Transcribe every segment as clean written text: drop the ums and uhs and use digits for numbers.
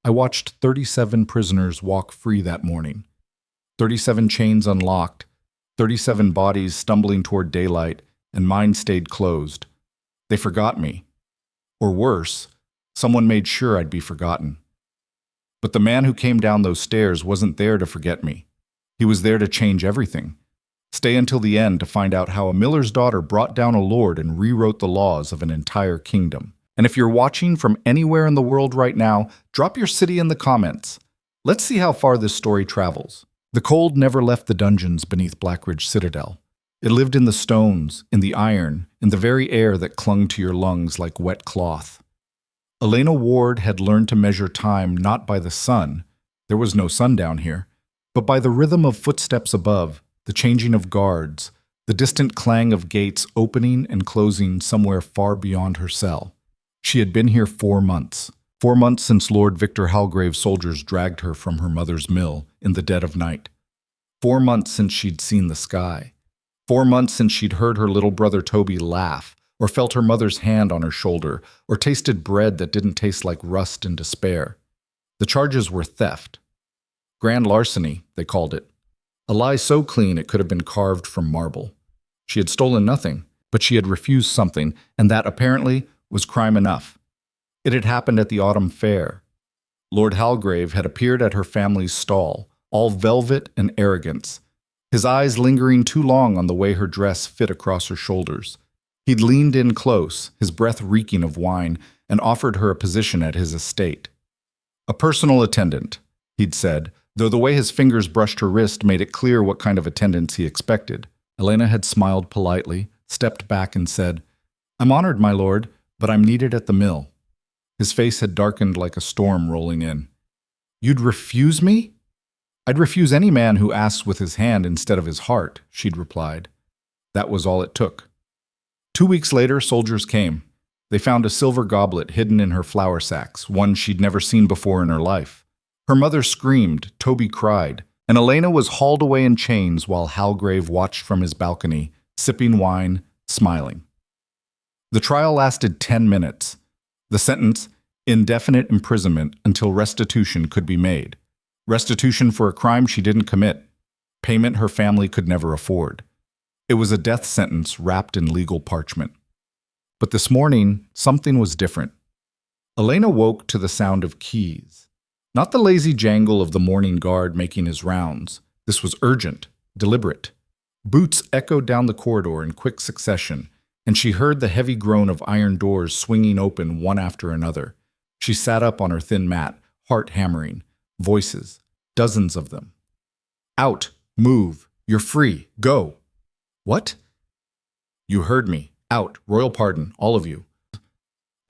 I watched 37 prisoners walk free that morning. 37 chains unlocked, 37 bodies stumbling toward daylight, and mine stayed closed. They forgot me. Or worse, someone made sure I'd be forgotten. But the man who came down those stairs wasn't there to forget me. He was there to change everything. Stay until the end to find out how a miller's daughter brought down a lord and rewrote the laws of an entire kingdom. And if you're watching from anywhere in the world right now, drop your city in the comments. Let's see how far this story travels. The cold never left the dungeons beneath Blackridge Citadel. It lived in the stones, in the iron, in the very air that clung to your lungs like wet cloth. Elena Ward had learned to measure time not by the sun, there was no sun down here, but by the rhythm of footsteps above, the changing of guards, the distant clang of gates opening and closing somewhere far beyond her cell. She had been here 4 months. 4 months since Lord Victor Halgrave's soldiers dragged her from her mother's mill in the dead of night. 4 months since she'd seen the sky. 4 months since she'd heard her little brother Toby laugh, or felt her mother's hand on her shoulder, or tasted bread that didn't taste like rust and despair. The charges were theft. Grand larceny, they called it. A lie so clean it could have been carved from marble. She had stolen nothing, but she had refused something, and that, apparently, was crime enough. It had happened at the autumn fair. Lord Halgrave had appeared at her family's stall, all velvet and arrogance, his eyes lingering too long on the way her dress fit across her shoulders. He'd leaned in close, his breath reeking of wine, and offered her a position at his estate. A personal attendant, he'd said, though the way his fingers brushed her wrist made it clear what kind of attendance he expected. Elena had smiled politely, stepped back and said, "I'm honored, my lord, but I'm needed at the mill." His face had darkened like a storm rolling in. "You'd refuse me?" "I'd refuse any man who asks with his hand instead of his heart," she'd replied. That was all it took. 2 weeks later, soldiers came. They found a silver goblet hidden in her flour sacks, one she'd never seen before in her life. Her mother screamed, Toby cried, and Elena was hauled away in chains while Halgrave watched from his balcony, sipping wine, smiling. The trial lasted 10 minutes. The sentence, indefinite imprisonment until restitution could be made. Restitution for a crime she didn't commit. Payment her family could never afford. It was a death sentence wrapped in legal parchment. But this morning, something was different. Elena woke to the sound of keys. Not the lazy jangle of the morning guard making his rounds. This was urgent, deliberate. Boots echoed down the corridor in quick succession, and she heard the heavy groan of iron doors swinging open one after another. She sat up on her thin mat, heart hammering. Voices, dozens of them. "Out, move, you're free, go." "What?" "You heard me. Out, royal pardon, all of you."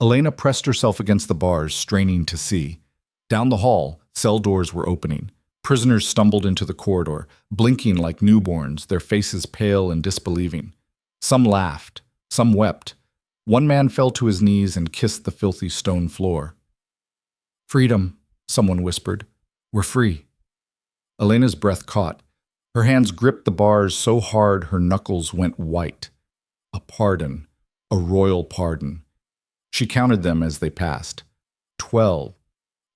Elena pressed herself against the bars, straining to see. Down the hall, cell doors were opening. Prisoners stumbled into the corridor, blinking like newborns, their faces pale and disbelieving. Some laughed, some wept. One man fell to his knees and kissed the filthy stone floor. "Freedom," someone whispered. "We're free." Elena's breath caught. Her hands gripped the bars so hard her knuckles went white. A pardon, a royal pardon. She counted them as they passed. 12,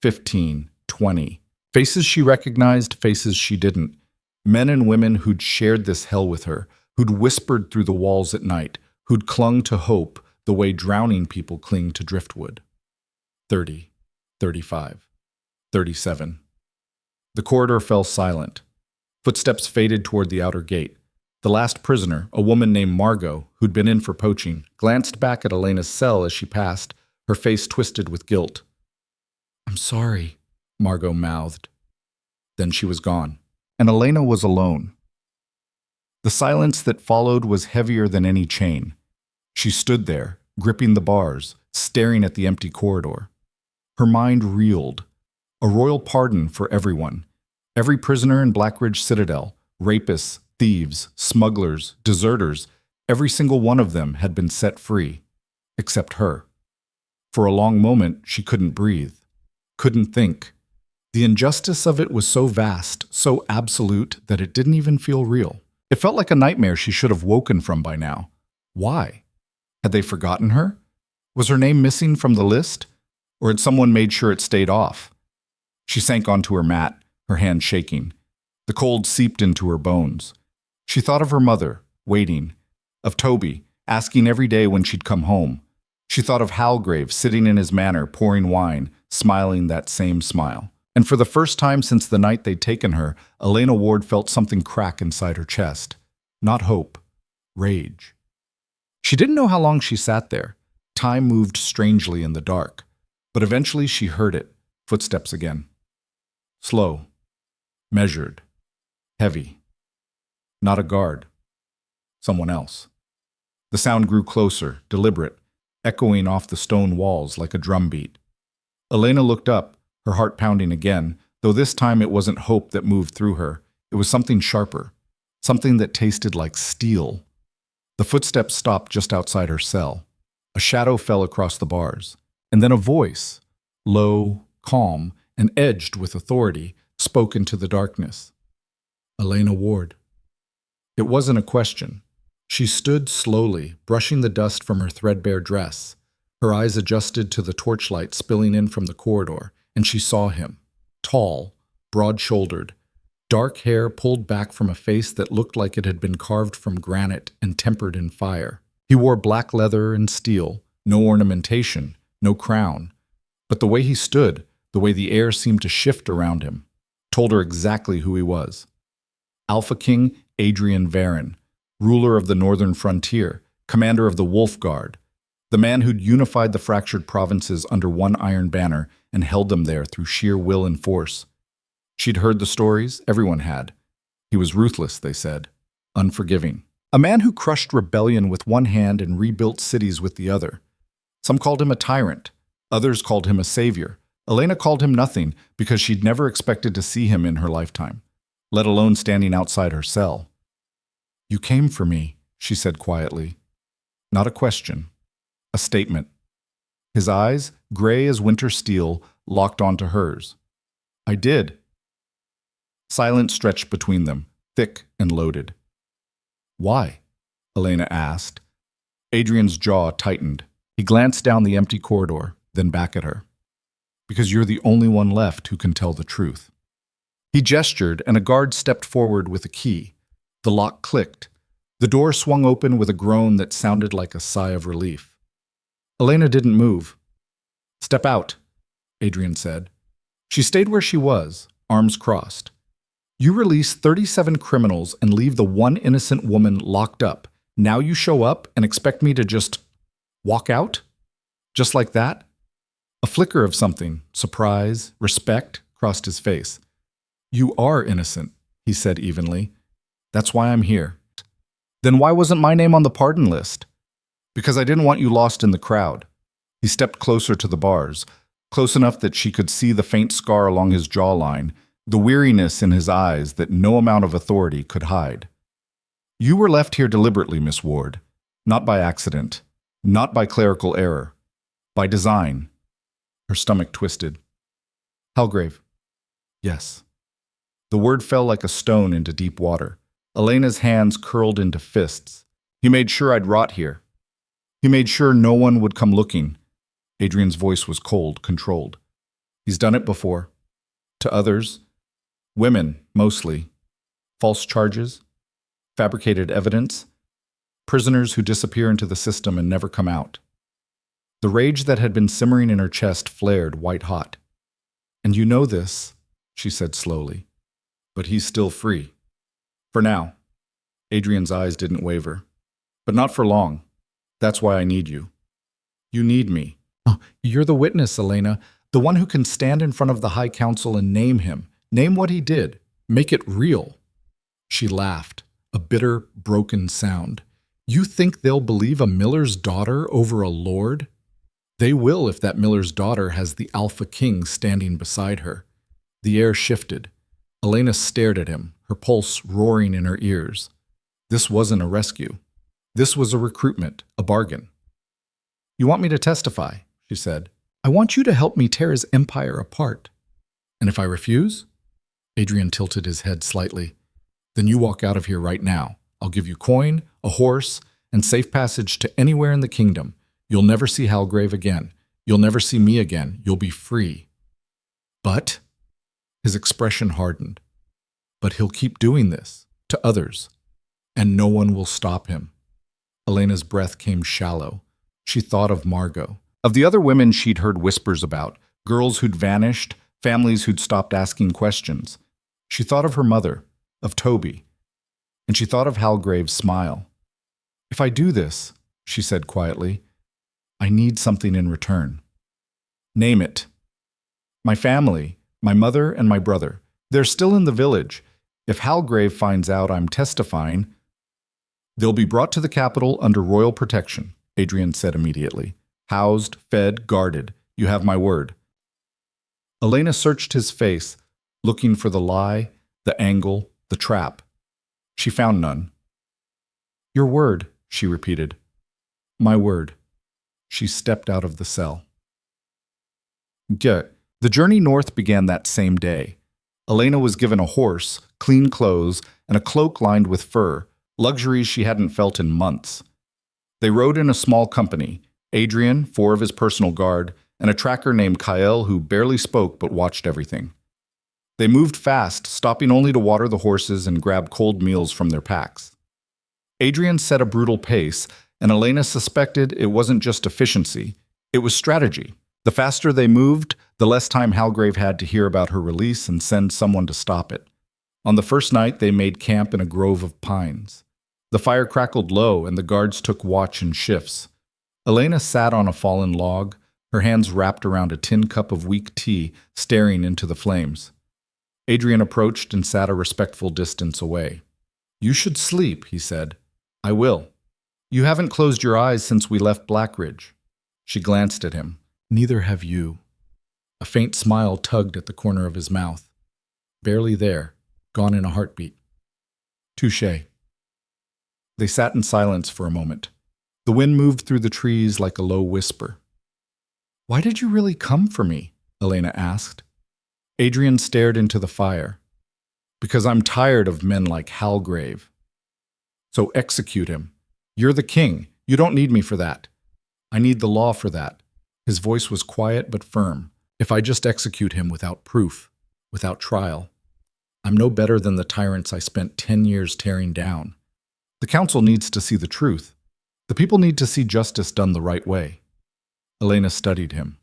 15, 20. Faces she recognized, faces she didn't. Men and women who'd shared this hell with her, who'd whispered through the walls at night, who'd clung to hope the way drowning people cling to driftwood. 30, 35, 37. The corridor fell silent. Footsteps faded toward the outer gate. The last prisoner, a woman named Margot, who'd been in for poaching, glanced back at Elena's cell as she passed, her face twisted with guilt. "I'm sorry," Margot mouthed. Then she was gone, and Elena was alone. The silence that followed was heavier than any chain. She stood there, gripping the bars, staring at the empty corridor. Her mind reeled. A royal pardon for everyone. Every prisoner in Blackridge Citadel, rapists, thieves, smugglers, deserters, every single one of them had been set free, except her. For a long moment, she couldn't breathe, couldn't think. The injustice of it was so vast, so absolute, that it didn't even feel real. It felt like a nightmare she should have woken from by now. Why? Had they forgotten her? Was her name missing from the list? Or had someone made sure it stayed off? She sank onto her mat, her hand shaking. The cold seeped into her bones. She thought of her mother, waiting, of Toby, asking every day when she'd come home. She thought of Halgrave sitting in his manor, pouring wine, smiling that same smile. And for the first time since the night they'd taken her, Elena Ward felt something crack inside her chest. Not hope, rage. She didn't know how long she sat there. Time moved strangely in the dark. But eventually she heard it, footsteps again. Slow, measured, heavy. Not a guard. Someone else. The sound grew closer, deliberate, echoing off the stone walls like a drumbeat. Elena looked up, her heart pounding again, though this time it wasn't hope that moved through her. It was something sharper, something that tasted like steel. The footsteps stopped just outside her cell. A shadow fell across the bars, and then a voice, low, calm, and edged with authority, spoke into the darkness. Elena Ward. It wasn't a question. She stood slowly, brushing the dust from her threadbare dress. Her eyes adjusted to the torchlight spilling in from the corridor, and she saw him. Tall, broad-shouldered, dark hair pulled back from a face that looked like it had been carved from granite and tempered in fire. He wore black leather and steel, no ornamentation, no crown. But the way he stood, the way the air seemed to shift around him, told her exactly who he was. Alpha King Adrian Varin, ruler of the northern frontier, commander of the Wolf Guard, the man who'd unified the fractured provinces under one iron banner and held them there through sheer will and force. She'd heard the stories, everyone had. He was ruthless, they said, unforgiving. A man who crushed rebellion with one hand and rebuilt cities with the other. Some called him a tyrant, others called him a savior. Elena called him nothing because she'd never expected to see him in her lifetime, let alone standing outside her cell. "You came for me," she said quietly. Not a question, a statement. His eyes, gray as winter steel, locked onto hers. "I did." Silence stretched between them, thick and loaded. "Why?" Elena asked. Adrian's jaw tightened. He glanced down the empty corridor, then back at her. "Because you're the only one left who can tell the truth." He gestured, and a guard stepped forward with a key. The lock clicked. The door swung open with a groan that sounded like a sigh of relief. Elena didn't move. "Step out," Adrian said. She stayed where she was, arms crossed. "You release 37 criminals and leave the one innocent woman locked up. Now you show up and expect me to just walk out? Just like that?" A flicker of something, surprise, respect, crossed his face. "You are innocent," he said evenly. "That's why I'm here." "Then why wasn't my name on the pardon list?" "Because I didn't want you lost in the crowd." He stepped closer to the bars, close enough that she could see the faint scar along his jawline, the weariness in his eyes that no amount of authority could hide. "You were left here deliberately, Miss Ward. Not by accident. Not by clerical error. By design." Her stomach twisted. "Halgrave." "Yes." The word fell like a stone into deep water. Elena's hands curled into fists. "He made sure I'd rot here. He made sure no one would come looking." Adrian's voice was cold, controlled. "He's done it before. To others. Women, mostly. False charges. Fabricated evidence. Prisoners who disappear into the system and never come out." The rage that had been simmering in her chest flared white-hot. "And you know this," she said slowly. "But he's still free. For now." Adrian's eyes didn't waver. "But not for long. That's why I need you. You need me." "Oh, you're the witness, Elena. The one who can stand in front of the High Council and name him. Name what he did. Make it real." She laughed, a bitter, broken sound. "You think they'll believe a miller's daughter over a lord? They will if that miller's daughter has the Alpha King standing beside her." The air shifted. Elena stared at him, her pulse roaring in her ears. This wasn't a rescue. This was a recruitment, a bargain. "You want me to testify," she said. "I want you to help me tear his empire apart." "And if I refuse?" Adrian tilted his head slightly. "Then you walk out of here right now. I'll give you coin, a horse, and safe passage to anywhere in the kingdom. You'll never see Halgrave again. You'll never see me again. You'll be free." "But," His expression hardened. But he'll keep doing this, to others, and no one will stop him. Elena's breath came shallow. She thought of Margot, of the other women she'd heard whispers about, girls who'd vanished, families who'd stopped asking questions. She thought of her mother, of Toby, and she thought of Halgrave's smile. "If I do this," she said quietly, "I need something in return." "Name it." "My family, my mother and my brother. They're still in the village. If Halgrave finds out I'm testifying, they'll be brought to the capital under royal protection," Adrian said immediately. "Housed, fed, guarded. You have my word." Elena searched his face, looking for the lie, the angle, the trap. She found none. "Your word," she repeated. "My word." She stepped out of the cell. The journey north began that same day. Elena was given a horse, clean clothes, and a cloak lined with fur, luxuries she hadn't felt in months. They rode in a small company, Adrian, 4 of his personal guard, and a tracker named Kael who barely spoke but watched everything. They moved fast, stopping only to water the horses and grab cold meals from their packs. Adrian set a brutal pace, and Elena suspected it wasn't just efficiency, it was strategy. The faster they moved, the less time Halgrave had to hear about her release and send someone to stop it. On the first night, they made camp in a grove of pines. The fire crackled low, and the guards took watch in shifts. Elena sat on a fallen log, her hands wrapped around a tin cup of weak tea, staring into the flames. Adrian approached and sat a respectful distance away. "You should sleep," he said. "I will. You haven't closed your eyes since we left Blackridge." She glanced at him. "Neither have you." A faint smile tugged at the corner of his mouth. Barely there, gone in a heartbeat. "Touché." They sat in silence for a moment. The wind moved through the trees like a low whisper. "Why did you really come for me?" Elena asked. Adrian stared into the fire. "Because I'm tired of men like Halgrave." "So execute him. You're the king. You don't need me for that." "I need the law for that." His voice was quiet but firm. "If I just execute him without proof, without trial, I'm no better than the tyrants I spent 10 years tearing down. The council needs to see the truth. The people need to see justice done the right way." Elena studied him.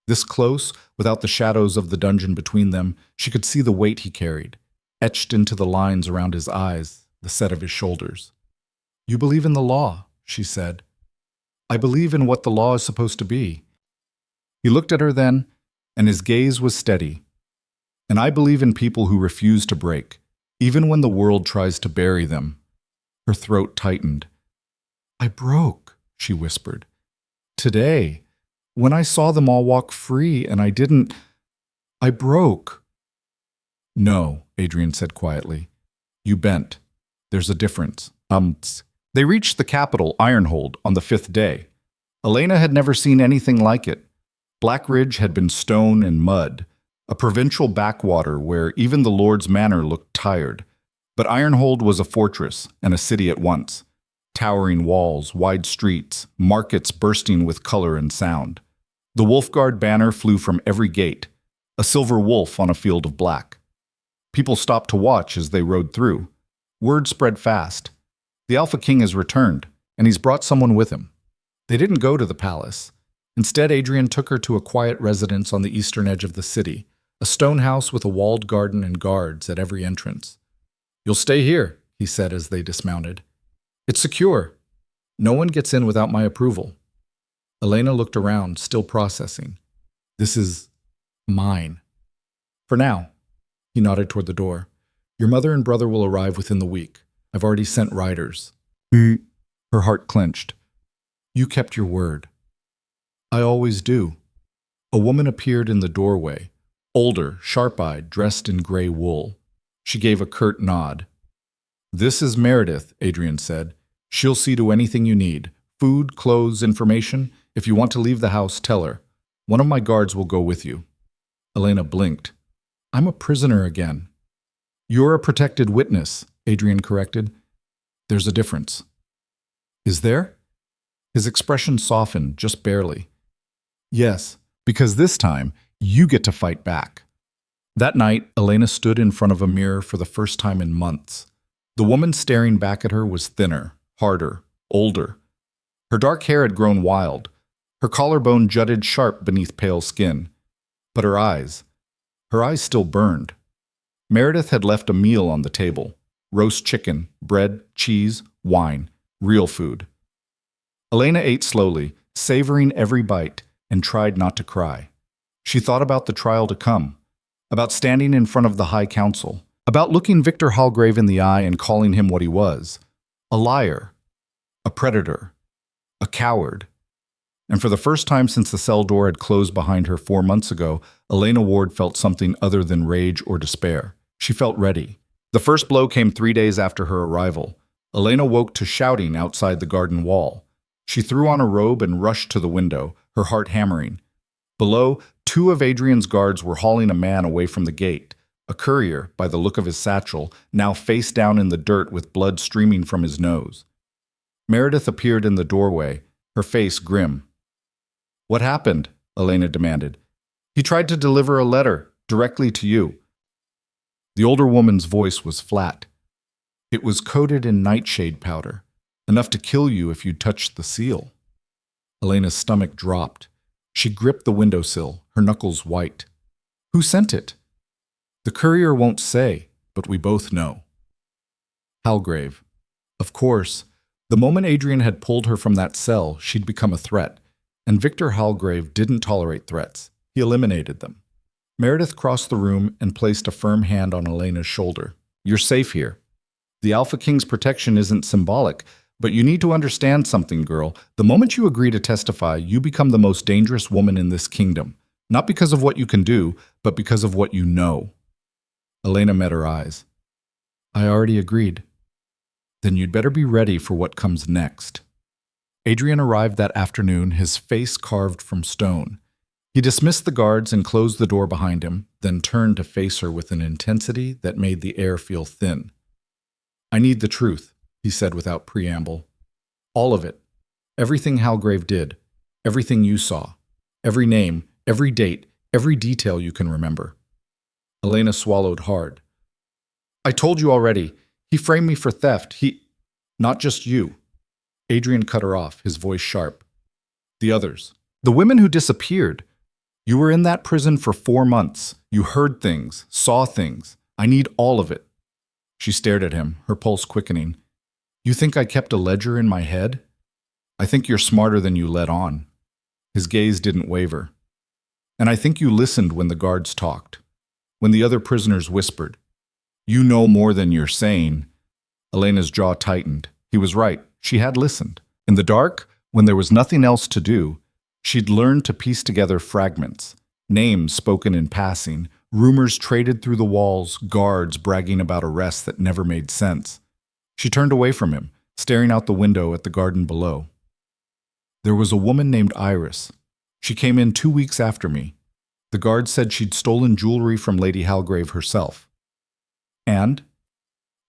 This close, without the shadows of the dungeon between them, she could see the weight he carried, etched into the lines around his eyes, the set of his shoulders. "You believe in the law," she said. "I believe in what the law is supposed to be." He looked at her then, and his gaze was steady. "And I believe in people who refuse to break, even when the world tries to bury them." Her throat tightened. "I broke," she whispered. "Today, when I saw them all walk free and I didn't, I broke." "No," Adrian said quietly. "You bent. There's a difference." They reached the capital, Ironhold, on the 5th day. Elena had never seen anything like it. Blackridge had been stone and mud, a provincial backwater where even the Lord's manor looked tired. But Ironhold was a fortress and a city at once. Towering walls, wide streets, markets bursting with color and sound. The Wolfguard banner flew from every gate, a silver wolf on a field of black. People stopped to watch as they rode through. Word spread fast. The Alpha King has returned, and he's brought someone with him. They didn't go to the palace. Instead, Adrian took her to a quiet residence on the eastern edge of the city, a stone house with a walled garden and guards at every entrance. "You'll stay here," he said as they dismounted. "It's secure. No one gets in without my approval." Elena looked around, still processing. "This is mine. For now." He nodded toward the door. "Your mother and brother will arrive within the week. I've already sent riders." Her heart clenched. "You kept your word." "I always do." A woman appeared in the doorway, older, sharp-eyed, dressed in gray wool. She gave a curt nod. "This is Meredith," Adrian said. "She'll see to anything you need. Food, clothes, information. If you want to leave the house, tell her. One of my guards will go with you." Elena blinked. "I'm a prisoner again." "You're a protected witness," Adrian corrected. "There's a difference." "Is there?" His expression softened, just barely. "Yes, because this time, you get to fight back." That night, Elena stood in front of a mirror for the first time in months. The woman staring back at her was thinner, harder, older. Her dark hair had grown wild. Her collarbone jutted sharp beneath pale skin. But her eyes still burned. Meredith had left a meal on the table. Roast chicken, bread, cheese, wine, real food. Elena ate slowly, savoring every bite, and tried not to cry. She thought about the trial to come, about standing in front of the High Council, about looking Victor Halgrave in the eye and calling him what he was, a liar, a predator, a coward. And for the first time since the cell door had closed behind her 4 months ago, Elena Ward felt something other than rage or despair. She felt ready. The first blow came 3 days after her arrival. Elena woke to shouting outside the garden wall. She threw on a robe and rushed to the window, her heart hammering. Below, 2 of Adrian's guards were hauling a man away from the gate. A courier, by the look of his satchel, now face down in the dirt with blood streaming from his nose. Meredith appeared in the doorway, her face grim. "What happened?" Elena demanded. "He tried to deliver a letter, directly to you." The older woman's voice was flat. "It was coated in nightshade powder, enough to kill you if you touched the seal." Elena's stomach dropped. She gripped the windowsill, her knuckles white. "Who sent it?" "The courier won't say, but we both know." Halgrave. Of course, the moment Adrian had pulled her from that cell, she'd become a threat. And Victor Halgrave didn't tolerate threats. He eliminated them. Meredith crossed the room and placed a firm hand on Elena's shoulder. "You're safe here. The Alpha King's protection isn't symbolic, but you need to understand something, girl. The moment you agree to testify, you become the most dangerous woman in this kingdom. Not because of what you can do, but because of what you know." Elena met her eyes. "I already agreed." "Then you'd better be ready for what comes next." Adrian arrived that afternoon, his face carved from stone. He dismissed the guards and closed the door behind him, then turned to face her with an intensity that made the air feel thin. "I need the truth," he said without preamble. "All of it. Everything Halgrave did. Everything you saw. Every name, every date, every detail you can remember." Elena swallowed hard. "I told you already. He framed me for theft. Not just you." Adrian cut her off, his voice sharp. "The others. The women who disappeared. You were in that prison for 4 months. You heard things, saw things. I need all of it." She stared at him, her pulse quickening. "You think I kept a ledger in my head? I think you're smarter than you let on." His gaze didn't waver. "And I think you listened when the guards talked, when the other prisoners whispered. You know more than you're saying." Elena's jaw tightened. He was right. She had listened. In the dark, when there was nothing else to do, she'd learned to piece together fragments, names spoken in passing, rumors traded through the walls, guards bragging about arrests that never made sense. She turned away from him, staring out the window at the garden below. "There was a woman named Iris. She came in 2 weeks after me. The guards said she'd stolen jewelry from Lady Halgrave herself. And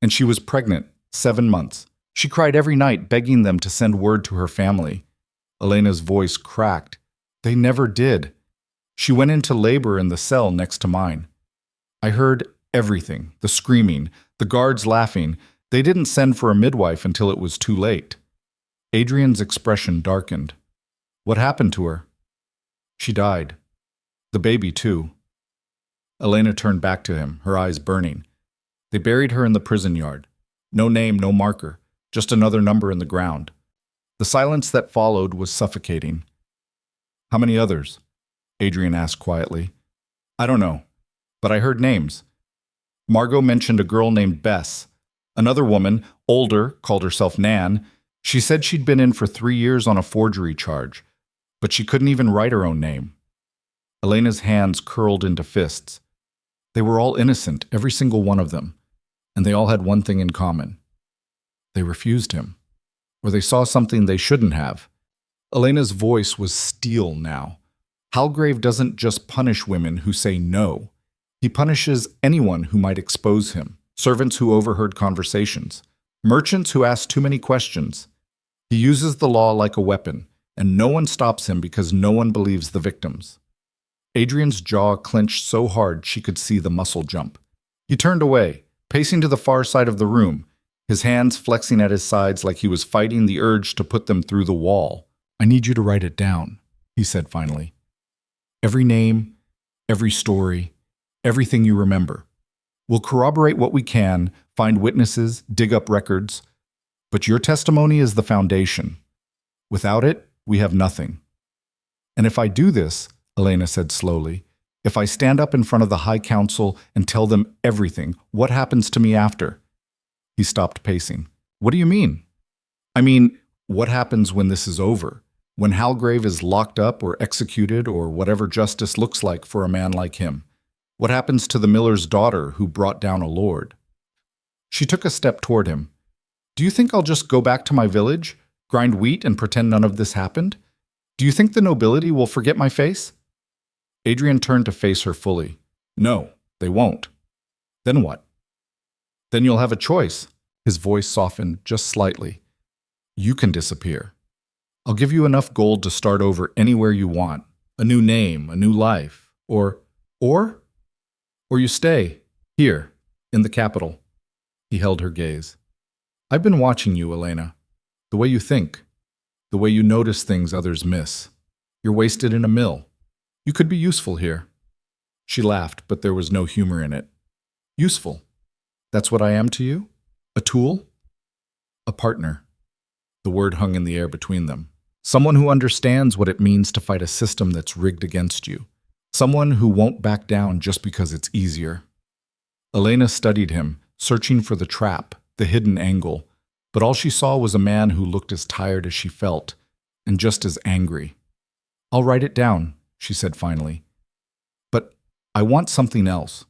she was pregnant, 7 months. She cried every night, begging them to send word to her family." Elena's voice cracked. "They never did. She went into labor in the cell next to mine. I heard everything, the screaming, the guards laughing. They didn't send for a midwife until it was too late." Adrian's expression darkened. "What happened to her?" "She died. The baby, too." Elena turned back to him, her eyes burning. "They buried her in the prison yard. No name, no marker. Just another number in the ground." The silence that followed was suffocating. "How many others?" Adrian asked quietly. "I don't know, but I heard names. Margot mentioned a girl named Bess. Another woman, older, called herself Nan. She said she'd been in for 3 years on a forgery charge, but she couldn't even write her own name." Elena's hands curled into fists. They were all innocent, every single one of them, and they all had one thing in common. They refused him, or they saw something they shouldn't have. Elena's voice was steel now. Halgrave doesn't just punish women who say no. He punishes anyone who might expose him, servants who overheard conversations, merchants who ask too many questions. He uses the law like a weapon, and no one stops him because no one believes the victims. Adrian's jaw clenched so hard she could see the muscle jump. He turned away, pacing to the far side of the room, his hands flexing at his sides like he was fighting the urge to put them through the wall. "I need you to write it down," he said finally. "Every name, every story, everything you remember. We'll corroborate what we can, find witnesses, dig up records. But your testimony is the foundation. Without it, we have nothing. And if I do this," Elena said slowly, "if I stand up in front of the High Council and tell them everything, what happens to me after?" He stopped pacing. "What do you mean?" "I mean, what happens when this is over? When Halgrave is locked up or executed or whatever justice looks like for a man like him? What happens to the miller's daughter who brought down a lord?" She took a step toward him. "Do you think I'll just go back to my village, grind wheat and pretend none of this happened? Do you think the nobility will forget my face?" Adrian turned to face her fully. "No, they won't." "Then what?" "Then you'll have a choice." His voice softened just slightly. "You can disappear. I'll give you enough gold to start over anywhere you want. A new name, a new life. Or you stay, here, in the capital." He held her gaze. "I've been watching you, Elena. The way you think. The way you notice things others miss. You're wasted in a mill. You could be useful here." She laughed, but there was no humor in it. "Useful? That's what I am to you? A tool?" "A partner." The word hung in the air between them. "Someone who understands what it means to fight a system that's rigged against you. Someone who won't back down just because it's easier." Elena studied him, searching for the trap, the hidden angle, but all she saw was a man who looked as tired as she felt, and just as angry. "I'll write it down," she said finally. "But I want something else."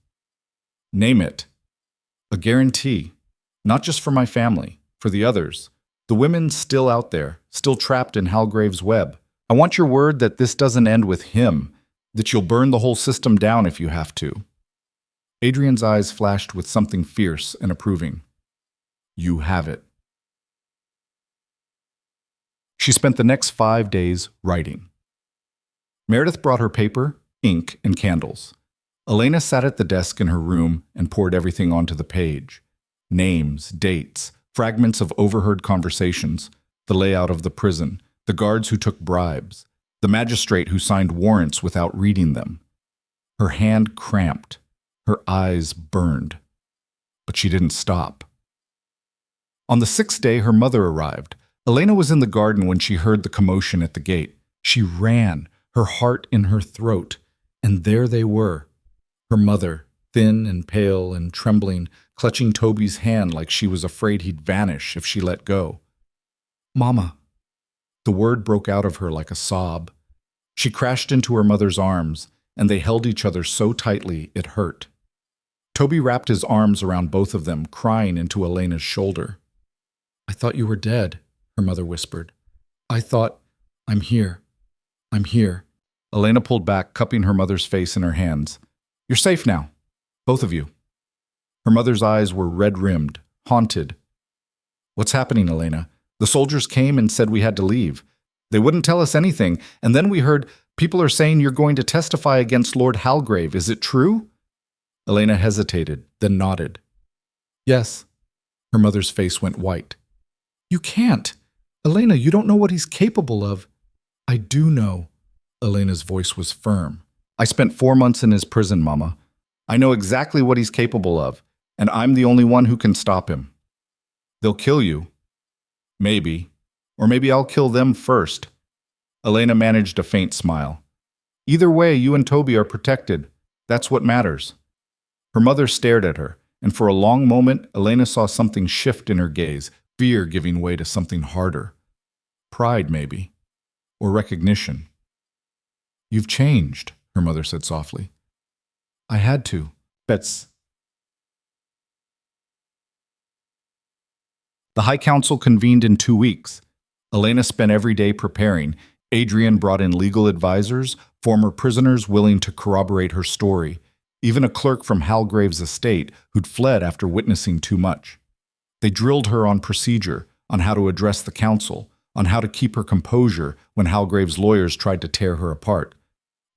"Name it." "A guarantee. Not just for my family, for the others. The women still out there, still trapped in Halgrave's web. I want your word that this doesn't end with him, that you'll burn the whole system down if you have to." Adrian's eyes flashed with something fierce and approving. "You have it." She spent the next 5 days writing. Meredith brought her paper, ink, and candles. Elena sat at the desk in her room and poured everything onto the page. Names, dates, fragments of overheard conversations, the layout of the prison, the guards who took bribes, the magistrate who signed warrants without reading them. Her hand cramped, her eyes burned, but she didn't stop. On the 6th day, her mother arrived. Elena was in the garden when she heard the commotion at the gate. She ran, her heart in her throat, and there they were. Her mother, thin and pale and trembling, clutching Toby's hand like she was afraid he'd vanish if she let go. "Mama." The word broke out of her like a sob. She crashed into her mother's arms, and they held each other so tightly it hurt. Toby wrapped his arms around both of them, crying into Elena's shoulder. "I thought you were dead," her mother whispered. "I thought, I'm here. I'm here." Elena pulled back, cupping her mother's face in her hands. "You're safe now, both of you." Her mother's eyes were red-rimmed, haunted. "What's happening, Elena? The soldiers came and said we had to leave. They wouldn't tell us anything, and then we heard people are saying you're going to testify against Lord Halgrave. Is it true?" Elena hesitated, then nodded. "Yes." Her mother's face went white. "You can't. Elena, you don't know what he's capable of." "I do know." Elena's voice was firm. "I spent 4 months in his prison, Mama. I know exactly what he's capable of, and I'm the only one who can stop him. They'll kill you. Maybe. Or maybe I'll kill them first." Elena managed a faint smile. "Either way, you and Toby are protected. That's what matters." Her mother stared at her, and for a long moment, Elena saw something shift in her gaze, fear giving way to something harder. Pride, maybe. Or recognition. "You've changed," her mother said softly. "I had to. Bets." The High Council convened in 2 weeks. Elena spent every day preparing. Adrian brought in legal advisors, former prisoners willing to corroborate her story, even a clerk from Halgrave's estate who'd fled after witnessing too much. They drilled her on procedure, on how to address the council, on how to keep her composure when Halgrave's lawyers tried to tear her apart.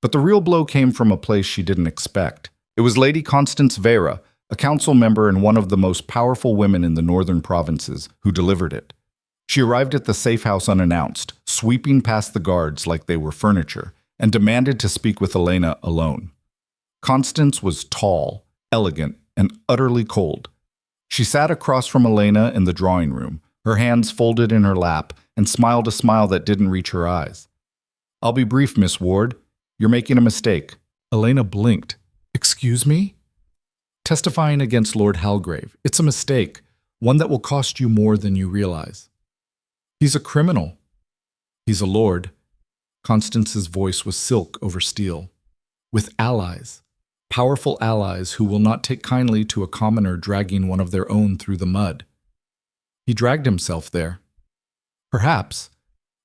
But the real blow came from a place she didn't expect. It was Lady Constance Vera, a council member and one of the most powerful women in the northern provinces, who delivered it. She arrived at the safe house unannounced, sweeping past the guards like they were furniture, and demanded to speak with Elena alone. Constance was tall, elegant, and utterly cold. She sat across from Elena in the drawing room, her hands folded in her lap, and smiled a smile that didn't reach her eyes. "I'll be brief, Miss Ward. You're making a mistake." Elena blinked. "Excuse me?" "Testifying against Lord Halgrave. It's a mistake, one that will cost you more than you realize." "He's a criminal." "He's a lord." Constance's voice was silk over steel. "With allies. Powerful allies who will not take kindly to a commoner dragging one of their own through the mud. He dragged himself there. Perhaps.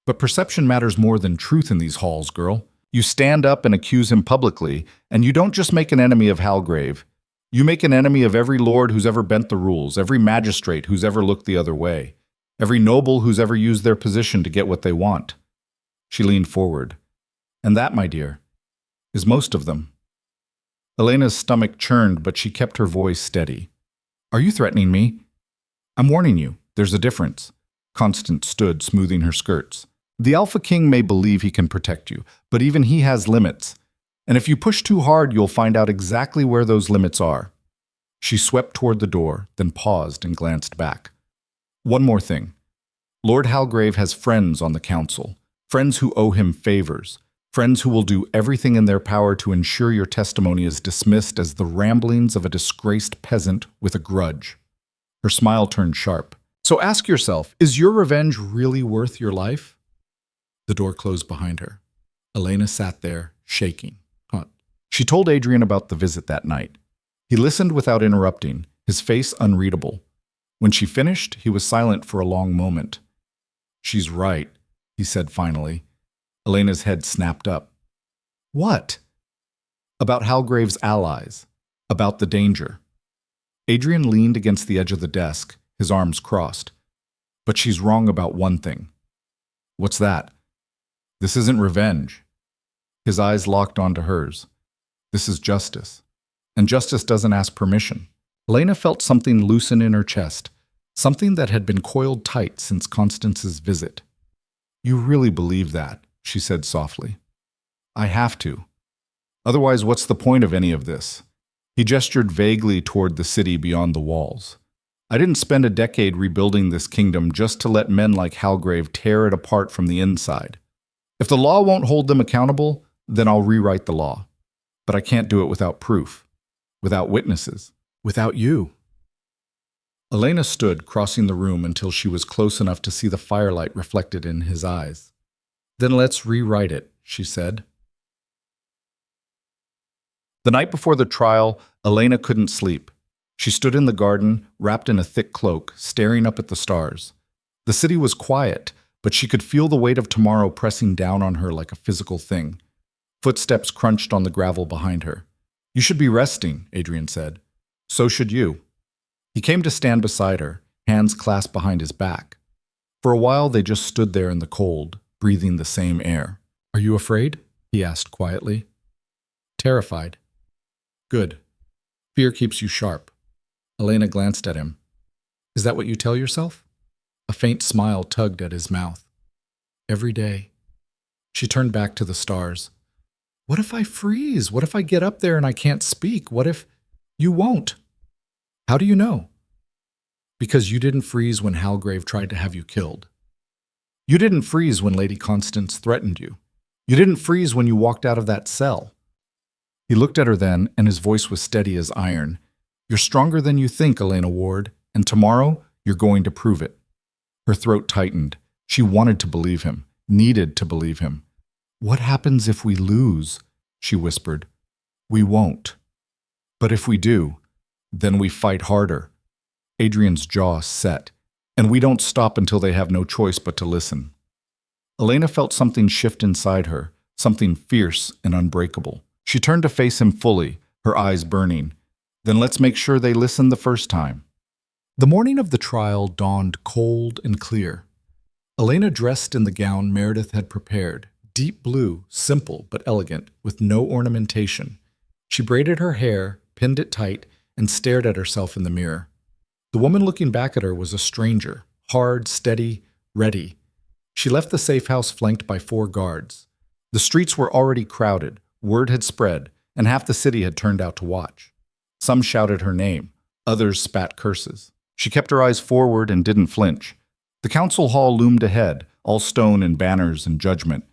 But perception matters more than truth in these halls, girl. You stand up and accuse him publicly, and you don't just make an enemy of Halgrave. You make an enemy of every lord who's ever bent the rules, every magistrate who's ever looked the other way, every noble who's ever used their position to get what they want." She leaned forward. "And that, my dear, is most of them." Elena's stomach churned, but she kept her voice steady. "Are you threatening me?" "I'm warning you. There's a difference." Constance stood, smoothing her skirts. "The Alpha King may believe he can protect you, but even he has limits. And if you push too hard, you'll find out exactly where those limits are." She swept toward the door, then paused and glanced back. "One more thing. Lord Halgrave has friends on the council, friends who owe him favors, friends who will do everything in their power to ensure your testimony is dismissed as the ramblings of a disgraced peasant with a grudge." Her smile turned sharp. "So ask yourself, is your revenge really worth your life?" The door closed behind her. Elena sat there, shaking. She told Adrian about the visit that night. He listened without interrupting, his face unreadable. When she finished, he was silent for a long moment. "She's right," he said finally. Elena's head snapped up. "What?" "About Halgrave's allies. About the danger." Adrian leaned against the edge of the desk, his arms crossed. "But she's wrong about one thing." "What's that?" "This isn't revenge." His eyes locked onto hers. "This is justice. And justice doesn't ask permission." Elena felt something loosen in her chest, something that had been coiled tight since Constance's visit. "You really believe that?" she said softly. "I have to. Otherwise, what's the point of any of this?" He gestured vaguely toward the city beyond the walls. "I didn't spend a decade rebuilding this kingdom just to let men like Halgrave tear it apart from the inside. If the law won't hold them accountable, then I'll rewrite the law. But I can't do it without proof, without witnesses, without you." Elena stood, crossing the room until she was close enough to see the firelight reflected in his eyes. "Then let's rewrite it," she said. The night before the trial, Elena couldn't sleep. She stood in the garden, wrapped in a thick cloak, staring up at the stars. The city was quiet, but she could feel the weight of tomorrow pressing down on her like a physical thing. Footsteps crunched on the gravel behind her. "You should be resting," Adrian said. "So should you." He came to stand beside her, hands clasped behind his back. For a while they just stood there in the cold, breathing the same air. "Are you afraid?" he asked quietly. "Terrified." "Good. Fear keeps you sharp." Elena glanced at him. "Is that what you tell yourself?" A faint smile tugged at his mouth. "Every day." She turned back to the stars. "What if I freeze? What if I get up there and I can't speak? What if—" "You won't." "How do you know?" "Because you didn't freeze when Halgrave tried to have you killed. You didn't freeze when Lady Constance threatened you. You didn't freeze when you walked out of that cell." He looked at her then, and his voice was steady as iron. "You're stronger than you think, Elena Ward, and tomorrow you're going to prove it." Her throat tightened. She wanted to believe him, needed to believe him. "What happens if we lose?" she whispered. "We won't. But if we do, then we fight harder." Adrian's jaw set. "And we don't stop until they have no choice but to listen." Elena felt something shift inside her, something fierce and unbreakable. She turned to face him fully, her eyes burning. "Then let's make sure they listen the first time." The morning of the trial dawned cold and clear. Elena dressed in the gown Meredith had prepared, deep blue, simple but elegant, with no ornamentation. She braided her hair, pinned it tight, and stared at herself in the mirror. The woman looking back at her was a stranger, hard, steady, ready. She left the safe house flanked by 4 guards. The streets were already crowded, word had spread, and half the city had turned out to watch. Some shouted her name, others spat curses. She kept her eyes forward and didn't flinch. The council hall loomed ahead, all stone and banners and judgment,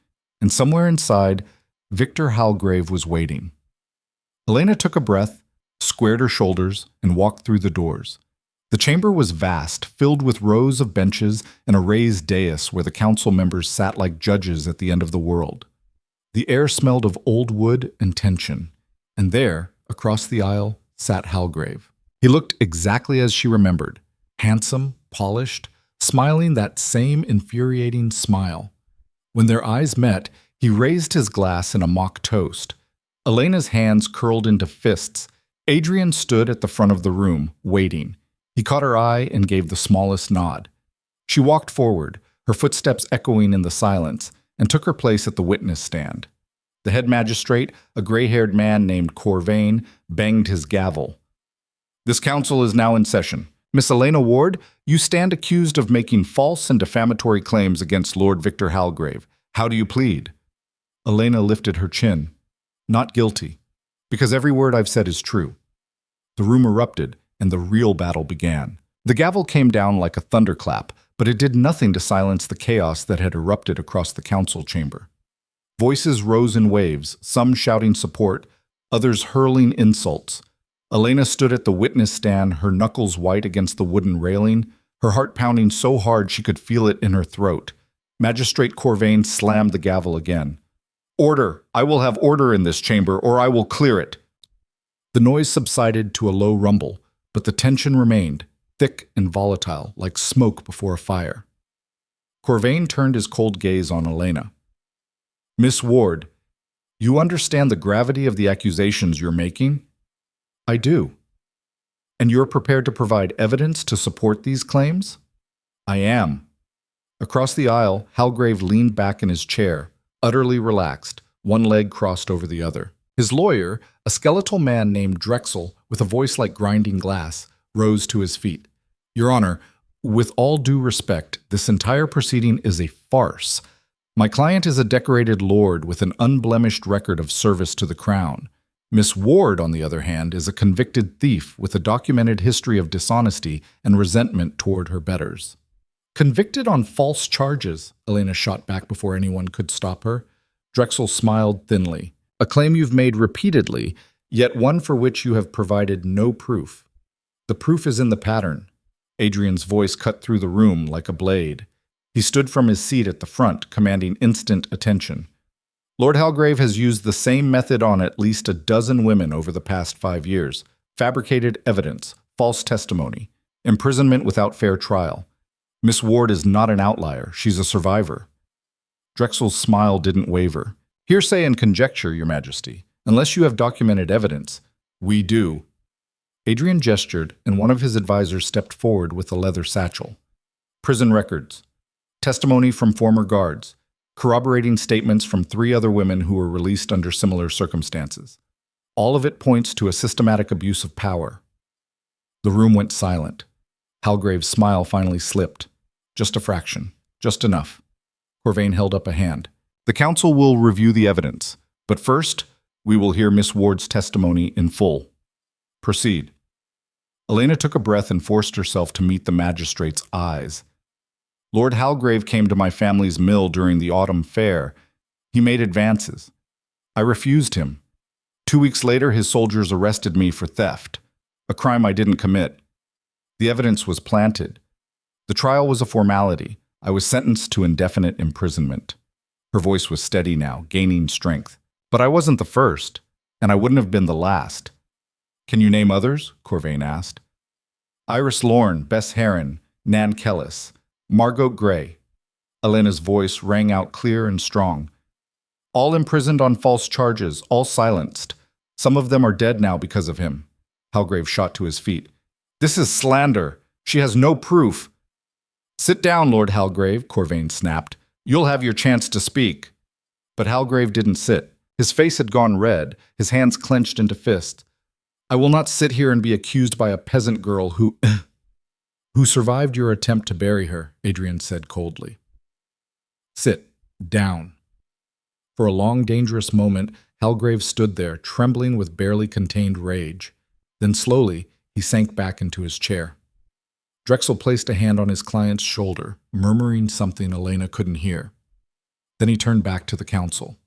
and somewhere inside, Victor Halgrave was waiting. Elena took a breath, squared her shoulders, and walked through the doors. The chamber was vast, filled with rows of benches and a raised dais where the council members sat like judges at the end of the world. The air smelled of old wood and tension, and there, across the aisle, sat Halgrave. He looked exactly as she remembered, handsome, polished, smiling that same infuriating smile. When their eyes met, he raised his glass in a mock toast. Elena's hands curled into fists. Adrian stood at the front of the room, waiting. He caught her eye and gave the smallest nod. She walked forward, her footsteps echoing in the silence, and took her place at the witness stand. The head magistrate, a gray-haired man named Corvain, banged his gavel. "This council is now in session. Miss Elena Ward, you stand accused of making false and defamatory claims against Lord Victor Halgrave. How do you plead?" Elena lifted her chin. "Not guilty, because every word I've said is true." The room erupted, and the real battle began. The gavel came down like a thunderclap, but it did nothing to silence the chaos that had erupted across the council chamber. Voices rose in waves, some shouting support, others hurling insults. Elena stood at the witness stand, her knuckles white against the wooden railing, her heart pounding so hard she could feel it in her throat. Magistrate Corvain slammed the gavel again. "Order! I will have order in this chamber, or I will clear it." The noise subsided to a low rumble, but the tension remained, thick and volatile, like smoke before a fire. Corvain turned his cold gaze on Elena. "Miss Ward, you understand the gravity of the accusations you're making?" "I do." "And you're prepared to provide evidence to support these claims?" "I am." Across the aisle, Halgrave leaned back in his chair, utterly relaxed, one leg crossed over the other. His lawyer, a skeletal man named Drexel, with a voice like grinding glass, rose to his feet. "Your Honor, with all due respect, this entire proceeding is a farce. My client is a decorated lord with an unblemished record of service to the crown. Miss Ward, on the other hand, is a convicted thief with a documented history of dishonesty and resentment toward her betters." "Convicted on false charges," Elena shot back before anyone could stop her. Drexel smiled thinly. "A claim you've made repeatedly, yet one for which you have provided no proof. The proof is in the pattern." Adrian's voice cut through the room like a blade. He stood from his seat at the front, commanding instant attention. "Lord Halgrave has used the same method on at least a dozen women over the past 5 years. Fabricated evidence, false testimony, imprisonment without fair trial. Miss Ward is not an outlier. She's a survivor." Drexel's smile didn't waver. "Hearsay and conjecture, Your Majesty. Unless you have documented evidence." "We do." Adrian gestured, and one of his advisors stepped forward with a leather satchel. "Prison records. Testimony from former guards. Corroborating statements from 3 other women who were released under similar circumstances. All of it points to a systematic abuse of power." The room went silent. Halgrave's smile finally slipped. "Just a fraction. Just enough." Corvain held up a hand. "The council will review the evidence, but first, we will hear Miss Ward's testimony in full. Proceed." Elena took a breath and forced herself to meet the magistrate's eyes. "Lord Halgrave came to my family's mill during the autumn fair. He made advances. I refused him. 2 weeks later, his soldiers arrested me for theft, a crime I didn't commit. The evidence was planted. The trial was a formality. I was sentenced to indefinite imprisonment." Her voice was steady now, gaining strength. "But I wasn't the first, and I wouldn't have been the last." "Can you name others?" Corvain asked. "Iris Lorne, Bess Heron, Nan Kellis, Margot Gray." Elena's voice rang out clear and strong. "All imprisoned on false charges, all silenced. Some of them are dead now because of him." Halgrave shot to his feet. "This is slander. She has no proof." "Sit down, Lord Halgrave," Corvain snapped. "You'll have your chance to speak." But Halgrave didn't sit. His face had gone red, his hands clenched into fists. I will not sit here and be accused by a peasant girl who who survived your attempt to bury her, Adrian said coldly. Sit down. For a long, dangerous moment, Halgrave stood there, trembling with barely contained rage. Then slowly, he sank back into his chair. Drexel placed a hand on his client's shoulder, murmuring something Elena couldn't hear. Then he turned back to the counsel.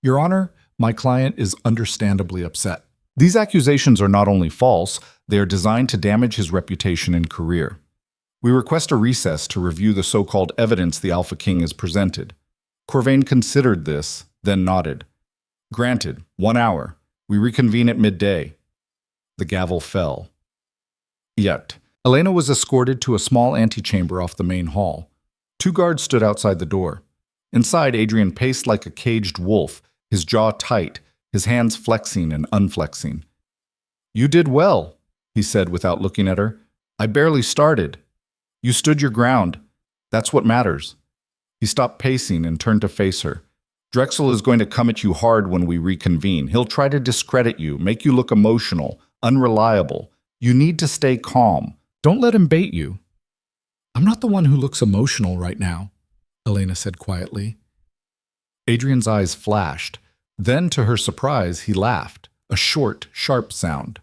Your Honor, my client is understandably upset. These accusations are not only false, they are designed to damage his reputation and career. We request a recess to review the so-called evidence the Alpha King has presented. Corvain considered this, then nodded. Granted, 1 hour. We reconvene at midday. The gavel fell. Yet, Elena was escorted to a small antechamber off the main hall. 2 guards stood outside the door. Inside, Adrian paced like a caged wolf, his jaw tight, his hands flexing and unflexing. You did well, he said without looking at her. I barely started. You stood your ground. That's what matters. He stopped pacing and turned to face her. Drexel is going to come at you hard when we reconvene. He'll try to discredit you, make you look emotional, unreliable. You need to stay calm. Don't let him bait you. I'm not the one who looks emotional right now, Elena said quietly. Adrian's eyes flashed. Then, to her surprise, he laughed, a short, sharp sound.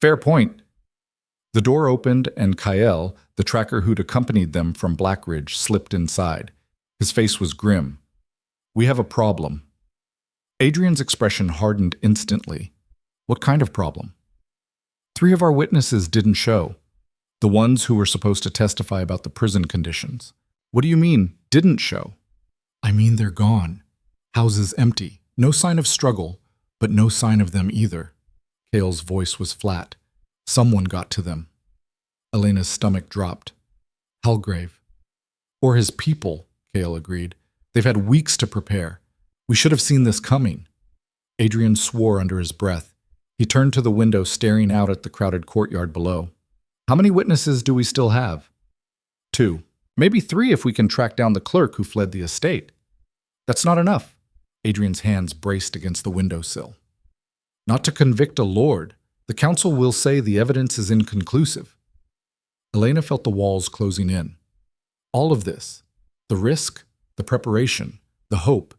Fair point. The door opened and Kyle, the tracker who'd accompanied them from Blackridge, slipped inside. His face was grim. We have a problem. Adrian's expression hardened instantly. What kind of problem? 3 of our witnesses didn't show. The ones who were supposed to testify about the prison conditions. What do you mean, didn't show? I mean they're gone. Houses empty. No sign of struggle, but no sign of them either. Cale's voice was flat. Someone got to them. Elena's stomach dropped. Halgrave. Or his people, Cale agreed. They've had weeks to prepare. We should have seen this coming. Adrian swore under his breath. He turned to the window, staring out at the crowded courtyard below. How many witnesses do we still have? 2. Maybe 3 if we can track down the clerk who fled the estate. That's not enough. Adrian's hands braced against the windowsill. Not to convict a lord. The council will say the evidence is inconclusive. Elena felt the walls closing in. All of this, the risk, the preparation, the hope,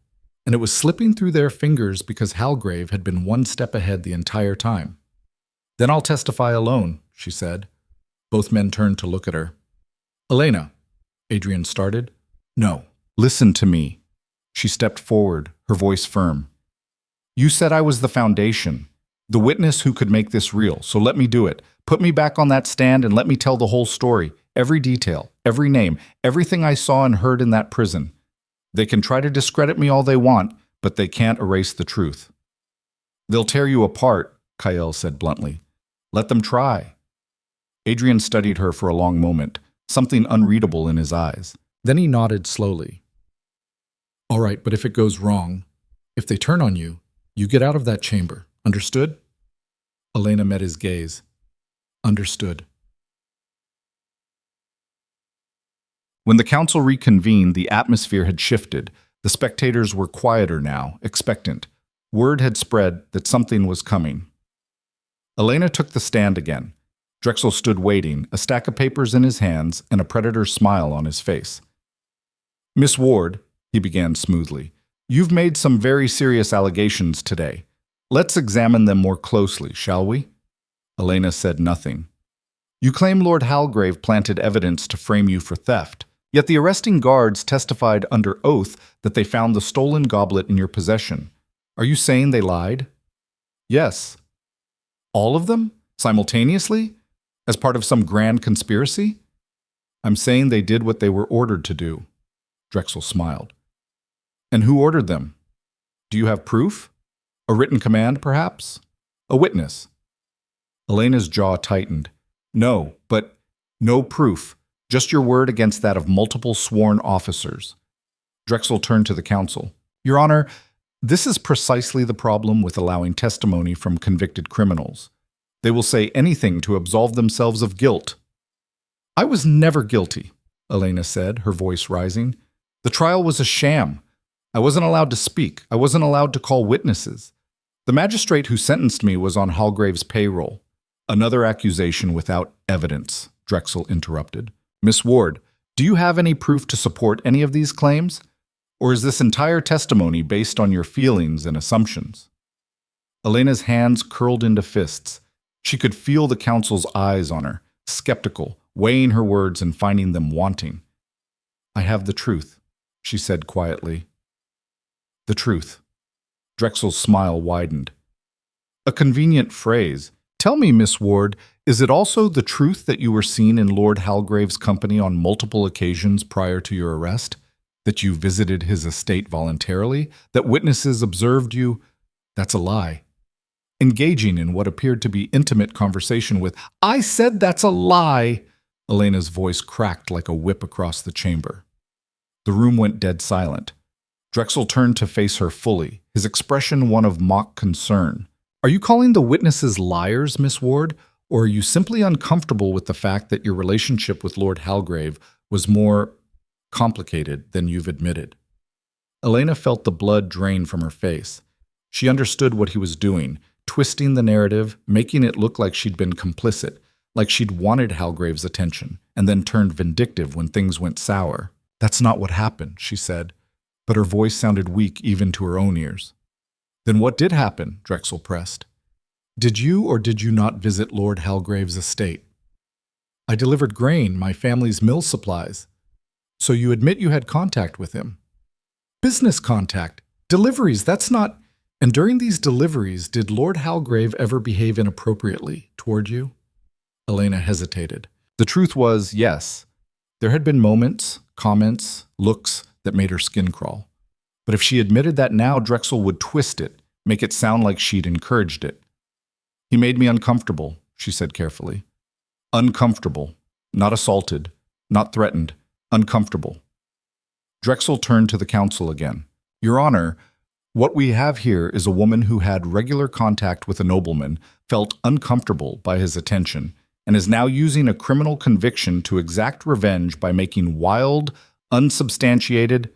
and it was slipping through their fingers because Halgrave had been 1 step ahead the entire time. Then I'll testify alone, she said. Both men turned to look at her. Elena, Adrian started. No, listen to me. She stepped forward, her voice firm. You said I was the foundation, the witness who could make this real, so let me do it. Put me back on that stand and let me tell the whole story, every detail, every name, everything I saw and heard in that prison. They can try to discredit me all they want, but they can't erase the truth. They'll tear you apart, Kyle said bluntly. Let them try. Adrian studied her for a long moment, something unreadable in his eyes. Then he nodded slowly. All right, but if it goes wrong, if they turn on you, you get out of that chamber. Understood? Elena met his gaze. Understood. When the council reconvened, the atmosphere had shifted. The spectators were quieter now, expectant. Word had spread that something was coming. Elena took the stand again. Drexel stood waiting, a stack of papers in his hands and a predator's smile on his face. Miss Ward, he began smoothly, you've made some very serious allegations today. Let's examine them more closely, shall we? Elena said nothing. You claim Lord Halgrave planted evidence to frame you for theft, yet the arresting guards testified under oath that they found the stolen goblet in your possession. Are you saying they lied? Yes. All of them? Simultaneously? As part of some grand conspiracy? I'm saying they did what they were ordered to do. Drexel smiled. And who ordered them? Do you have proof? A written command, perhaps? A witness? Elena's jaw tightened. No, but no proof. Just your word against that of multiple sworn officers. Drexel turned to the council. Your Honor, this is precisely the problem with allowing testimony from convicted criminals. They will say anything to absolve themselves of guilt. I was never guilty, Elena said, her voice rising. The trial was a sham. I wasn't allowed to speak. I wasn't allowed to call witnesses. The magistrate who sentenced me was on Hallgrave's payroll. Another accusation without evidence, Drexel interrupted. Miss Ward, do you have any proof to support any of these claims? Or is this entire testimony based on your feelings and assumptions? Elena's hands curled into fists. She could feel the counsel's eyes on her, skeptical, weighing her words and finding them wanting. I have the truth, she said quietly. The truth. Drexel's smile widened. A convenient phrase. Tell me, Miss Ward, is it also the truth that you were seen in Lord Hallgrave's company on multiple occasions prior to your arrest? That you visited his estate voluntarily? That witnesses observed you? That's a lie. Engaging in what appeared to be intimate conversation with, I said that's a lie! Elena's voice cracked like a whip across the chamber. The room went dead silent. Drexel turned to face her fully, his expression one of mock concern. Are you calling the witnesses liars, Miss Ward, or are you simply uncomfortable with the fact that your relationship with Lord Hallgrave was more complicated than you've admitted? Elena felt the blood drain from her face. She understood what he was doing, twisting the narrative, making it look like she'd been complicit, like she'd wanted Hallgrave's attention, and then turned vindictive when things went sour. That's not what happened, she said, but her voice sounded weak even to her own ears. Then what did happen? Drexel pressed. Did you or did you not visit Lord Hallgrave's estate? I delivered grain, my family's mill supplies. So you admit you had contact with him? Business contact. Deliveries, that's not... And during these deliveries, did Lord Hallgrave ever behave inappropriately toward you? Elena hesitated. The truth was, yes. There had been moments, comments, looks that made her skin crawl. But if she admitted that now, Drexel would twist it, make it sound like she'd encouraged it. He made me uncomfortable, she said carefully. Uncomfortable. Not assaulted. Not threatened. Uncomfortable. Drexel turned to the counsel again. Your Honor, what we have here is a woman who had regular contact with a nobleman, felt uncomfortable by his attention, and is now using a criminal conviction to exact revenge by making wild, unsubstantiated...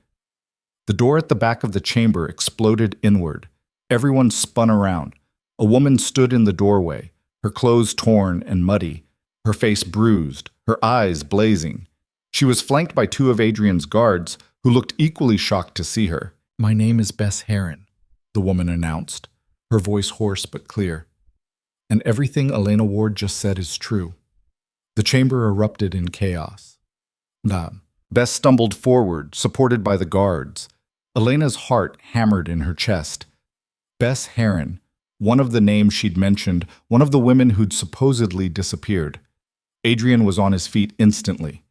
The door at the back of the chamber exploded inward. Everyone spun around. A woman stood in the doorway, her clothes torn and muddy, her face bruised, her eyes blazing. She was flanked by two of Adrian's guards, who looked equally shocked to see her. My name is Bess Heron, the woman announced, her voice hoarse but clear. And everything Elena Ward just said is true. The chamber erupted in chaos. Bess stumbled forward, supported by the guards. Elena's heart hammered in her chest. Bess Heron, one of the names she'd mentioned, one of the women who'd supposedly disappeared. Adrian was on his feet instantly.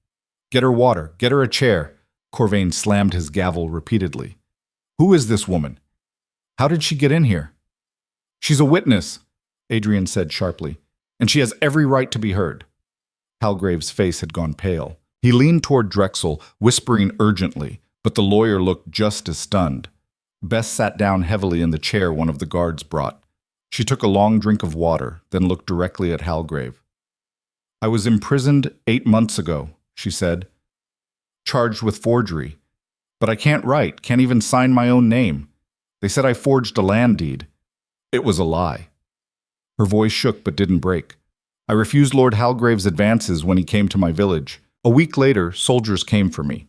Get her water, get her a chair. Corvain slammed his gavel repeatedly. Who is this woman? How did she get in here? She's a witness, Adrian said sharply, and she has every right to be heard. Hallgrave's face had gone pale. He leaned toward Drexel, whispering urgently, but the lawyer looked just as stunned. Bess sat down heavily in the chair one of the guards brought. She took a long drink of water, then looked directly at Hallgrave. I was imprisoned 8 months ago, she said, charged with forgery. But I can't write, can't even sign my own name. They said I forged a land deed. It was a lie. Her voice shook but didn't break. I refused Lord Hallgrave's advances when he came to my village. A week later, soldiers came for me.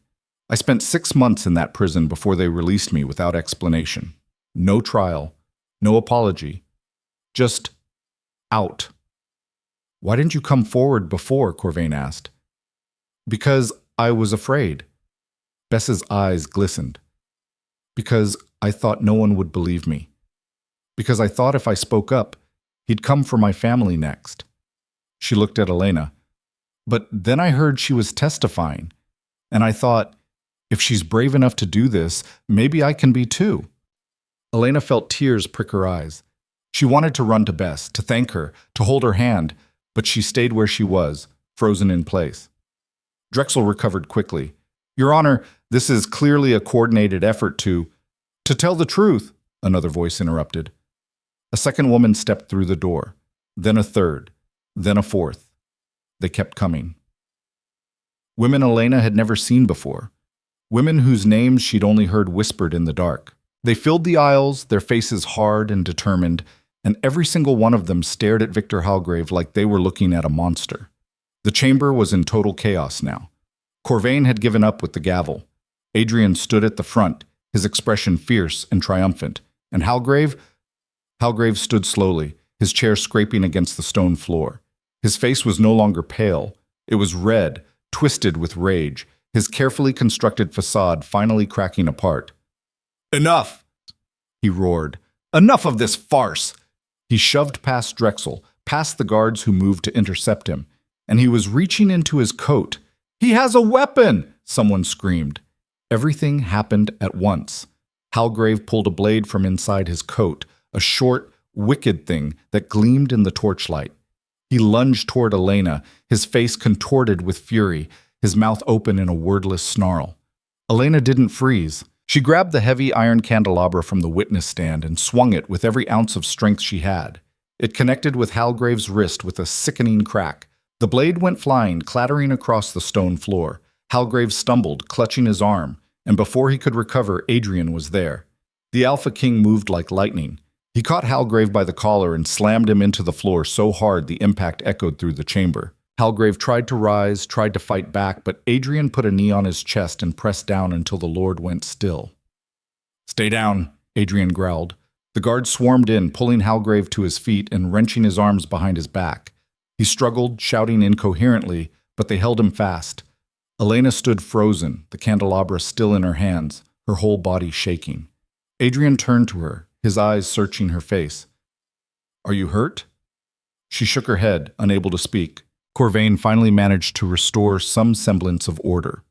I spent 6 months in that prison before they released me without explanation. No trial, no apology. Just out. Why didn't you come forward before? Corvain asked. Because I was afraid. Bess's eyes glistened. Because I thought no one would believe me. Because I thought if I spoke up, he'd come for my family next. She looked at Elena. But then I heard she was testifying, and I thought, if she's brave enough to do this, maybe I can be too. Elena felt tears prick her eyes. She wanted to run to Bess, to thank her, to hold her hand, but she stayed where she was, frozen in place. Drexel recovered quickly. Your Honor, this is clearly a coordinated effort to tell the truth, another voice interrupted. A second woman stepped through the door, then a third, then a fourth. They kept coming. Women Elena had never seen before. women whose names she'd only heard whispered in the dark. They filled the aisles, their faces hard and determined, and every single one of them stared at Victor Halgrave like they were looking at a monster. The chamber was in total chaos now. Corvain had given up with the gavel. Adrian stood at the front, his expression fierce and triumphant, and Halgrave stood slowly, his chair scraping against the stone floor. His face was no longer pale. It was red, twisted with rage, his carefully constructed facade finally cracking apart. "Enough!" he roared. "Enough of this farce!" He shoved past Drexel, past the guards who moved to intercept him, and he was reaching into his coat. "He has a weapon!" someone screamed. Everything happened at once. Halgrave pulled a blade from inside his coat, a short, wicked thing that gleamed in the torchlight. He lunged toward Elena, his face contorted with fury, his mouth open in a wordless snarl. Elena didn't freeze. She grabbed the heavy iron candelabra from the witness stand and swung it with every ounce of strength she had. It connected with Halgrave's wrist with a sickening crack. The blade went flying, clattering across the stone floor. Halgrave stumbled, clutching his arm, and before he could recover, Adrian was there. The Alpha King moved like lightning. He caught Halgrave by the collar and slammed him into the floor so hard the impact echoed through the chamber. Halgrave tried to rise, tried to fight back, but Adrian put a knee on his chest and pressed down until the Lord went still. "Stay down," Adrian growled. The guards swarmed in, pulling Halgrave to his feet and wrenching his arms behind his back. He struggled, shouting incoherently, but they held him fast. Elena stood frozen, the candelabra still in her hands, her whole body shaking. Adrian turned to her, his eyes searching her face. "Are you hurt?" She shook her head, unable to speak. Corvain finally managed to restore some semblance of order.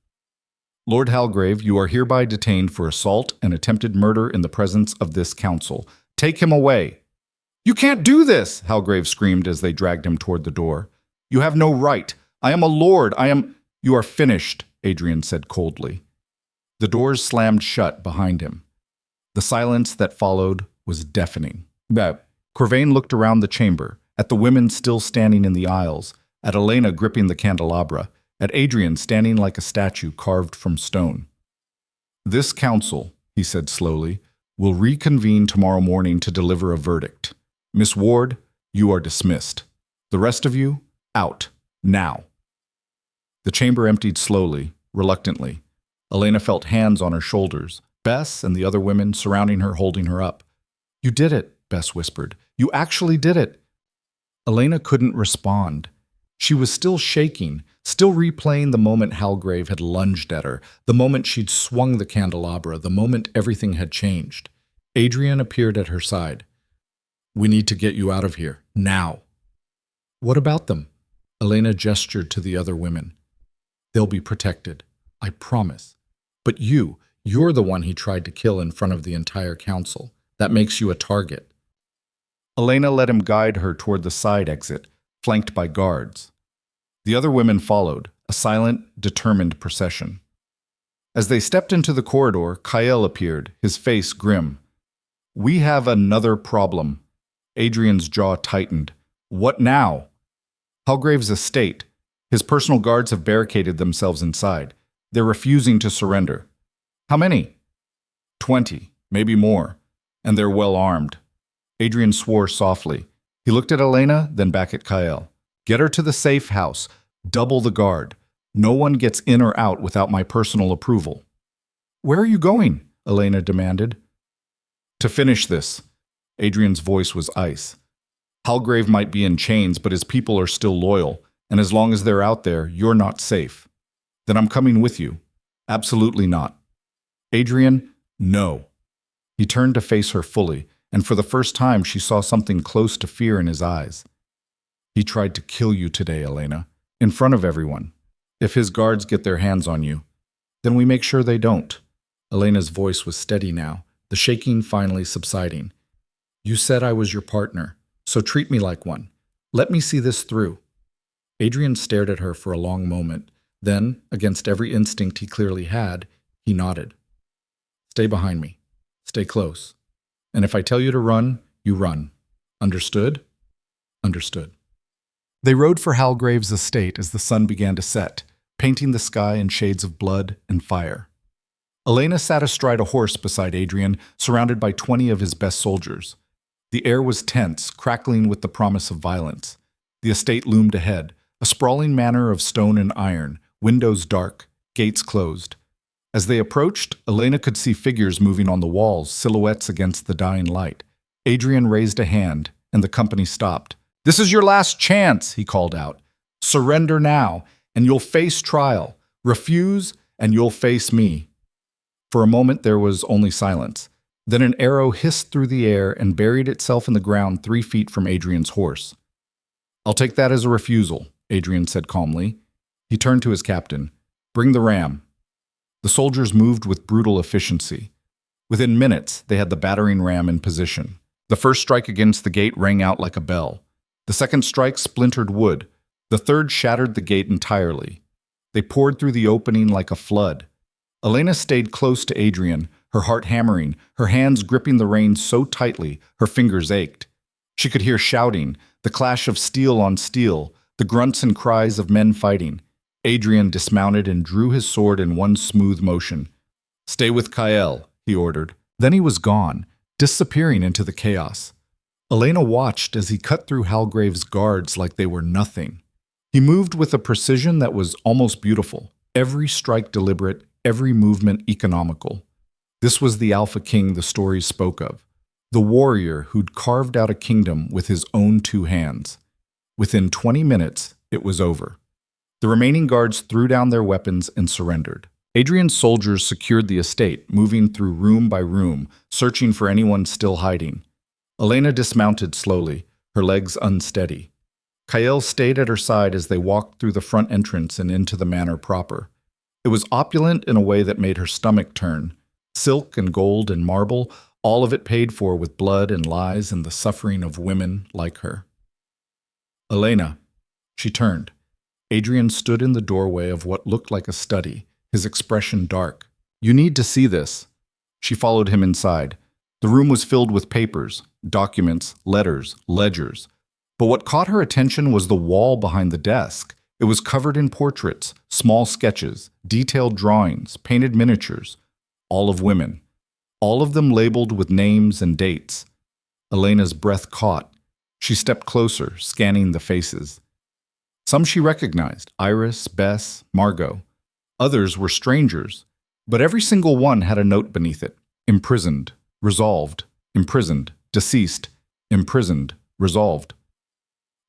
"Lord Halgrave, you are hereby detained for assault and attempted murder in the presence of this council. Take him away." "You can't do this!" Halgrave screamed as they dragged him toward the door. "You have no right. I am a lord. "You are finished," Adrian said coldly. The doors slammed shut behind him. The silence that followed was deafening. Corvain looked around the chamber, at the women still standing in the aisles, at Elena gripping the candelabra, at Adrian standing like a statue carved from stone. "This council," he said slowly, "will reconvene tomorrow morning to deliver a verdict. Miss Ward, you are dismissed. The rest of you, out, now." The chamber emptied slowly, reluctantly. Elena felt hands on her shoulders, Bess and the other women surrounding her, holding her up. "You did it," Bess whispered. "You actually did it." Elena couldn't respond. She was still shaking, still replaying the moment Halgrave had lunged at her, the moment she'd swung the candelabra, the moment everything had changed. Adrian appeared at her side. "We need to get you out of here, now." "What about them?" Elena gestured to the other women. "They'll be protected, I promise. But you're the one he tried to kill in front of the entire council. That makes you a target." Elena let him guide her toward the side exit, flanked by guards. The other women followed, a silent, determined procession. As they stepped into the corridor, Kael appeared, his face grim. "We have another problem." Adrian's jaw tightened. "What now?" "Halgrave's estate. His personal guards have barricaded themselves inside. They're refusing to surrender." "How many?" 20, maybe more. And they're well armed." Adrian swore softly. He looked at Elena, then back at Kael. "Get her to the safe house. Double the guard. No one gets in or out without my personal approval." "Where are you going?" Elena demanded. "To finish this." Adrian's voice was ice. "Halgrave might be in chains, but his people are still loyal, and as long as they're out there, you're not safe." "Then I'm coming with you." "Absolutely not." "Adrian, no." He turned to face her fully, and for the first time she saw something close to fear in his eyes. "He tried to kill you today, Elena, in front of everyone. If his guards get their hands on you, then we make sure they don't." Elena's voice was steady now, the shaking finally subsiding. "You said I was your partner, so treat me like one. Let me see this through." Adrian stared at her for a long moment. Then, against every instinct he clearly had, he nodded. "Stay behind me. Stay close. And if I tell you to run, you run. Understood?" "Understood." They rode for Halgrave's estate as the sun began to set, painting the sky in shades of blood and fire. Elena sat astride a horse beside Adrian, surrounded by 20 of his best soldiers. The air was tense, crackling with the promise of violence. The estate loomed ahead, a sprawling manor of stone and iron, windows dark, gates closed. As they approached, Elena could see figures moving on the walls, silhouettes against the dying light. Adrian raised a hand, and the company stopped. "This is your last chance," he called out. "Surrender now, and you'll face trial. Refuse, and you'll face me." For a moment there was only silence. Then an arrow hissed through the air and buried itself in the ground 3 feet from Adrian's horse. "I'll take that as a refusal," Adrian said calmly. He turned to his captain. "Bring the ram." The soldiers moved with brutal efficiency. Within minutes, they had the battering ram in position. The first strike against the gate rang out like a bell. The second strike splintered wood. The third shattered the gate entirely. They poured through the opening like a flood. Elena stayed close to Adrian, her heart hammering, her hands gripping the reins so tightly her fingers ached. She could hear shouting, the clash of steel on steel, the grunts and cries of men fighting. Adrian dismounted and drew his sword in one smooth motion. "Stay with Kael," he ordered. Then he was gone, disappearing into the chaos. Elena watched as he cut through Halgrave's guards like they were nothing. He moved with a precision that was almost beautiful, every strike deliberate, every movement economical. This was the Alpha King the stories spoke of, the warrior who'd carved out a kingdom with his own 2 hands. Within 20 minutes, it was over. The remaining guards threw down their weapons and surrendered. Adrian's soldiers secured the estate, moving through room by room, searching for anyone still hiding. Elena dismounted slowly, her legs unsteady. Kael stayed at her side as they walked through the front entrance and into the manor proper. It was opulent in a way that made her stomach turn. Silk and gold and marble, all of it paid for with blood and lies and the suffering of women like her. "Elena." She turned. Adrian stood in the doorway of what looked like a study, his expression dark. "You need to see this." She followed him inside. The room was filled with papers, documents, letters, ledgers. But what caught her attention was the wall behind the desk. It was covered in portraits, small sketches, detailed drawings, painted miniatures, all of women, all of them labeled with names and dates. Elena's breath caught. She stepped closer, scanning the faces. Some she recognized, Iris, Bess, Margot. Others were strangers, but every single one had a note beneath it. Imprisoned, resolved, imprisoned, deceased, imprisoned, resolved.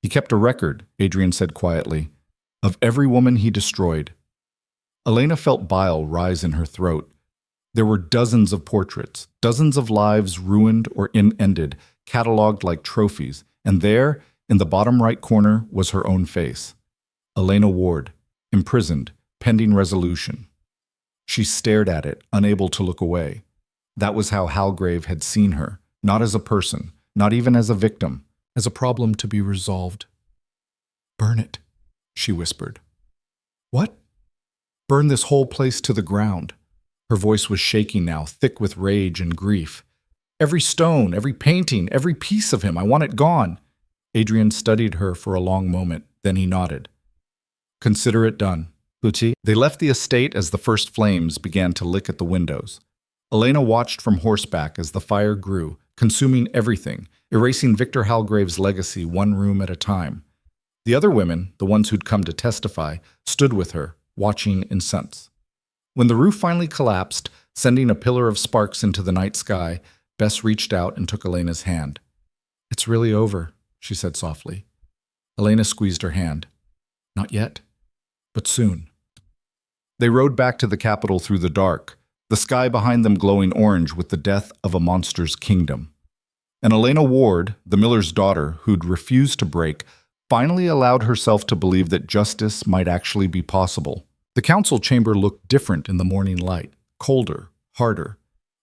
"He kept a record," Adrian said quietly, "of every woman he destroyed." Elena felt bile rise in her throat. There were dozens of portraits, dozens of lives ruined or ended, cataloged like trophies, and there, in the bottom right corner, was her own face. Elena Ward, imprisoned, pending resolution. She stared at it, unable to look away. That was how Halgrave had seen her, not as a person, not even as a victim, as a problem to be resolved. "Burn it," she whispered. "What?" "Burn this whole place to the ground." Her voice was shaking now, thick with rage and grief. "Every stone, every painting, every piece of him, I want it gone." Adrian studied her for a long moment, then he nodded. "Consider it done." They left the estate as the first flames began to lick at the windows. Elena watched from horseback as the fire grew, consuming everything, erasing Victor Halgrave's legacy one room at a time. The other women, the ones who'd come to testify, stood with her, watching incensed. When the roof finally collapsed, sending a pillar of sparks into the night sky, Bess reached out and took Elena's hand. "It's really over," she said softly. Elena squeezed her hand. "Not yet, but soon." They rode back to the capital through the dark, the sky behind them glowing orange with the death of a monster's kingdom. And Elena Ward, the miller's daughter who'd refused to break, finally allowed herself to believe that justice might actually be possible. The council chamber looked different in the morning light, colder, harder.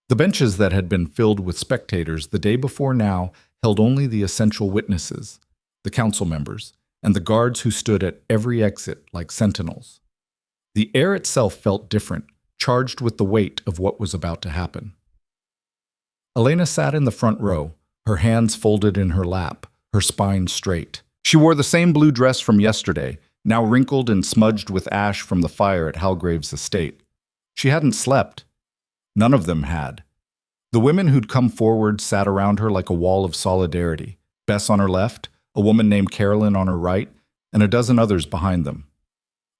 The benches that had been filled with spectators the day before now held only the essential witnesses, the council members, and the guards who stood at every exit like sentinels. The air itself felt different, charged with the weight of what was about to happen. Elena sat in the front row, her hands folded in her lap, her spine straight. She wore the same blue dress from yesterday, now wrinkled and smudged with ash from the fire at Halgrave's estate. She hadn't slept. None of them had. The women who'd come forward sat around her like a wall of solidarity. Bess on her left, a woman named Carolyn on her right, and a dozen others behind them.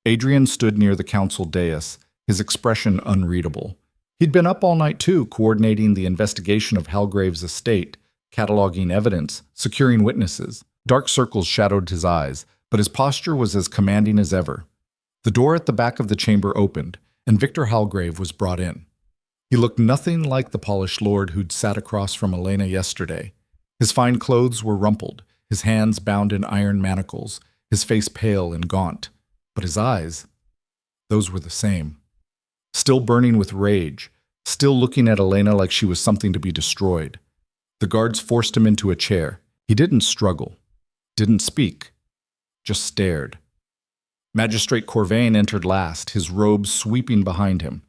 Adrian stood near the council dais, his expression unreadable. He'd been up all night too, coordinating the investigation of Halgrave's estate, cataloging evidence, securing witnesses. Dark circles shadowed his eyes, but his posture was as commanding as ever. The door at the back of the chamber opened, and Victor Halgrave was brought in. He looked nothing like the polished lord who'd sat across from Elena yesterday. His fine clothes were rumpled, his hands bound in iron manacles, his face pale and gaunt. But his eyes, those were the same. Still burning with rage, still looking at Elena like she was something to be destroyed. The guards forced him into a chair. He didn't struggle, didn't speak, just stared. Magistrate Corvain entered last, his robes sweeping behind him.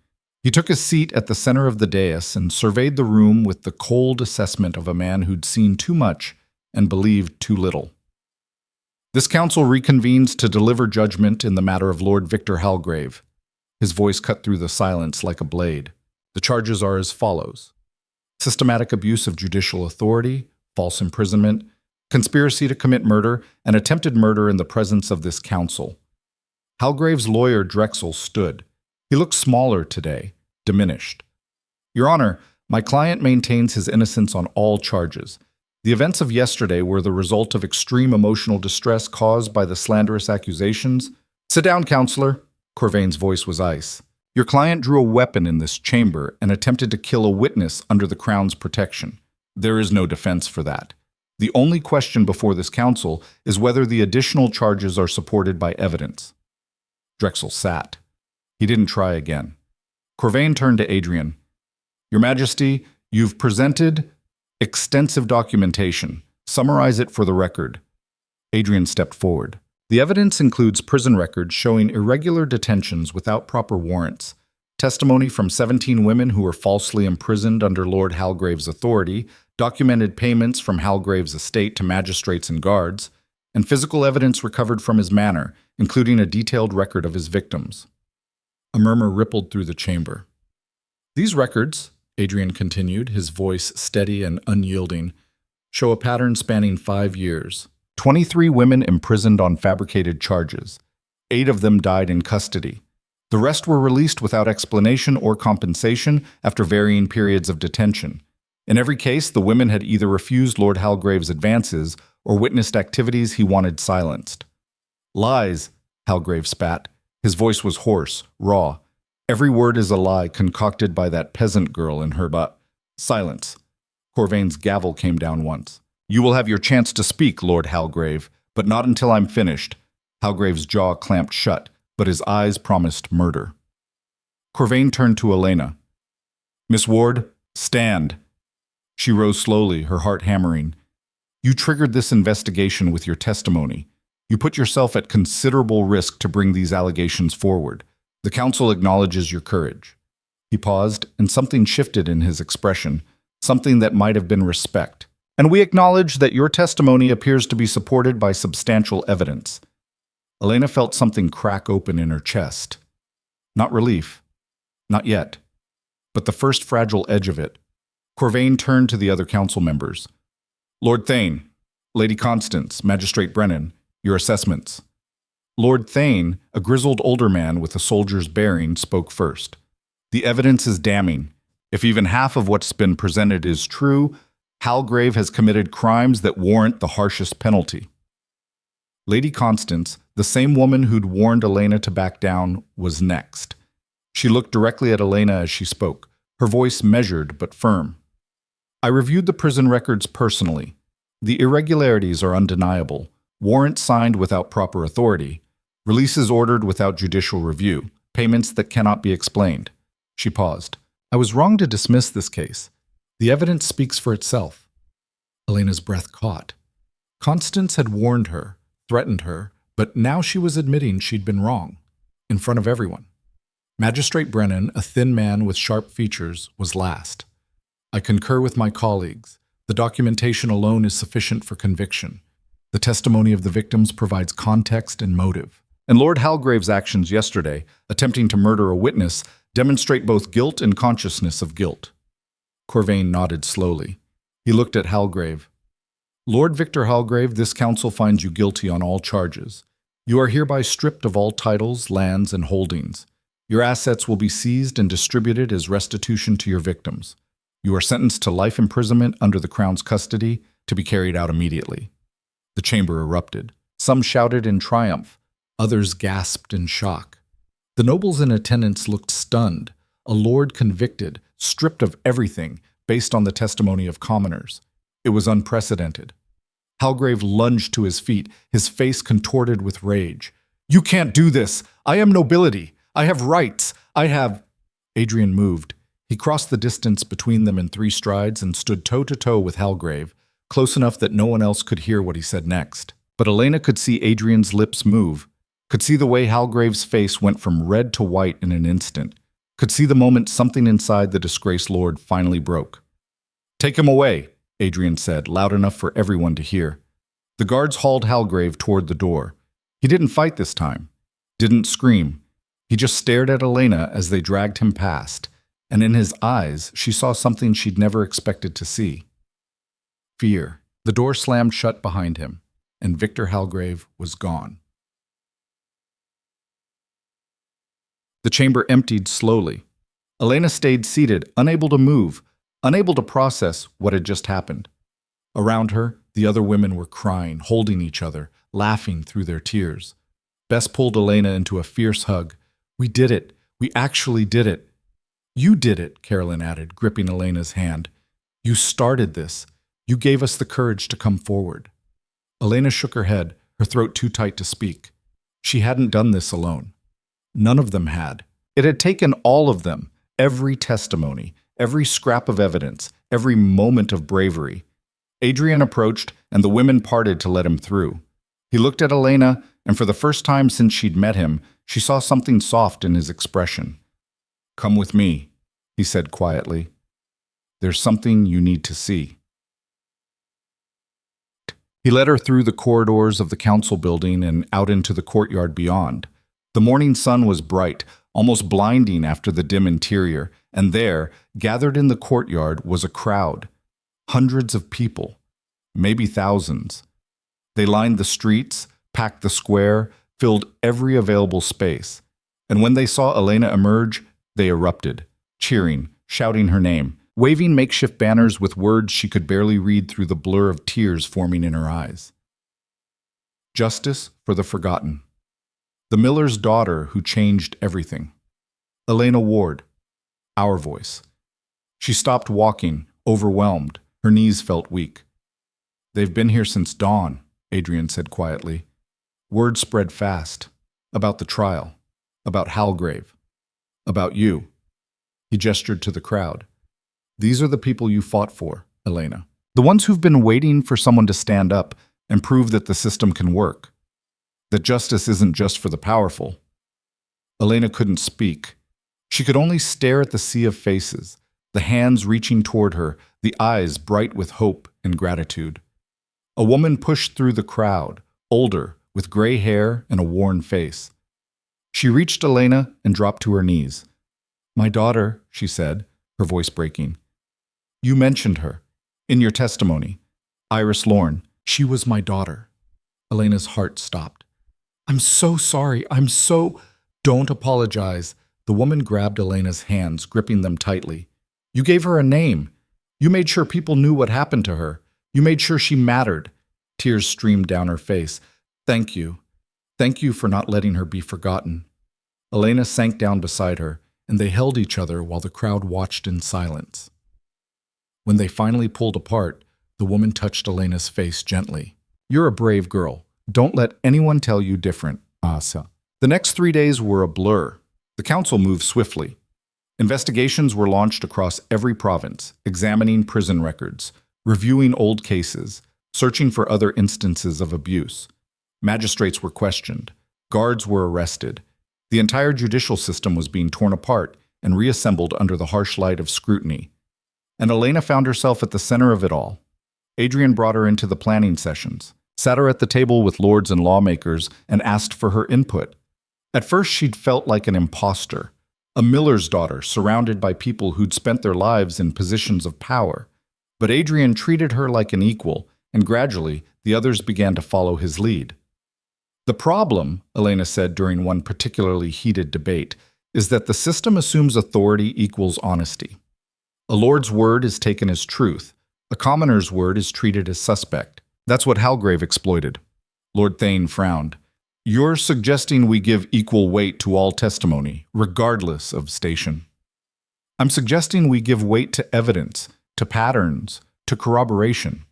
He took his seat at the center of the dais and surveyed the room with the cold assessment of a man who'd seen too much and believed too little. This council reconvenes to deliver judgment in the matter of Lord Victor Halgrave. His voice cut through the silence like a blade. The charges are as follows: systematic abuse of judicial authority, false imprisonment, conspiracy to commit murder, and attempted murder in the presence of this council. Halgrave's lawyer Drexel stood. He looked smaller today, diminished. Your Honor, my client maintains his innocence on all charges. The events of yesterday were the result of extreme emotional distress caused by the slanderous accusations. Sit down, counselor. Corvain's voice was ice. Your client drew a weapon in this chamber and attempted to kill a witness under the Crown's protection. There is no defense for that. The only question before this council is whether the additional charges are supported by evidence. Drexel sat. He didn't try again. Corvain turned to Adrian. Your Majesty, you've presented extensive documentation. Summarize it for the record. Adrian stepped forward. The evidence includes prison records showing irregular detentions without proper warrants, testimony from 17 women who were falsely imprisoned under Lord Halgrave's authority, documented payments from Halgrave's estate to magistrates and guards, and physical evidence recovered from his manor, including a detailed record of his victims. A murmur rippled through the chamber. These records, Adrian continued, his voice steady and unyielding, show a pattern spanning 5 years. 23 women imprisoned on fabricated charges. 8 of them died in custody. The rest were released without explanation or compensation after varying periods of detention. In every case, the women had either refused Lord Halgrave's advances or witnessed activities he wanted silenced. Lies, Halgrave spat. His voice was hoarse, raw. Every word is a lie concocted by that peasant girl in her butt. Silence. Corvain's gavel came down once. You will have your chance to speak, Lord Halgrave, but not until I'm finished. Halgrave's jaw clamped shut, but his eyes promised murder. Corvain turned to Elena. Miss Ward, stand. She rose slowly, her heart hammering. You triggered this investigation with your testimony. You put yourself at considerable risk to bring these allegations forward. The council acknowledges your courage. He paused, and something shifted in his expression, something that might have been respect. And we acknowledge that your testimony appears to be supported by substantial evidence. Elena felt something crack open in her chest. Not relief. Not yet. But the first fragile edge of it. Corvain turned to the other council members. Lord Thane, Lady Constance, Magistrate Brennan, your assessments. Lord Thane, a grizzled older man with a soldier's bearing, spoke first. The evidence is damning. If even half of what's been presented is true, Halgrave has committed crimes that warrant the harshest penalty. Lady Constance, the same woman who'd warned Elena to back down, was next. She looked directly at Elena as she spoke, her voice measured but firm. I reviewed the prison records personally. The irregularities are undeniable. Warrants signed without proper authority. Releases ordered without judicial review. Payments that cannot be explained. She paused. I was wrong to dismiss this case. The evidence speaks for itself. Elena's breath caught. Constance had warned her, threatened her, but now she was admitting she'd been wrong, in front of everyone. Magistrate Brennan, a thin man with sharp features, was last. I concur with my colleagues. The documentation alone is sufficient for conviction. The testimony of the victims provides context and motive. And Lord Halgrave's actions yesterday, attempting to murder a witness, Demonstrate both guilt and consciousness of guilt. Corvain nodded slowly. He looked at Halgrave. Lord Victor Halgrave, this council finds you guilty on all charges. You are hereby stripped of all titles, lands, and holdings. Your assets will be seized and distributed as restitution to your victims. You are sentenced to life imprisonment under the Crown's custody to be carried out immediately. The chamber erupted. Some shouted in triumph. Others gasped in shock. The nobles in attendance looked stunned. A lord convicted, stripped of everything, based on the testimony of commoners. It was unprecedented. Halgrave lunged to his feet, his face contorted with rage. "You can't do this! I am nobility! I have rights! I have—" Adrian moved. He crossed the distance between them in 3 strides and stood toe-to-toe with Halgrave, close enough that no one else could hear what he said next. But Elena could see Adrian's lips move, could see the way Halgrave's face went from red to white in an instant, could see the moment something inside the disgraced lord finally broke. "Take him away," Adrian said, loud enough for everyone to hear. The guards hauled Halgrave toward the door. He didn't fight this time, didn't scream. He just stared at Elena as they dragged him past, and in his eyes she saw something she'd never expected to see. Fear. The door slammed shut behind him, and Victor Halgrave was gone. The chamber emptied slowly. Elena stayed seated, unable to move, unable to process what had just happened. Around her, the other women were crying, holding each other, laughing through their tears. Bess pulled Elena into a fierce hug. "We did it. We actually did it." "You did it," Carolyn added, gripping Elena's hand. "You started this. You gave us the courage to come forward." Elena shook her head, her throat too tight to speak. She hadn't done this alone. None of them had. It had taken all of them, every testimony, every scrap of evidence, every moment of bravery. Adrian approached, and the women parted to let him through. He looked at Elena, and for the first time since she'd met him, she saw something soft in his expression. "Come with me," he said quietly. "There's something you need to see." He led her through the corridors of the council building and out into the courtyard beyond. The morning sun was bright, almost blinding after the dim interior, and there, gathered in the courtyard, was a crowd. Hundreds of people, maybe thousands. They lined the streets, packed the square, filled every available space. And when they saw Elena emerge, they erupted, cheering, shouting her name, waving makeshift banners with words she could barely read through the blur of tears forming in her eyes. Justice for the forgotten. The miller's daughter who changed everything. Elena Ward. Our voice. She stopped walking, overwhelmed. Her knees felt weak. "They've been here since dawn," Adrian said quietly. Word spread fast. About the trial. About Halgrave. About you. He gestured to the crowd. "These are the people you fought for, Elena. The ones who've been waiting for someone to stand up and prove that the system can work. That justice isn't just for the powerful." Elena couldn't speak. She could only stare at the sea of faces, the hands reaching toward her, the eyes bright with hope and gratitude. A woman pushed through the crowd, older, with gray hair and a worn face. She reached Elena and dropped to her knees. "My daughter," she said, her voice breaking. "You mentioned her. In your testimony. Iris Lorne. She was my daughter." Elena's heart stopped. "I'm so sorry. Don't apologize." The woman grabbed Elena's hands, gripping them tightly. "You gave her a name. You made sure people knew what happened to her. You made sure she mattered." Tears streamed down her face. "Thank you. Thank you for not letting her be forgotten." Elena sank down beside her, and they held each other while the crowd watched in silence. When they finally pulled apart, the woman touched Elena's face gently. "You're a brave girl. Don't let anyone tell you different, Asa." The next 3 days were a blur. The council moved swiftly. Investigations were launched across every province, examining prison records, reviewing old cases, searching for other instances of abuse. Magistrates were questioned. Guards were arrested. The entire judicial system was being torn apart and reassembled under the harsh light of scrutiny. And Elena found herself at the center of it all. Adrian brought her into the planning sessions, sat her at the table with lords and lawmakers, and asked for her input. At first, she'd felt like an imposter. A miller's daughter, surrounded by people who'd spent their lives in positions of power. But Adrian treated her like an equal, and gradually the others began to follow his lead. The problem, Elena said during one particularly heated debate, is that the system assumes authority equals honesty. A lord's word is taken as truth. A commoner's word is treated as suspect. That's what Halgrave exploited. Lord Thane frowned. You're suggesting we give equal weight to all testimony, regardless of station. I'm suggesting we give weight to evidence, to patterns, to corroboration.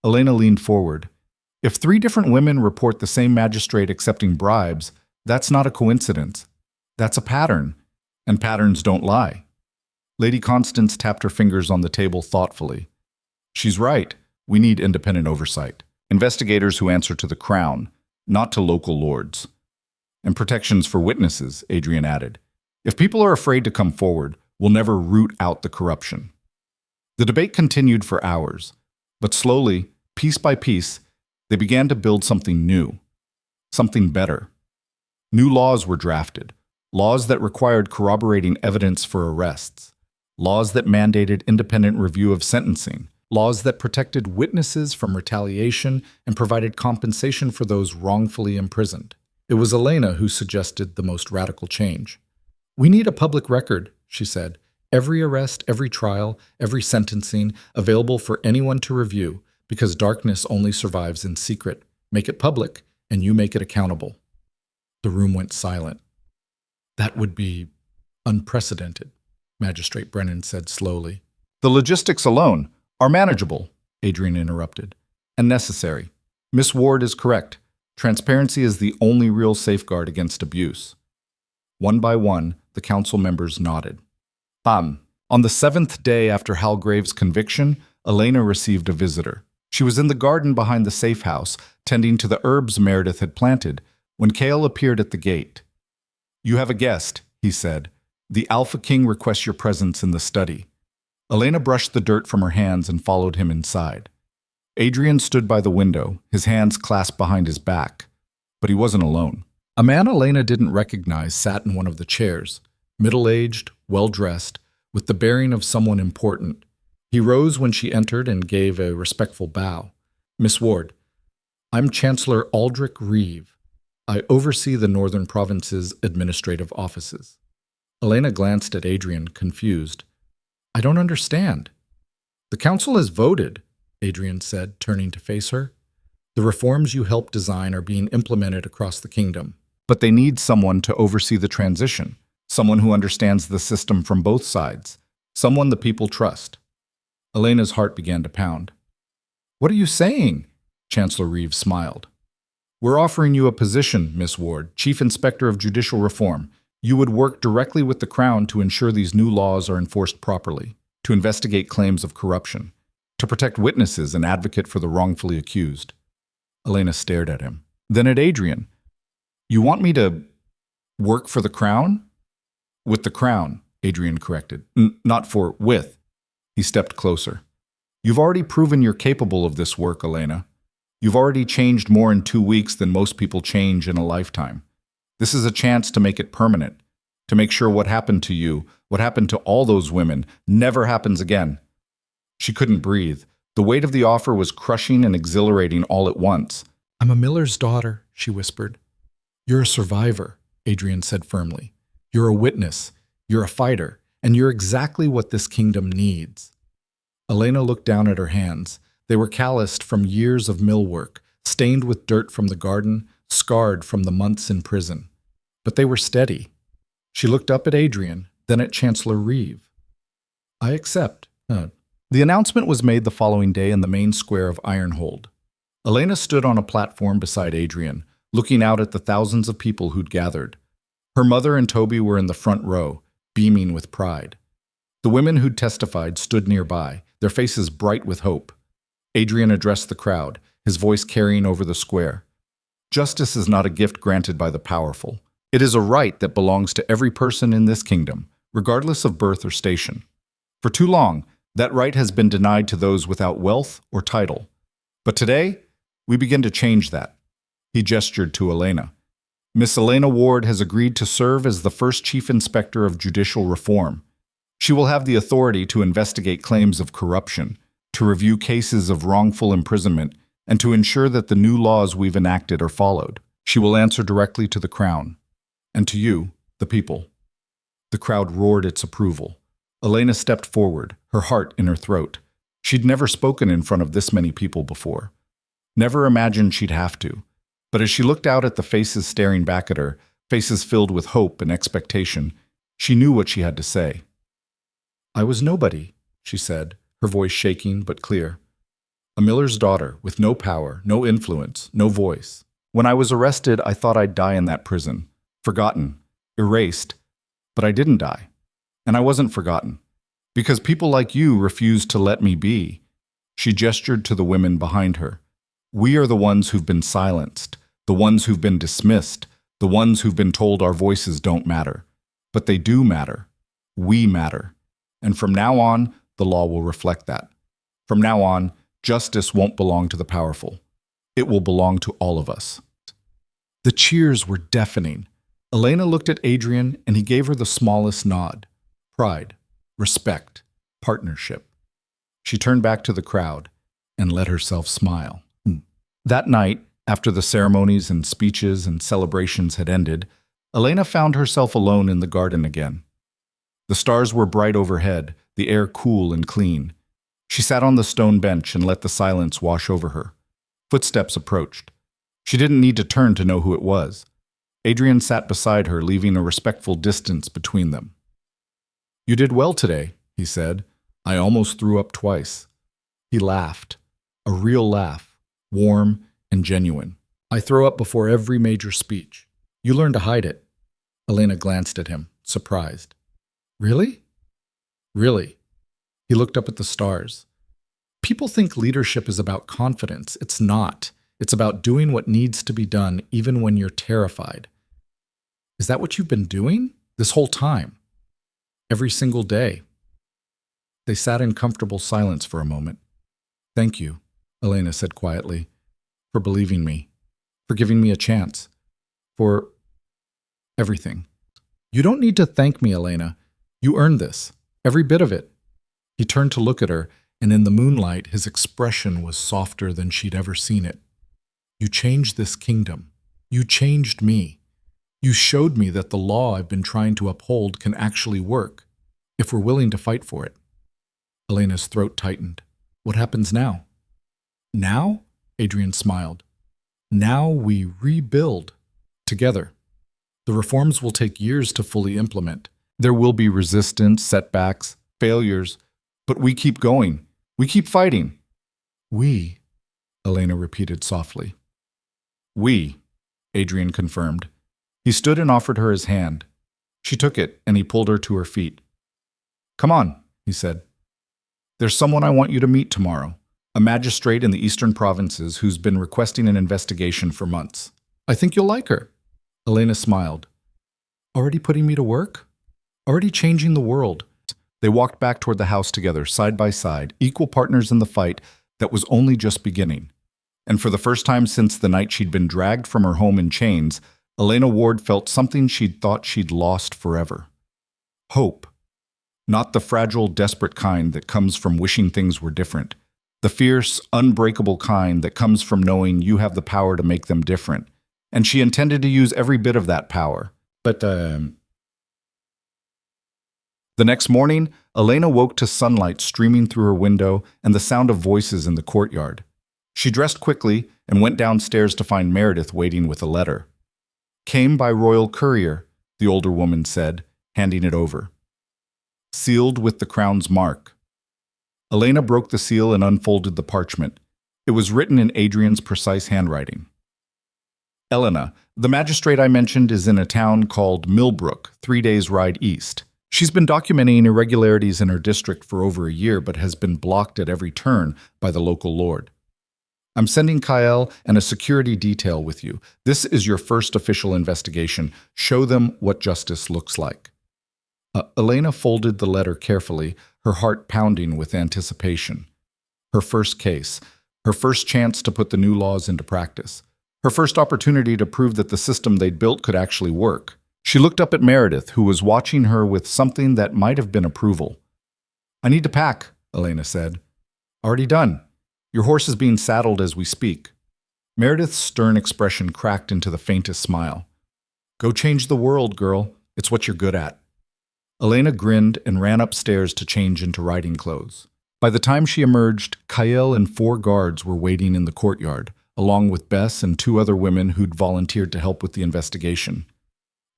Elena leaned forward. If 3 different women report the same magistrate accepting bribes, that's not a coincidence. That's a pattern, and patterns don't lie. Lady Constance tapped her fingers on the table thoughtfully. She's right. We need independent oversight. Investigators who answer to the crown, not to local lords. And protections for witnesses, Adrian added. If people are afraid to come forward, we'll never root out the corruption. The debate continued for hours, but slowly, piece by piece, they began to build something new, something better. New laws were drafted, laws that required corroborating evidence for arrests, laws that mandated independent review of sentencing, laws that protected witnesses from retaliation and provided compensation for those wrongfully imprisoned. It was Elena who suggested the most radical change. We need a public record, she said. Every arrest, every trial, every sentencing, available for anyone to review, because darkness only survives in secret. Make it public, and you make it accountable. The room went silent. That would be unprecedented, Magistrate Brennan said slowly. The logistics alone are manageable, Adrian interrupted, and necessary. Miss Ward is correct. Transparency is the only real safeguard against abuse. One by one, the council members nodded. Bam! On the 7th day after Halgrave's conviction, Elena received a visitor. She was in the garden behind the safe house, tending to the herbs Meredith had planted, when Kale appeared at the gate. You have a guest, he said. The Alpha King requests your presence in the study. Elena brushed the dirt from her hands and followed him inside. Adrian stood by the window, his hands clasped behind his back. But he wasn't alone. A man Elena didn't recognize sat in one of the chairs, middle-aged, well-dressed, with the bearing of someone important. He rose when she entered and gave a respectful bow. Miss Ward, I'm Chancellor Aldrich Reeve. I oversee the Northern Province's administrative offices. Elena glanced at Adrian, confused. I don't understand. The council has voted, Adrian said, turning to face her. The reforms you helped design are being implemented across the kingdom. But they need someone to oversee the transition, someone who understands the system from both sides, someone the people trust. Elena's heart began to pound. What are you saying? Chancellor Reeves smiled. We're offering you a position, Miss Ward, Chief Inspector of Judicial Reform. You would work directly with the Crown to ensure these new laws are enforced properly, to investigate claims of corruption, to protect witnesses and advocate for the wrongfully accused. Elena stared at him, then at Adrian. You want me to work for the Crown? With the Crown, Adrian corrected. Not for with. He stepped closer. You've already proven you're capable of this work, Elena. You've already changed more in 2 weeks than most people change in a lifetime. This is a chance to make it permanent, to make sure what happened to you, what happened to all those women, never happens again. She couldn't breathe. The weight of the offer was crushing and exhilarating all at once. I'm a miller's daughter, she whispered. You're a survivor, Adrian said firmly. You're a witness, you're a fighter, and you're exactly what this kingdom needs. Elena looked down at her hands. They were calloused from years of mill work, stained with dirt from the garden, scarred from the months in prison. But they were steady. She looked up at Adrian, then at Chancellor Reeve. I accept. The announcement was made the following day in the main square of Ironhold. Elena stood on a platform beside Adrian, looking out at the thousands of people who'd gathered. Her mother and Toby were in the front row, beaming with pride. The women who'd testified stood nearby, their faces bright with hope. Adrian addressed the crowd, his voice carrying over the square. Justice is not a gift granted by the powerful. It is a right that belongs to every person in this kingdom, regardless of birth or station. For too long, that right has been denied to those without wealth or title. But today, we begin to change that. He gestured to Elena. Miss Elena Ward has agreed to serve as the first Chief Inspector of Judicial Reform. She will have the authority to investigate claims of corruption, to review cases of wrongful imprisonment, and to ensure that the new laws we've enacted are followed. She will answer directly to the Crown, and to you, the people. The crowd roared its approval. Elena stepped forward, her heart in her throat. She'd never spoken in front of this many people before. Never imagined she'd have to. But as she looked out at the faces staring back at her, faces filled with hope and expectation, she knew what she had to say. "I was nobody," she said, her voice shaking but clear. "A miller's daughter, with no power, no influence, no voice. When I was arrested, I thought I'd die in that prison. Forgotten, erased. But I didn't die. And I wasn't forgotten. Because people like you refused to let me be." She gestured to the women behind her. "We are the ones who've been silenced, the ones who've been dismissed, the ones who've been told our voices don't matter. But they do matter. We matter. And from now on, the law will reflect that. From now on, justice won't belong to the powerful. It will belong to all of us." The cheers were deafening. Elena looked at Adrian and he gave her the smallest nod. Pride, respect, partnership. She turned back to the crowd and let herself smile. That night, after the ceremonies and speeches and celebrations had ended, Elena found herself alone in the garden again. The stars were bright overhead, the air cool and clean. She sat on the stone bench and let the silence wash over her. Footsteps approached. She didn't need to turn to know who it was. Adrian sat beside her, leaving a respectful distance between them. "You did well today," he said. "I almost threw up twice." He laughed. A real laugh, warm and genuine. "I throw up before every major speech. You learn to hide it." Elena glanced at him, surprised. "Really?" "Really." He looked up at the stars. "People think leadership is about confidence. It's not. It's about doing what needs to be done even when you're terrified." "Is that what you've been doing? This whole time?" "Every single day." They sat in comfortable silence for a moment. "Thank you," Elena said quietly, "for believing me, for giving me a chance, for everything." "You don't need to thank me, Elena. You earned this, every bit of it." He turned to look at her, and in the moonlight his expression was softer than she'd ever seen it. "You changed this kingdom. You changed me. You showed me that the law I've been trying to uphold can actually work, if we're willing to fight for it." Elena's throat tightened. "What happens now?" "Now?" Adrian smiled. "Now we rebuild, together. The reforms will take years to fully implement. There will be resistance, setbacks, failures, but we keep going. We keep fighting." "We," Elena repeated softly. "We," Adrian confirmed. He stood and offered her his hand. She took it, and he pulled her to her feet. "Come on," he said. "There's someone I want you to meet tomorrow, a magistrate in the eastern provinces who's been requesting an investigation for months. I think you'll like her." Elena smiled. "Already putting me to work? Already changing the world?" They walked back toward the house together, side by side, equal partners in the fight that was only just beginning. And for the first time since the night she'd been dragged from her home in chains, Elena Ward felt something she'd thought she'd lost forever. Hope. Not the fragile, desperate kind that comes from wishing things were different. The fierce, unbreakable kind that comes from knowing you have the power to make them different. And she intended to use every bit of that power. But, The next morning, Elena woke to sunlight streaming through her window and the sound of voices in the courtyard. She dressed quickly and went downstairs to find Meredith waiting with a letter. "Came by royal courier," the older woman said, handing it over. "Sealed with the crown's mark." Elena broke the seal and unfolded the parchment. It was written in Adrian's precise handwriting. "Elena, the magistrate I mentioned is in a town called Millbrook, 3 days' ride east. She's been documenting irregularities in her district for over a year, but has been blocked at every turn by the local lord. I'm sending Kyle and a security detail with you. This is your first official investigation. Show them what justice looks like." Elena folded the letter carefully, her heart pounding with anticipation. Her first case, her first chance to put the new laws into practice, Her first opportunity to prove that the system they'd built could actually work. She looked up at Meredith, who was watching her with something that might have been approval. "I need to pack," Elena said. "Already done. Your horse is being saddled as we speak." Meredith's stern expression cracked into the faintest smile. "Go change the world, girl. It's what you're good at." Elena grinned and ran upstairs to change into riding clothes. By the time she emerged, Kyle and 4 guards were waiting in the courtyard, along with Bess and 2 other women who'd volunteered to help with the investigation.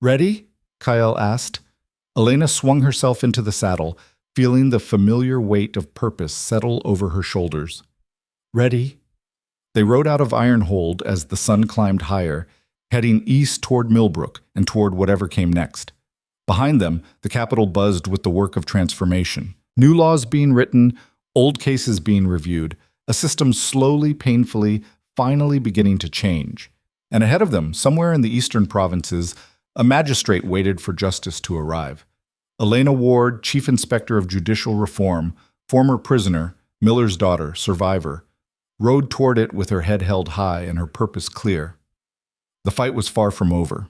"Ready?" Kyle asked. Elena swung herself into the saddle, feeling the familiar weight of purpose settle over her shoulders. "Ready?" They rode out of Ironhold as the sun climbed higher, heading east toward Millbrook and toward whatever came next. Behind them, the capital buzzed with the work of transformation. New laws being written, old cases being reviewed, a system slowly, painfully, finally beginning to change. And ahead of them, somewhere in the eastern provinces, a magistrate waited for justice to arrive. Elena Ward, Chief Inspector of Judicial Reform, former prisoner, Miller's daughter, survivor, rode toward it with her head held high and her purpose clear. The fight was far from over.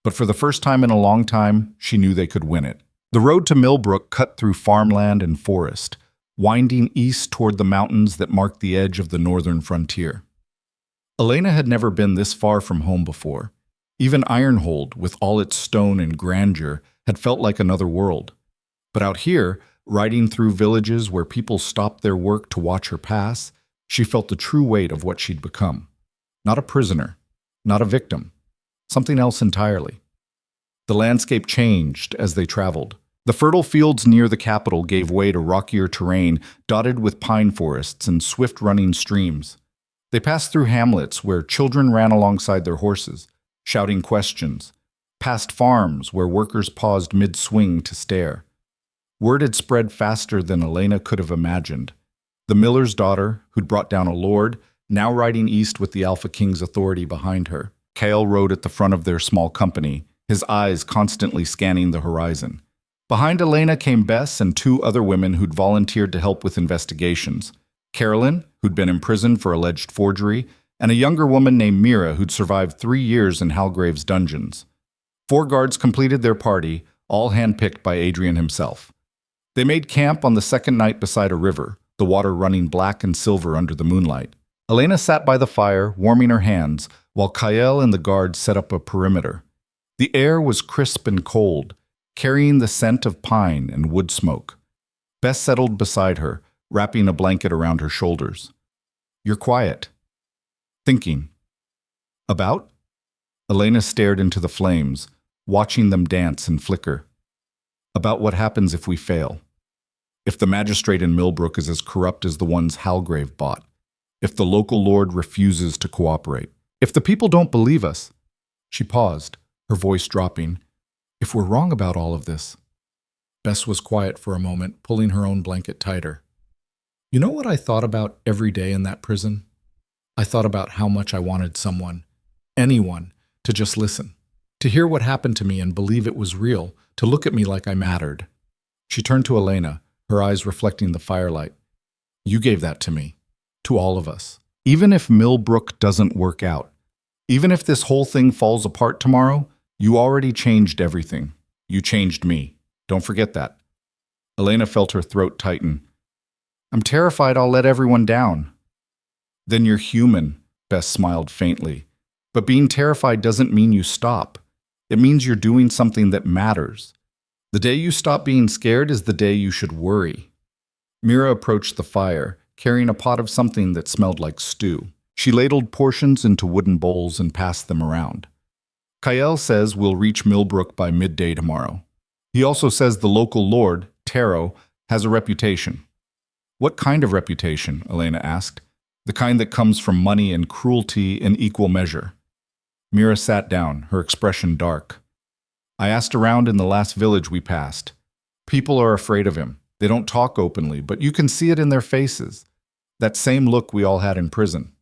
But for the first time in a long time, she knew they could win it. The road to Millbrook cut through farmland and forest, winding east toward the mountains that marked the edge of the northern frontier. Elena had never been this far from home before. Even Ironhold, with all its stone and grandeur, had felt like another world. But out here, riding through villages where people stopped their work to watch her pass, she felt the true weight of what she'd become. Not a prisoner, not a victim, something else entirely. The landscape changed as they traveled. The fertile fields near the capital gave way to rockier terrain, dotted with pine forests and swift-running streams. They passed through hamlets where children ran alongside their horses, shouting questions, past farms where workers paused mid-swing to stare. Word had spread faster than Elena could have imagined. The miller's daughter, who'd brought down a lord, now riding east with the Alpha King's authority behind her. Kale rode at the front of their small company, his eyes constantly scanning the horizon. Behind Elena came Bess and 2 other women who'd volunteered to help with investigations. Carolyn, who'd been imprisoned for alleged forgery, and a younger woman named Mira who'd survived 3 years in Halgrave's dungeons. 4 guards completed their party, all handpicked by Adrian himself. They made camp on the second night beside a river, the water running black and silver under the moonlight. Elena sat by the fire, warming her hands, while Kyle and the guards set up a perimeter. The air was crisp and cold, carrying the scent of pine and wood smoke. Bess settled beside her, wrapping a blanket around her shoulders. "You're quiet." "Thinking." "About?" Elena stared into the flames, watching them dance and flicker. "About what happens if we fail. If the magistrate in Millbrook is as corrupt as the ones Halgrave bought. If the local lord refuses to cooperate. If the people don't believe us." She paused, her voice dropping. "If we're wrong about all of this." Bess was quiet for a moment, pulling her own blanket tighter. "You know what I thought about every day in that prison? I thought about how much I wanted someone, anyone, to just listen, to hear what happened to me and believe it was real, to look at me like I mattered." She turned to Elena, her eyes reflecting the firelight. "You gave that to me, to all of us. Even if Millbrook doesn't work out, even if this whole thing falls apart tomorrow, you already changed everything. You changed me. Don't forget that." Elena felt her throat tighten. "I'm terrified I'll let everyone down." "Then you're human," Bess smiled faintly. "But being terrified doesn't mean you stop. It means you're doing something that matters. The day you stop being scared is the day you should worry." Mira approached the fire, carrying a pot of something that smelled like stew. She ladled portions into wooden bowls and passed them around. "Kyle says we'll reach Millbrook by midday tomorrow. He also says the local lord, Taro, has a reputation." "What kind of reputation?" Elena asked. "The kind that comes from money and cruelty in equal measure." Mira sat down, her expression dark. "I asked around in the last village we passed. People are afraid of him. They don't talk openly, but you can see it in their faces. That same look we all had in prison."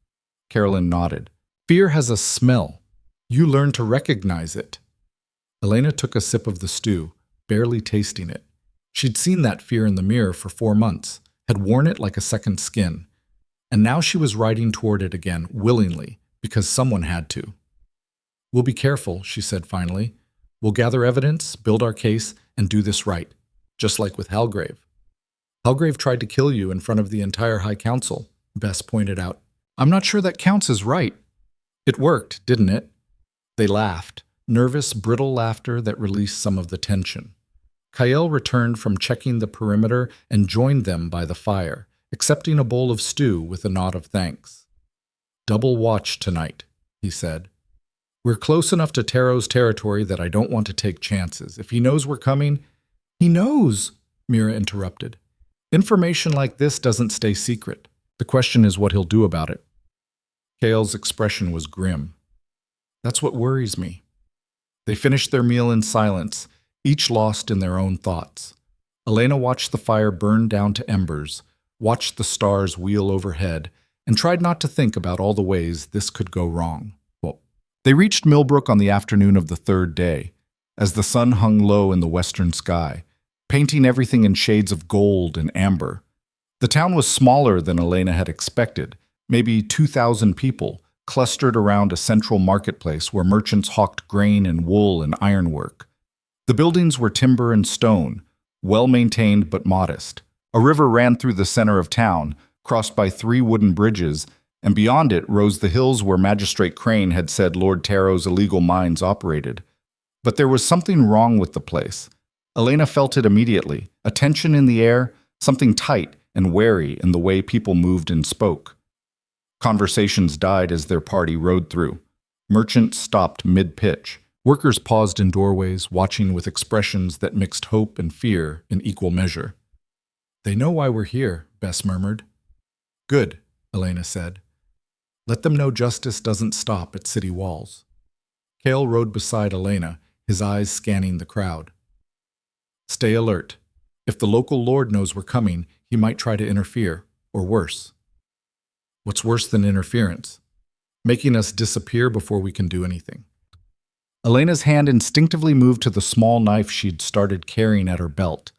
Carolyn nodded. "Fear has a smell. You learn to recognize it." Elena took a sip of the stew, barely tasting it. She'd seen that fear in the mirror for 4 months, had worn it like a second skin. And now she was riding toward it again, willingly, Because someone had to. We'll be careful, she said finally. We'll gather evidence, build our case, and do this right, just like with Halgrave. Halgrave tried to kill you in front of the entire High Council, Bess pointed out. I'm not sure that counts as right. It worked, didn't it? They laughed, nervous, brittle laughter that released some of the tension. Kael returned from checking the perimeter and joined them by the fire, accepting a bowl of stew with a nod of thanks. Double watch tonight, he said. We're close enough to Taro's territory that I don't want to take chances. If he knows we're coming— He knows, Mira interrupted. Information like this doesn't stay secret. The question is what he'll do about it. Kael's expression was grim. That's what worries me. They finished their meal in silence, each lost in their own thoughts. Elena watched the fire burn down to embers, watched the stars wheel overhead, and tried not to think about all the ways this could go wrong. They reached Millbrook on the afternoon of the third day, as the sun hung low in the western sky, painting everything in shades of gold and amber. The town was smaller than Elena had expected, maybe 2,000 people, clustered around a central marketplace where merchants hawked grain and wool and ironwork. The buildings were timber and stone, well-maintained but modest. A river ran through the center of town, crossed by 3 wooden bridges, and beyond it rose the hills where Magistrate Crane had said Lord Taro's illegal mines operated. But there was something wrong with the place. Elena felt it immediately, a tension in the air, something tight and wary in the way people moved and spoke. Conversations died as their party rode through. Merchants stopped mid-pitch. Workers paused in doorways, watching with expressions that mixed hope and fear in equal measure. They know why we're here, Bess murmured. Good, Elena said. Let them know justice doesn't stop at city walls. Kael rode beside Elena, his eyes scanning the crowd. Stay alert. If the local lord knows we're coming, he might try to interfere, or worse. What's worse than interference? Making us disappear before we can do anything. Elena's hand instinctively moved to the small knife she'd started carrying at her belt.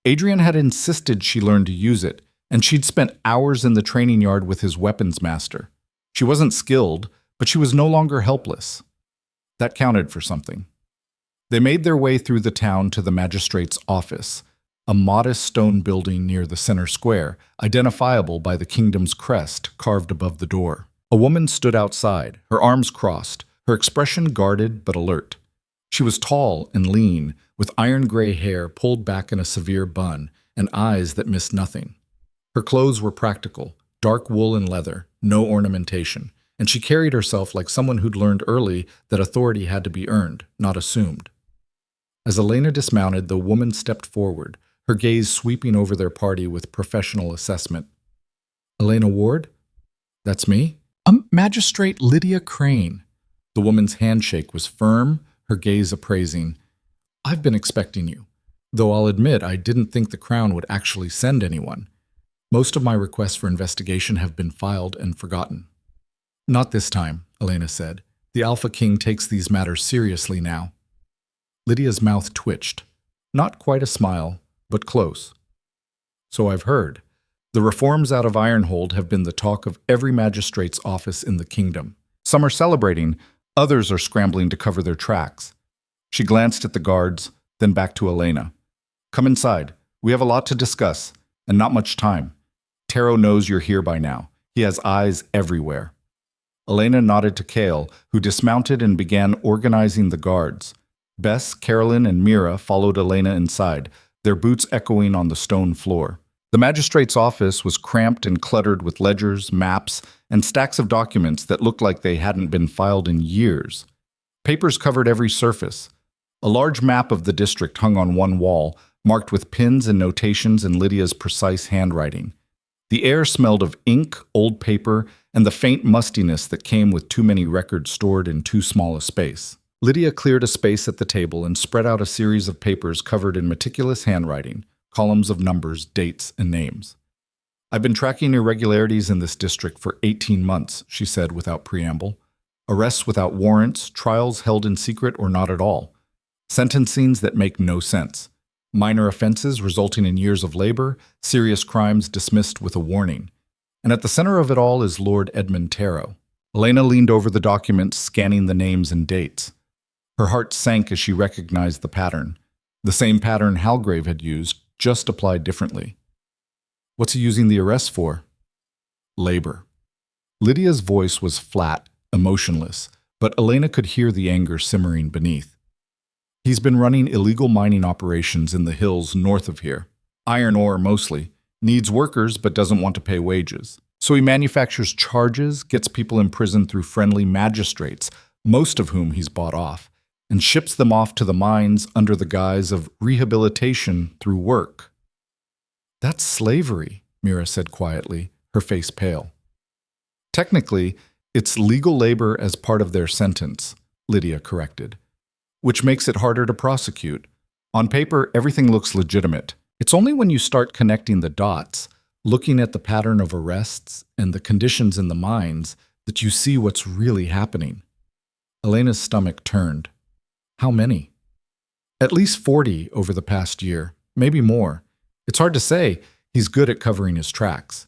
Adrian had insisted she learn to use it, and she'd spent hours in the training yard with his weapons master. She wasn't skilled, but she was no longer helpless. That counted for something. They made their way through the town to the magistrate's office, a modest stone building near the center square, identifiable by the kingdom's crest carved above the door. A woman stood outside, her arms crossed, her expression guarded but alert. She was tall and lean, with iron-gray hair pulled back in a severe bun and eyes that missed nothing. Her clothes were practical, dark wool and leather, no ornamentation, and she carried herself like someone who'd learned early that authority had to be earned, not assumed. As Elena dismounted, the woman stepped forward, her gaze sweeping over their party with professional assessment. Elena Ward? That's me? Magistrate Lydia Crane. The woman's handshake was firm, her gaze appraising. I've been expecting you, though I'll admit I didn't think the Crown would actually send anyone. Most of my requests for investigation have been filed and forgotten. Not this time, Elena said. The Alpha King takes these matters seriously now. Lydia's mouth twitched. Not quite a smile, but close. So I've heard. The reforms out of Ironhold have been the talk of every magistrate's office in the kingdom. Some are celebrating, others are scrambling to cover their tracks. She glanced at the guards, then back to Elena. Come inside. We have a lot to discuss, and not much time. Taro knows you're here by now. He has eyes everywhere. Elena nodded to Kael, who dismounted and began organizing the guards. Bess, Carolyn, and Mira followed Elena inside, their boots echoing on the stone floor. The magistrate's office was cramped and cluttered with ledgers, maps, and stacks of documents that looked like they hadn't been filed in years. Papers covered every surface. A large map of the district hung on one wall, marked with pins and notations in Lydia's precise handwriting. The air smelled of ink, old paper, and the faint mustiness that came with too many records stored in too small a space. Lydia cleared a space at the table and spread out a series of papers covered in meticulous handwriting, columns of numbers, dates, and names. I've been tracking irregularities in this district for 18 months, she said without preamble. Arrests without warrants, trials held in secret or not at all. Sentencings that make no sense. Minor offenses resulting in years of labor, serious crimes dismissed with a warning. And at the center of it all is Lord Edmund Taro. Elena leaned over the documents, scanning the names and dates. Her heart sank as she recognized the pattern. The same pattern Halgrave had used, just applied differently. What's he using the arrest for? Labor. Lydia's voice was flat, emotionless, but Elena could hear the anger simmering beneath. He's been running illegal mining operations in the hills north of here. Iron ore mostly. Needs workers but doesn't want to pay wages. So he manufactures charges, gets people imprisoned through friendly magistrates, most of whom he's bought off, and ships them off to the mines under the guise of rehabilitation through work. That's slavery, Mira said quietly, her face pale. Technically, it's legal labor as part of their sentence, Lydia corrected, which makes it harder to prosecute. On paper, everything looks legitimate. It's only when you start connecting the dots, looking at the pattern of arrests and the conditions in the mines, that you see what's really happening. Elena's stomach turned. How many? At least 40 over the past year, maybe more. It's hard to say. He's good at covering his tracks.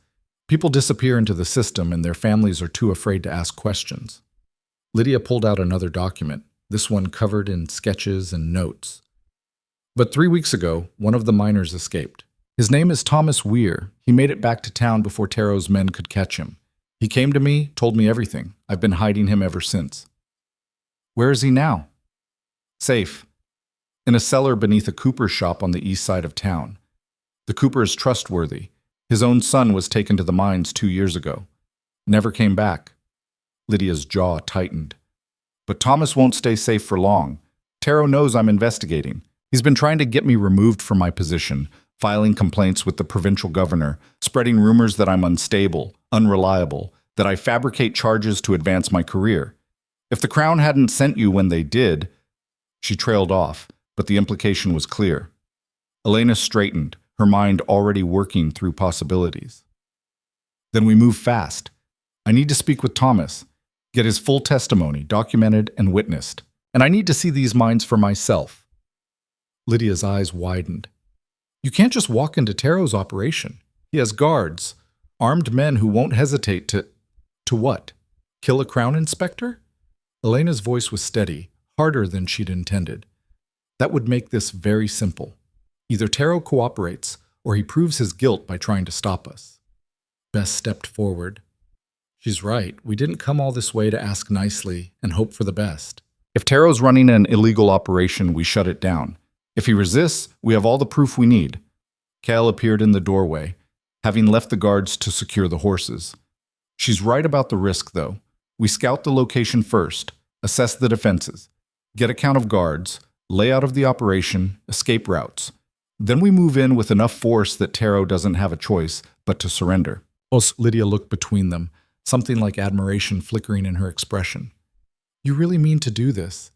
People disappear into the system and their families are too afraid to ask questions. Lydia pulled out another document, this one covered in sketches and notes. But 3 weeks ago, one of the miners escaped. His name is Thomas Weir. He made it back to town before Taro's men could catch him. He came to me, told me everything. I've been hiding him ever since. Where is he now? Safe. In a cellar beneath a cooper's shop on the east side of town. The cooper is trustworthy. His own son was taken to the mines 2 years ago. Never came back. Lydia's jaw tightened. But Thomas won't stay safe for long. Taro knows I'm investigating. He's been trying to get me removed from my position, filing complaints with the provincial governor, spreading rumors that I'm unstable, unreliable, that I fabricate charges to advance my career. If the Crown hadn't sent you when they did... She trailed off, but the implication was clear. Elena straightened, her mind already working through possibilities. Then we move fast. I need to speak with Thomas, get his full testimony documented and witnessed, and I need to see these mines for myself. Lydia's eyes widened. You can't just walk into Taro's operation. He has guards, armed men who won't hesitate to... To what? Kill a Crown inspector? Elena's voice was steady, harder than she'd intended. That would make this very simple. Either Taro cooperates, or he proves his guilt by trying to stop us. Bess stepped forward. She's right. We didn't come all this way to ask nicely and hope for the best. If Taro's running an illegal operation, we shut it down. If he resists, we have all the proof we need. Cal appeared in the doorway, having left the guards to secure the horses. She's right about the risk, though. We scout the location first, assess the defenses, get a count of guards, layout of the operation, escape routes. Then we move in with enough force that Taro doesn't have a choice but to surrender. Lydia looked between them, something like admiration flickering in her expression. You really mean to do this?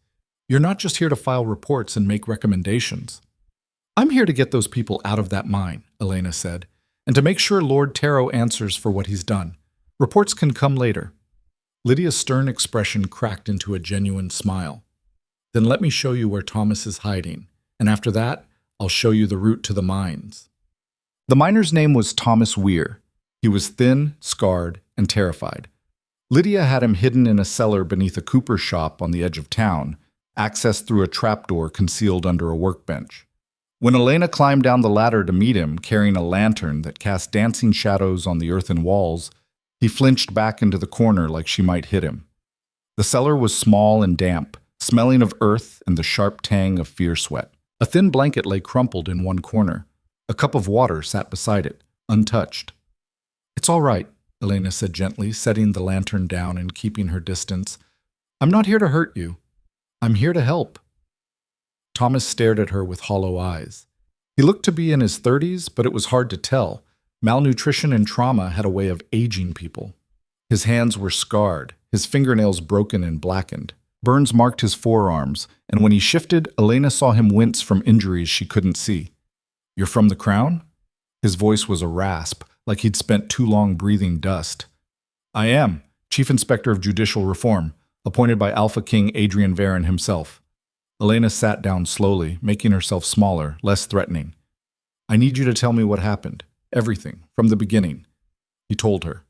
You're not just here to file reports and make recommendations. I'm here to get those people out of that mine, Elena said, and to make sure Lord Taro answers for what he's done. Reports can come later. Lydia's stern expression cracked into a genuine smile. Then let me show you where Thomas is hiding, and after that, I'll show you the route to the mines. The miner's name was Thomas Weir. He was thin, scarred, and terrified. Lydia had him hidden in a cellar beneath a cooper's shop on the edge of town, accessed through a trapdoor concealed under a workbench. When Elena climbed down the ladder to meet him, carrying a lantern that cast dancing shadows on the earthen walls, he flinched back into the corner like she might hit him. The cellar was small and damp, smelling of earth and the sharp tang of fear sweat. A thin blanket lay crumpled in one corner. A cup of water sat beside it, untouched. It's all right, Elena said gently, setting the lantern down and keeping her distance. I'm not here to hurt you. I'm here to help. Thomas stared at her with hollow eyes. He looked to be in his 30s, but it was hard to tell. Malnutrition and trauma had a way of aging people. His hands were scarred, his fingernails broken and blackened. Burns marked his forearms, and when he shifted, Elena saw him wince from injuries she couldn't see. You're from the Crown? His voice was a rasp, like he'd spent too long breathing dust. I am, Chief Inspector of Judicial Reform, appointed by Alpha King Adrian Varon himself. Elena sat down slowly, making herself smaller, less threatening. I need you to tell me what happened. Everything, from the beginning. He told her.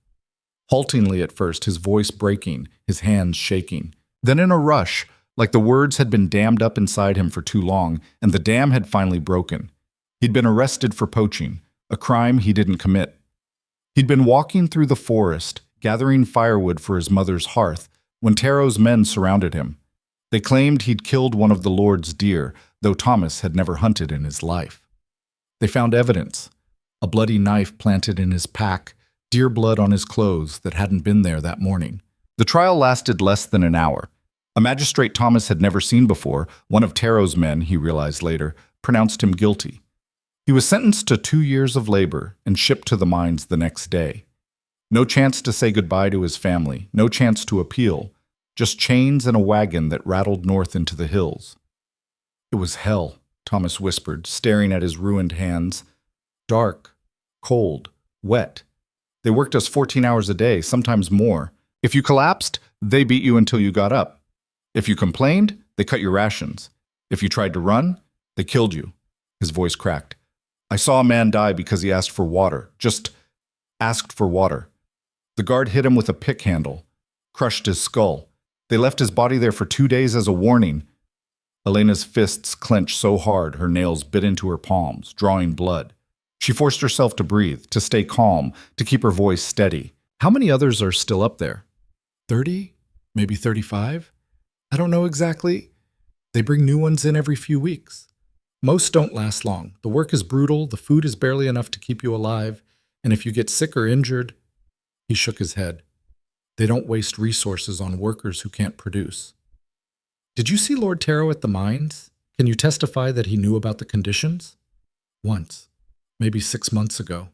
haltingly at first, his voice breaking, his hands shaking. Then in a rush, like the words had been dammed up inside him for too long, and the dam had finally broken. He'd been arrested for poaching, a crime he didn't commit. He'd been walking through the forest, gathering firewood for his mother's hearth, when Taro's men surrounded him. They claimed he'd killed one of the Lord's deer, though Thomas had never hunted in his life. They found evidence: a bloody knife planted in his pack, deer blood on his clothes that hadn't been there that morning. The trial lasted less than an hour. A magistrate Thomas had never seen before, one of Taro's men, he realized later, pronounced him guilty. He was sentenced to 2 years of labor and shipped to the mines the next day. No chance to say goodbye to his family, no chance to appeal, just chains and a wagon that rattled north into the hills. It was hell, Thomas whispered, staring at his ruined hands. Dark, cold, wet. They worked us 14 hours a day, sometimes more. If you collapsed, they beat you until you got up. If you complained, they cut your rations. If you tried to run, they killed you. His voice cracked. I saw a man die because he asked for water. Just asked for water. The guard hit him with a pick handle, crushed his skull. They left his body there for 2 days as a warning. Elena's fists clenched so hard her nails bit into her palms, drawing blood. She forced herself to breathe, to stay calm, to keep her voice steady. How many others are still up there? 30? Maybe 35? I don't know exactly. They bring new ones in every few weeks. Most don't last long. The work is brutal, the food is barely enough to keep you alive, and if you get sick or injured... He shook his head. They don't waste resources on workers who can't produce. Did you see Lord Taro at the mines? Can you testify that he knew about the conditions? Once. Maybe 6 months ago.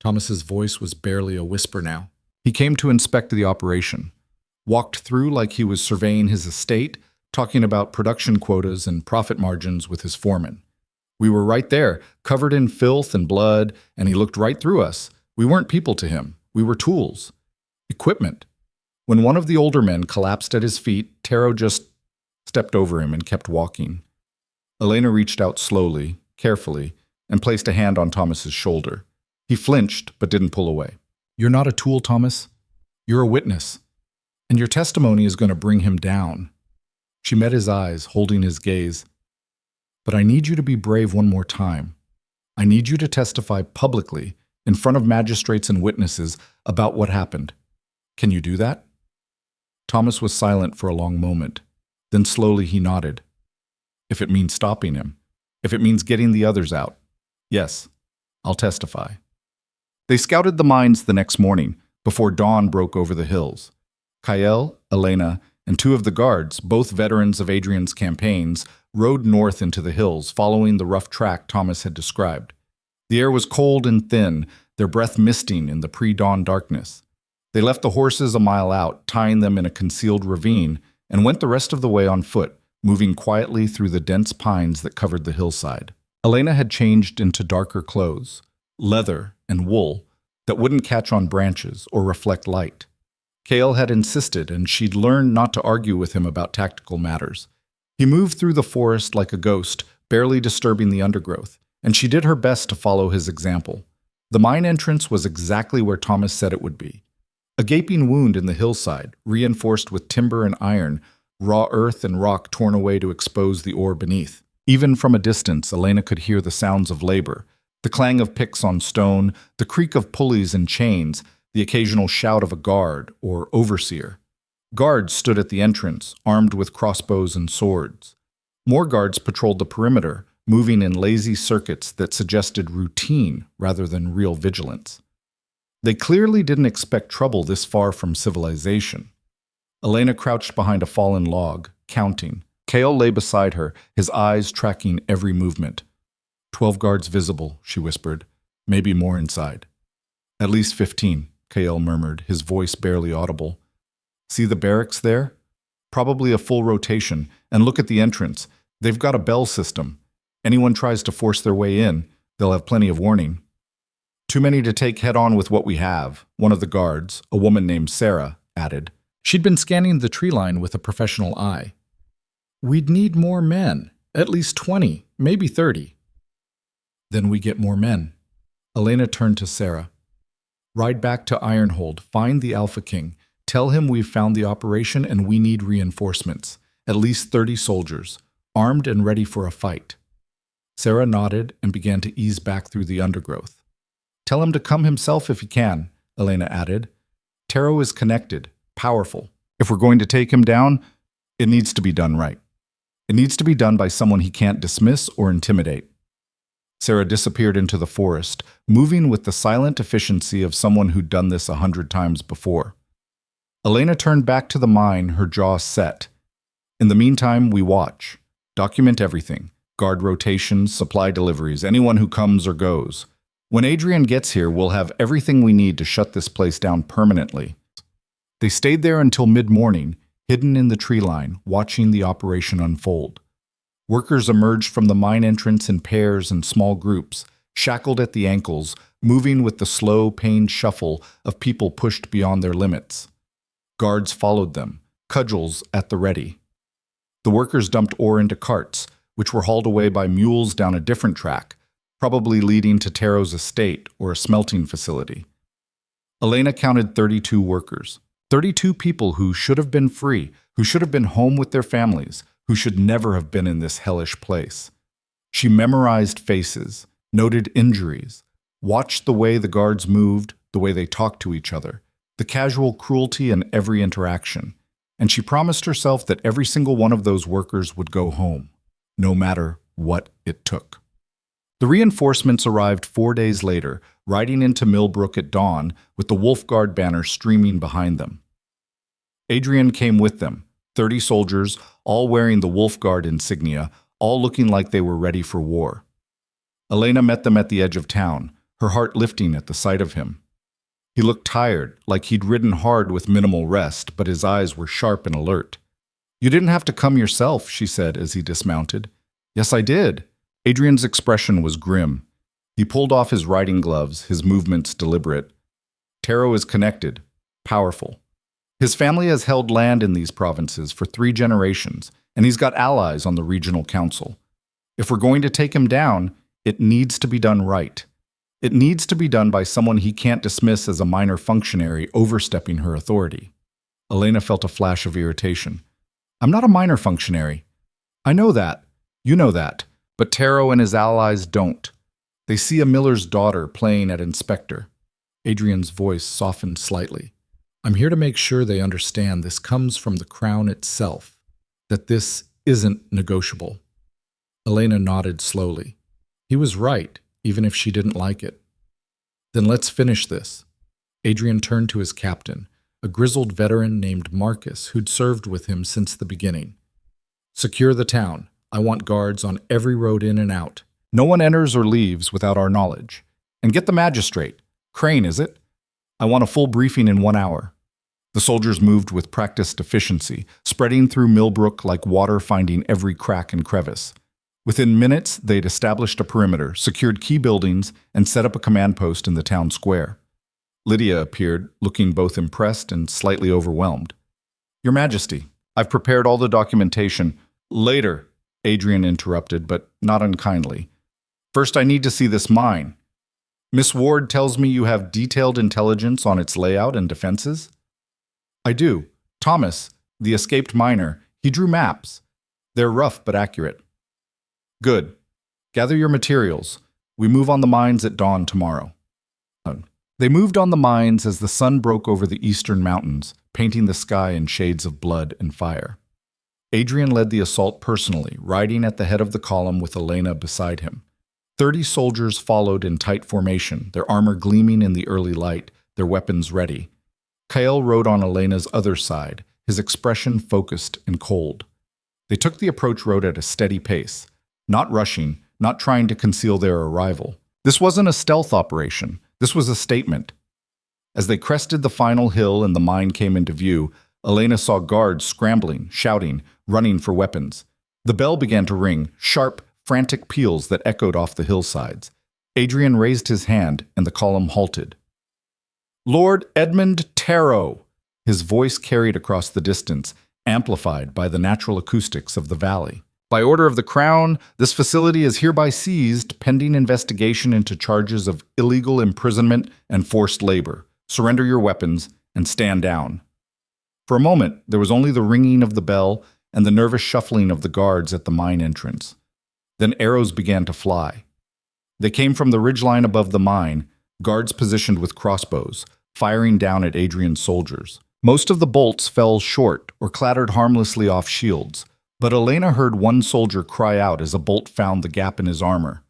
Thomas's voice was barely a whisper now. He came to inspect the operation. Walked through like he was surveying his estate, talking about production quotas and profit margins with his foreman. We were right there, covered in filth and blood, and he looked right through us. We weren't people to him. We were tools. Equipment. When one of the older men collapsed at his feet, Taro just stepped over him and kept walking. Elena reached out slowly, carefully, and placed a hand on Thomas's shoulder. He flinched, but didn't pull away. You're not a tool, Thomas. You're a witness. And your testimony is going to bring him down. She met his eyes, holding his gaze. But I need you to be brave one more time. I need you to testify publicly, in front of magistrates and witnesses, about what happened. Can you do that? Thomas was silent for a long moment. Then slowly he nodded. If it means stopping him, if it means getting the others out, yes, I'll testify. They scouted the mines the next morning, before dawn broke over the hills. Kael, Elena, and 2 of the guards, both veterans of Adrian's campaigns, rode north into the hills, following the rough track Thomas had described. The air was cold and thin, their breath misting in the pre-dawn darkness. They left the horses a mile out, tying them in a concealed ravine, and went the rest of the way on foot, moving quietly through the dense pines that covered the hillside. Elena had changed into darker clothes, leather and wool, that wouldn't catch on branches or reflect light. Kael had insisted, and she'd learned not to argue with him about tactical matters. He moved through the forest like a ghost, barely disturbing the undergrowth, and she did her best to follow his example. The mine entrance was exactly where Thomas said it would be. A gaping wound in the hillside, reinforced with timber and iron, raw earth and rock torn away to expose the ore beneath. Even from a distance, Elena could hear the sounds of labor, the clang of picks on stone, the creak of pulleys and chains, the occasional shout of a guard or overseer. Guards stood at the entrance, armed with crossbows and swords. More guards patrolled the perimeter, moving in lazy circuits that suggested routine rather than real vigilance. They clearly didn't expect trouble this far from civilization. Elena crouched behind a fallen log, counting. Kael lay beside her, his eyes tracking every movement. 12 guards visible, she whispered. Maybe more inside. At least 15, Kael murmured, his voice barely audible. See the barracks there? Probably a full rotation. And look at the entrance. They've got a bell system. Anyone tries to force their way in, they'll have plenty of warning. Too many to take head-on with what we have, one of the guards, a woman named Sarah, added. She'd been scanning the tree line with a professional eye. We'd need more men, at least 20, maybe 30. Then we get more men. Elena turned to Sarah. Ride back to Ironhold, find the Alpha King. Tell him we've found the operation and we need reinforcements. At least 30 soldiers, armed and ready for a fight. Sarah nodded and began to ease back through the undergrowth. Tell him to come himself if he can, Elena added. Taro is connected, powerful. If we're going to take him down, it needs to be done right. It needs to be done by someone he can't dismiss or intimidate. Sarah disappeared into the forest, moving with the silent efficiency of someone who'd done this 100 times before. Elena turned back to the mine, her jaw set. In the meantime, we watch. Document everything. Guard rotations, supply deliveries, anyone who comes or goes. When Adrian gets here, we'll have everything we need to shut this place down permanently. They stayed there until mid-morning, hidden in the tree line, watching the operation unfold. Workers emerged from the mine entrance in pairs and small groups, shackled at the ankles, moving with the slow, pained shuffle of people pushed beyond their limits. Guards followed them, cudgels at the ready. The workers dumped ore into carts, which were hauled away by mules down a different track, probably leading to Taro's estate or a smelting facility. Elena counted 32 workers, 32 people who should have been free, who should have been home with their families, who should never have been in this hellish place. She memorized faces, noted injuries, watched the way the guards moved, the way they talked to each other, the casual cruelty in every interaction, and she promised herself that every single one of those workers would go home, no matter what it took. The reinforcements arrived 4 days later, riding into Millbrook at dawn with the Wolf Guard banner streaming behind them. Adrian came with them, 30 soldiers, all wearing the Wolf Guard insignia, all looking like they were ready for war. Elena met them at the edge of town, her heart lifting at the sight of him. He looked tired, like he'd ridden hard with minimal rest, but his eyes were sharp and alert. You didn't have to come yourself, she said as he dismounted. Yes, I did. Adrian's expression was grim. He pulled off his riding gloves, his movements deliberate. Taro is connected, powerful. His family has held land in these provinces for 3 generations, and he's got allies on the regional council. If we're going to take him down, it needs to be done right. It needs to be done by someone he can't dismiss as a minor functionary overstepping her authority. Elena felt a flash of irritation. I'm not a minor functionary. I know that. You know that. But Taro and his allies don't. They see a miller's daughter playing at inspector. Adrian's voice softened slightly. I'm here to make sure they understand this comes from the crown itself, that this isn't negotiable. Elena nodded slowly. He was right, even if she didn't like it. Then let's finish this. Adrian turned to his captain, a grizzled veteran named Marcus who'd served with him since the beginning. Secure the town. I want guards on every road in and out. No one enters or leaves without our knowledge. And get the magistrate. Crane, is it? I want a full briefing in 1 hour. The soldiers moved with practiced efficiency, spreading through Millbrook like water finding every crack and crevice. Within minutes, they'd established a perimeter, secured key buildings, and set up a command post in the town square. Lydia appeared, looking both impressed and slightly overwhelmed. Your Majesty, I've prepared all the documentation. Later, Adrian interrupted, but not unkindly. First, I need to see this mine. Miss Ward tells me you have detailed intelligence on its layout and defenses? I do. Thomas, the escaped miner, he drew maps. They're rough but accurate. Good. Gather your materials. We move on the mines at dawn tomorrow. They moved on the mines as the sun broke over the eastern mountains, painting the sky in shades of blood and fire. Adrian led the assault personally, riding at the head of the column with Elena beside him. 30 soldiers followed in tight formation, their armor gleaming in the early light, their weapons ready. Kael rode on Elena's other side, his expression focused and cold. They took the approach road at a steady pace, not rushing, not trying to conceal their arrival. This wasn't a stealth operation. This was a statement. As they crested the final hill and the mine came into view, Elena saw guards scrambling, shouting, running for weapons. The bell began to ring, sharp, frantic peals that echoed off the hillsides. Adrian raised his hand, and the column halted. Lord Edmund Taro! His voice carried across the distance, amplified by the natural acoustics of the valley. By order of the Crown, this facility is hereby seized pending investigation into charges of illegal imprisonment and forced labor. Surrender your weapons and stand down." For a moment, there was only the ringing of the bell and the nervous shuffling of the guards at the mine entrance. Then arrows began to fly. They came from the ridgeline above the mine, guards positioned with crossbows, firing down at Adrian's soldiers. Most of the bolts fell short or clattered harmlessly off shields, but Elena heard one soldier cry out as a bolt found the gap in his armor.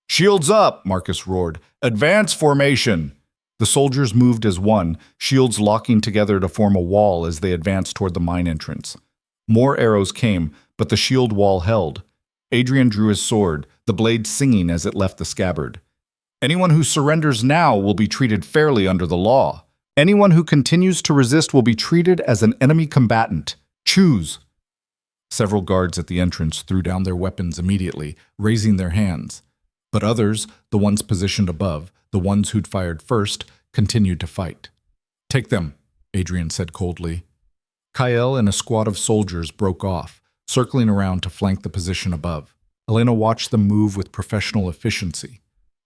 "Shields up!" Marcus roared. "Advance formation!" The soldiers moved as one, shields locking together to form a wall as they advanced toward the mine entrance. More arrows came, but the shield wall held. Adrian drew his sword, the blade singing as it left the scabbard. "Anyone who surrenders now will be treated fairly under the law. Anyone who continues to resist will be treated as an enemy combatant. Choose." Several guards at the entrance threw down their weapons immediately, raising their hands. But others, the ones positioned above, the ones who'd fired first, continued to fight. "Take them," Adrian said coldly. Kael and a squad of soldiers broke off, circling around to flank the position above. Elena watched them move with professional efficiency,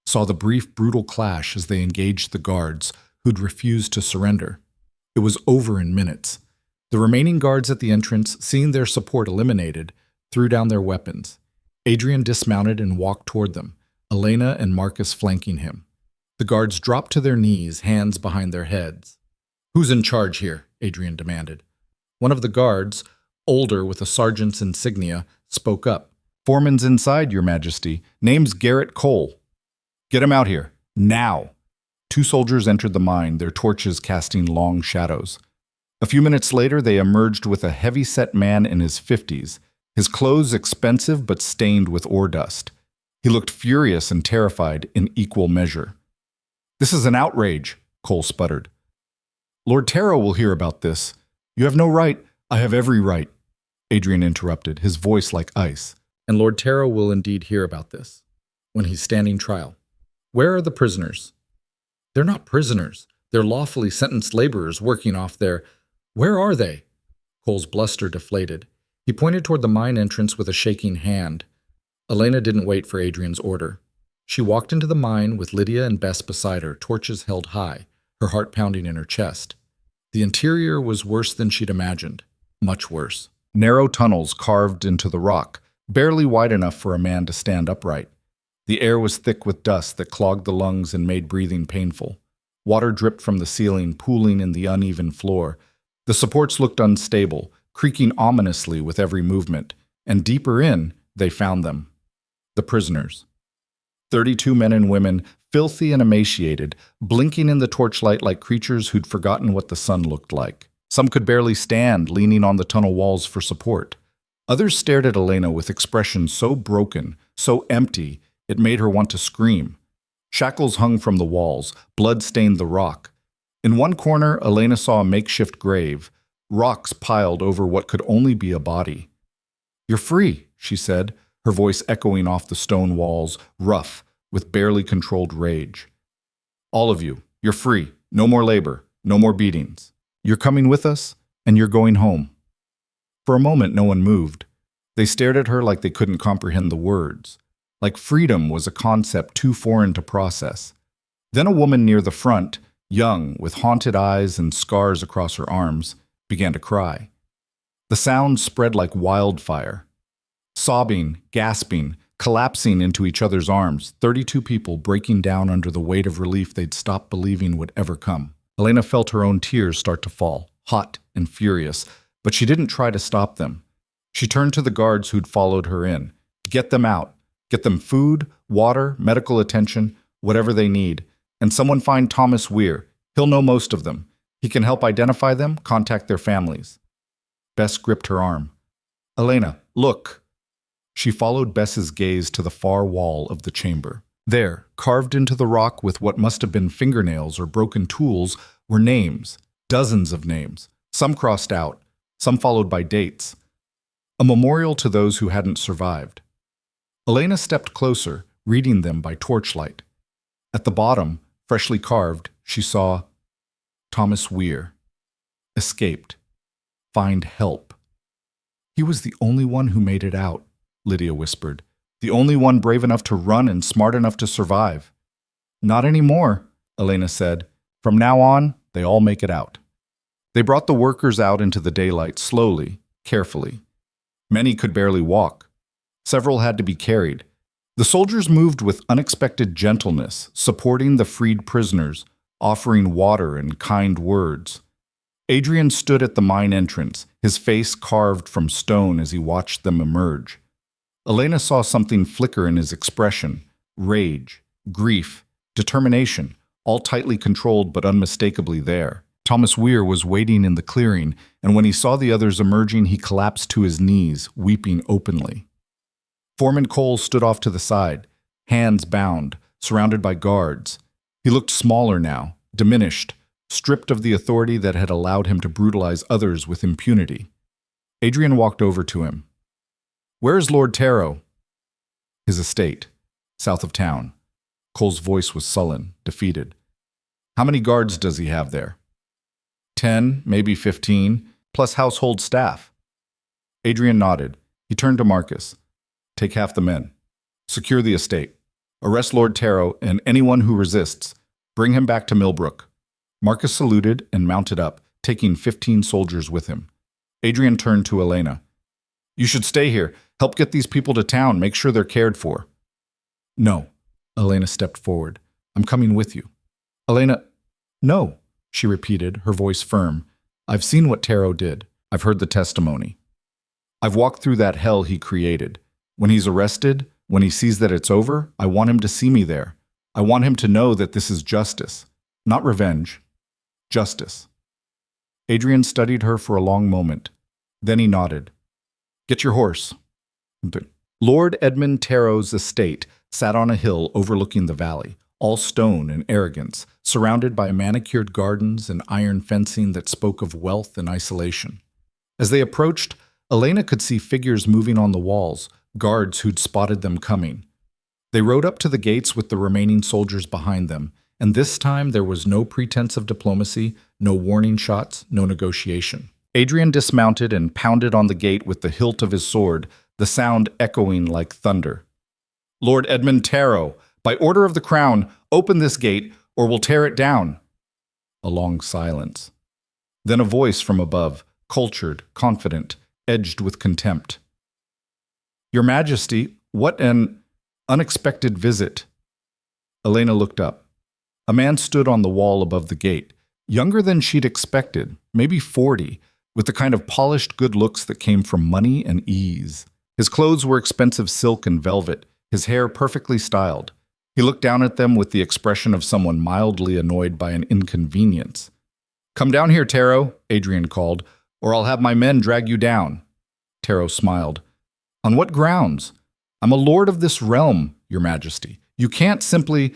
saw the brief, brutal clash as they engaged the guards, who'd refused to surrender. It was over in minutes. The remaining guards at the entrance, seeing their support eliminated, threw down their weapons. Adrian dismounted and walked toward them, Elena and Marcus flanking him. The guards dropped to their knees, hands behind their heads. "Who's in charge here?" Adrian demanded. One of the guards, older with a sergeant's insignia, spoke up. "Foreman's inside, Your Majesty. Name's Garrett Cole." "Get him out here, now!" Two soldiers entered the mine, their torches casting long shadows. A few minutes later, they emerged with a heavy-set man in his 50s, his clothes expensive but stained with ore dust. He looked furious and terrified in equal measure. "This is an outrage," Cole sputtered. "Lord Taro will hear about this." "You have no right." "I have every right," Adrian interrupted, his voice like ice. "And Lord Taro will indeed hear about this, when he's standing trial. Where are the prisoners?" "They're not prisoners. They're lawfully sentenced laborers working off their—" "Where are they?" Cole's bluster deflated. He pointed toward the mine entrance with a shaking hand. Elena didn't wait for Adrian's order. She walked into the mine with Lydia and Bess beside her, torches held high, her heart pounding in her chest. The interior was worse than she'd imagined. Much worse. Narrow tunnels carved into the rock, barely wide enough for a man to stand upright. The air was thick with dust that clogged the lungs and made breathing painful. Water dripped from the ceiling, pooling in the uneven floor. The supports looked unstable, creaking ominously with every movement, and deeper in, they found them. The prisoners. 32 men and women, filthy and emaciated, blinking in the torchlight like creatures who'd forgotten what the sun looked like. Some could barely stand, leaning on the tunnel walls for support. Others stared at Elena with expressions so broken, so empty, it made her want to scream. Shackles hung from the walls, blood stained the rock. In one corner, Elena saw a makeshift grave, rocks piled over what could only be a body. "You're free," she said, her voice echoing off the stone walls, rough, with barely controlled rage. "All of you, you're free. No more labor, no more beatings. You're coming with us, and you're going home." For a moment, no one moved. They stared at her like they couldn't comprehend the words, like freedom was a concept too foreign to process. Then a woman near the front, young, with haunted eyes and scars across her arms, began to cry. The sound spread like wildfire. Sobbing, gasping, collapsing into each other's arms, 32 people breaking down under the weight of relief they'd stopped believing would ever come. Elena felt her own tears start to fall, hot and furious, but she didn't try to stop them. She turned to the guards who'd followed her in. "Get them out. Get them food, water, medical attention, whatever they need. And someone find Thomas Weir. He'll know most of them. He can help identify them, contact their families." Bess gripped her arm. "Elena, look." She followed Bess's gaze to the far wall of the chamber. There, carved into the rock with what must have been fingernails or broken tools, were names, dozens of names, some crossed out, some followed by dates. A memorial to those who hadn't survived. Elena stepped closer, reading them by torchlight. At the bottom, freshly carved, she saw Thomas Weir. Escaped. Find help. "He was the only one who made it out," Lydia whispered. "The only one brave enough to run and smart enough to survive." "Not anymore," Elena said. From now on, they all make it out. They brought the workers out into the daylight slowly, carefully. Many could barely walk. Several had to be carried. The soldiers moved with unexpected gentleness, supporting the freed prisoners, offering water and kind words. Adrian stood at the mine entrance, his face carved from stone as he watched them emerge. Elena saw something flicker in his expression: rage, grief, determination, all tightly controlled but unmistakably there. Thomas Weir was waiting in the clearing, and when he saw the others emerging, he collapsed to his knees, weeping openly. Foreman Cole stood off to the side, hands bound, surrounded by guards. He looked smaller now, diminished, stripped of the authority that had allowed him to brutalize others with impunity. Adrian walked over to him. "Where is Lord Tarot?" "His estate, south of town." Cole's voice was sullen, defeated. "How many guards does he have there?" 10, maybe 15, plus household staff." Adrian nodded. He turned to Marcus. "Take half the men. Secure the estate. Arrest Lord Tarot and anyone who resists. Bring him back to Millbrook." Marcus saluted and mounted up, taking 15 soldiers with him. Adrian turned to Elena. "You should stay here. Help get these people to town. Make sure they're cared for." "No." Elena stepped forward. "I'm coming with you." "Elena, no," she repeated, her voice firm. "I've seen what Tarot did. I've heard the testimony. I've walked through that hell he created. When he's arrested, when he sees that it's over, I want him to see me there. I want him to know that this is justice. Not revenge. Justice." Adrian studied her for a long moment. Then he nodded. "Get your horse." Lord Edmund Tarot's estate sat on a hill overlooking the valley, all stone and arrogance, surrounded by manicured gardens and iron fencing that spoke of wealth and isolation. As they approached, Elena could see figures moving on the walls, guards who'd spotted them coming. They rode up to the gates with the remaining soldiers behind them, and this time there was no pretense of diplomacy, no warning shots, no negotiation. Adrian dismounted and pounded on the gate with the hilt of his sword, the sound echoing like thunder. "Lord Edmund Tarot, by order of the crown, open this gate, or we'll tear it down." A long silence. Then a voice from above, cultured, confident, edged with contempt. "Your Majesty, what an unexpected visit." Elena looked up. A man stood on the wall above the gate, younger than she'd expected, maybe 40, with the kind of polished good looks that came from money and ease. His clothes were expensive silk and velvet, his hair perfectly styled. He looked down at them with the expression of someone mildly annoyed by an inconvenience. "Come down here, Tarot," Adrian called, "or I'll have my men drag you down." Tarot smiled. "On what grounds? I'm a lord of this realm, Your Majesty. You can't simply—"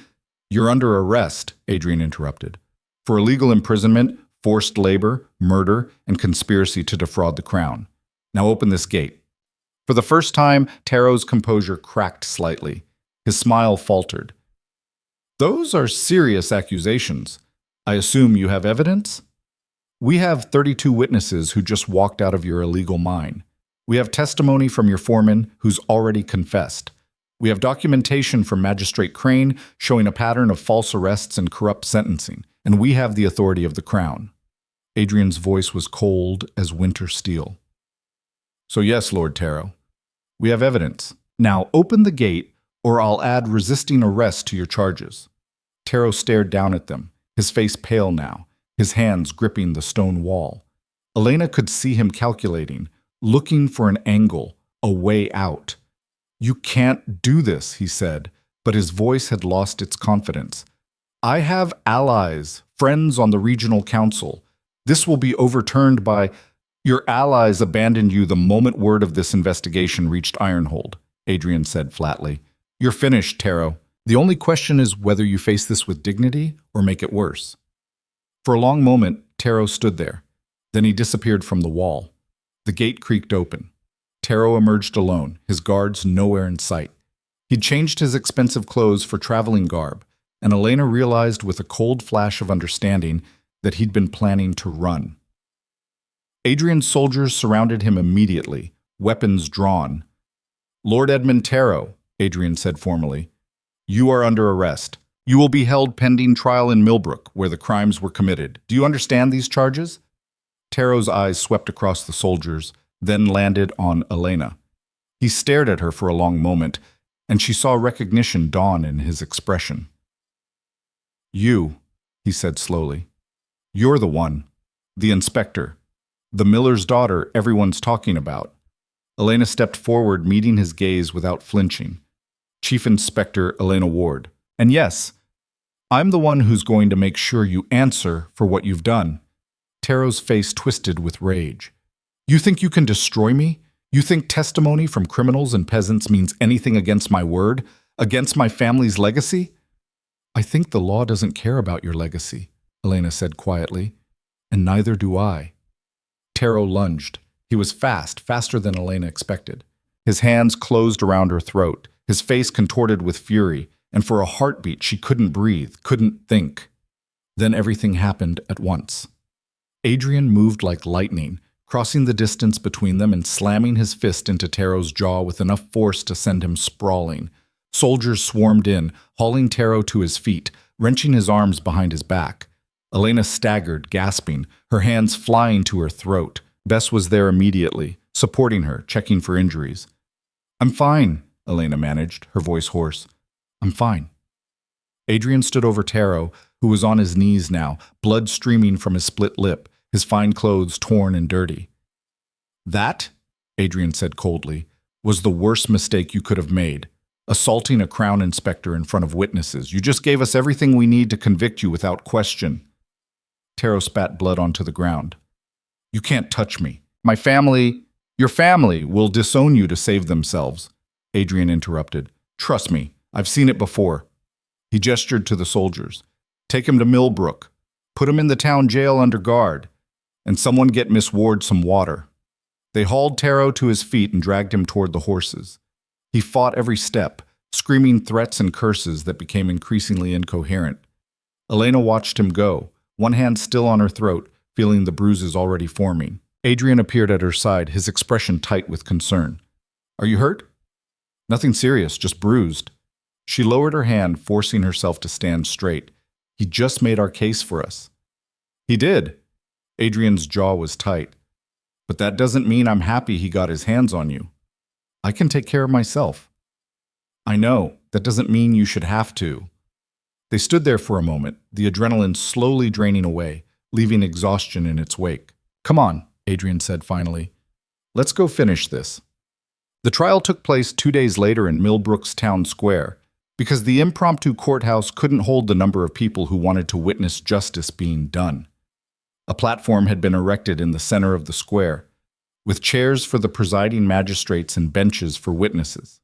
"You're under arrest," Adrian interrupted, "for illegal imprisonment, forced labor, murder, and conspiracy to defraud the crown. Now open this gate." For the first time, Tarot's composure cracked slightly. His smile faltered. "Those are serious accusations. I assume you have evidence?" "We have 32 witnesses who just walked out of your illegal mine. We have testimony from your foreman who's already confessed. We have documentation from Magistrate Crane showing a pattern of false arrests and corrupt sentencing, and we have the authority of the crown." Adrian's voice was cold as winter steel. "So yes, Lord Tarot, we have evidence. Now open the gate, or I'll add resisting arrest to your charges." Tarot stared down at them, his face pale now, his hands gripping the stone wall. Elena could see him calculating, looking for an angle, a way out. "You can't do this," he said, but his voice had lost its confidence. "I have allies, friends on the regional council. This will be overturned by—" "Your allies abandoned you the moment word of this investigation reached Ironhold," Adrian said flatly. "You're finished, Tarot. The only question is whether you face this with dignity or make it worse." For a long moment, Tarot stood there. Then he disappeared from the wall. The gate creaked open. Tarot emerged alone, his guards nowhere in sight. He'd changed his expensive clothes for traveling garb, and Elena realized with a cold flash of understanding that he'd been planning to run. Adrian's soldiers surrounded him immediately, weapons drawn. "Lord Edmund Tarot," Adrian said formally, "you are under arrest. You will be held pending trial in Millbrook, where the crimes were committed. Do you understand these charges? Taro's eyes swept across the soldiers, then landed on Elena. He stared at her for a long moment, and she saw recognition dawn in his expression. You, he said slowly. You're the one. The inspector. The miller's daughter everyone's talking about. Elena stepped forward, meeting his gaze without flinching. Chief Inspector Elena Ward. And yes, I'm the one who's going to make sure you answer for what you've done. Taro's face twisted with rage. You think you can destroy me? You think testimony from criminals and peasants means anything against my word? Against my family's legacy? I think the law doesn't care about your legacy, Elena said quietly, and neither do I. Taro lunged. He was faster than Elena expected. His hands closed around her throat, his face contorted with fury, and for a heartbeat she couldn't breathe, couldn't think. Then everything happened at once. Adrian moved like lightning, crossing the distance between them and slamming his fist into Taro's jaw with enough force to send him sprawling. Soldiers swarmed in, hauling Taro to his feet, wrenching his arms behind his back. Elena staggered, gasping, her hands flying to her throat. Bess was there immediately, supporting her, checking for injuries. I'm fine, Elena managed, her voice hoarse. I'm fine. Adrian stood over Taro, who was on his knees now, blood streaming from his split lip, his fine clothes torn and dirty. That, Adrian said coldly, was the worst mistake you could have made. Assaulting a crown inspector in front of witnesses. You just gave us everything we need to convict you without question. Taro spat blood onto the ground. You can't touch me. My family, your family, will disown you to save themselves. Adrian interrupted. Trust me, I've seen it before. He gestured to the soldiers. Take him to Millbrook. Put him in the town jail under guard. And someone get Miss Ward some water. They hauled Taro to his feet and dragged him toward the horses. He fought every step, screaming threats and curses that became increasingly incoherent. Elena watched him go, one hand still on her throat, feeling the bruises already forming. Adrian appeared at her side, his expression tight with concern. Are you hurt? Nothing serious, just bruised. She lowered her hand, forcing herself to stand straight. He just made our case for us. He did. Adrian's jaw was tight. But that doesn't mean I'm happy he got his hands on you. I can take care of myself. I know, that doesn't mean you should have to. They stood there for a moment, the adrenaline slowly draining away, leaving exhaustion in its wake. Come on, Adrian said finally. Let's go finish this. The trial took place 2 days later in Millbrook's town square, because the impromptu courthouse couldn't hold the number of people who wanted to witness justice being done. A platform had been erected in the center of the square, with chairs for the presiding magistrates and benches for witnesses.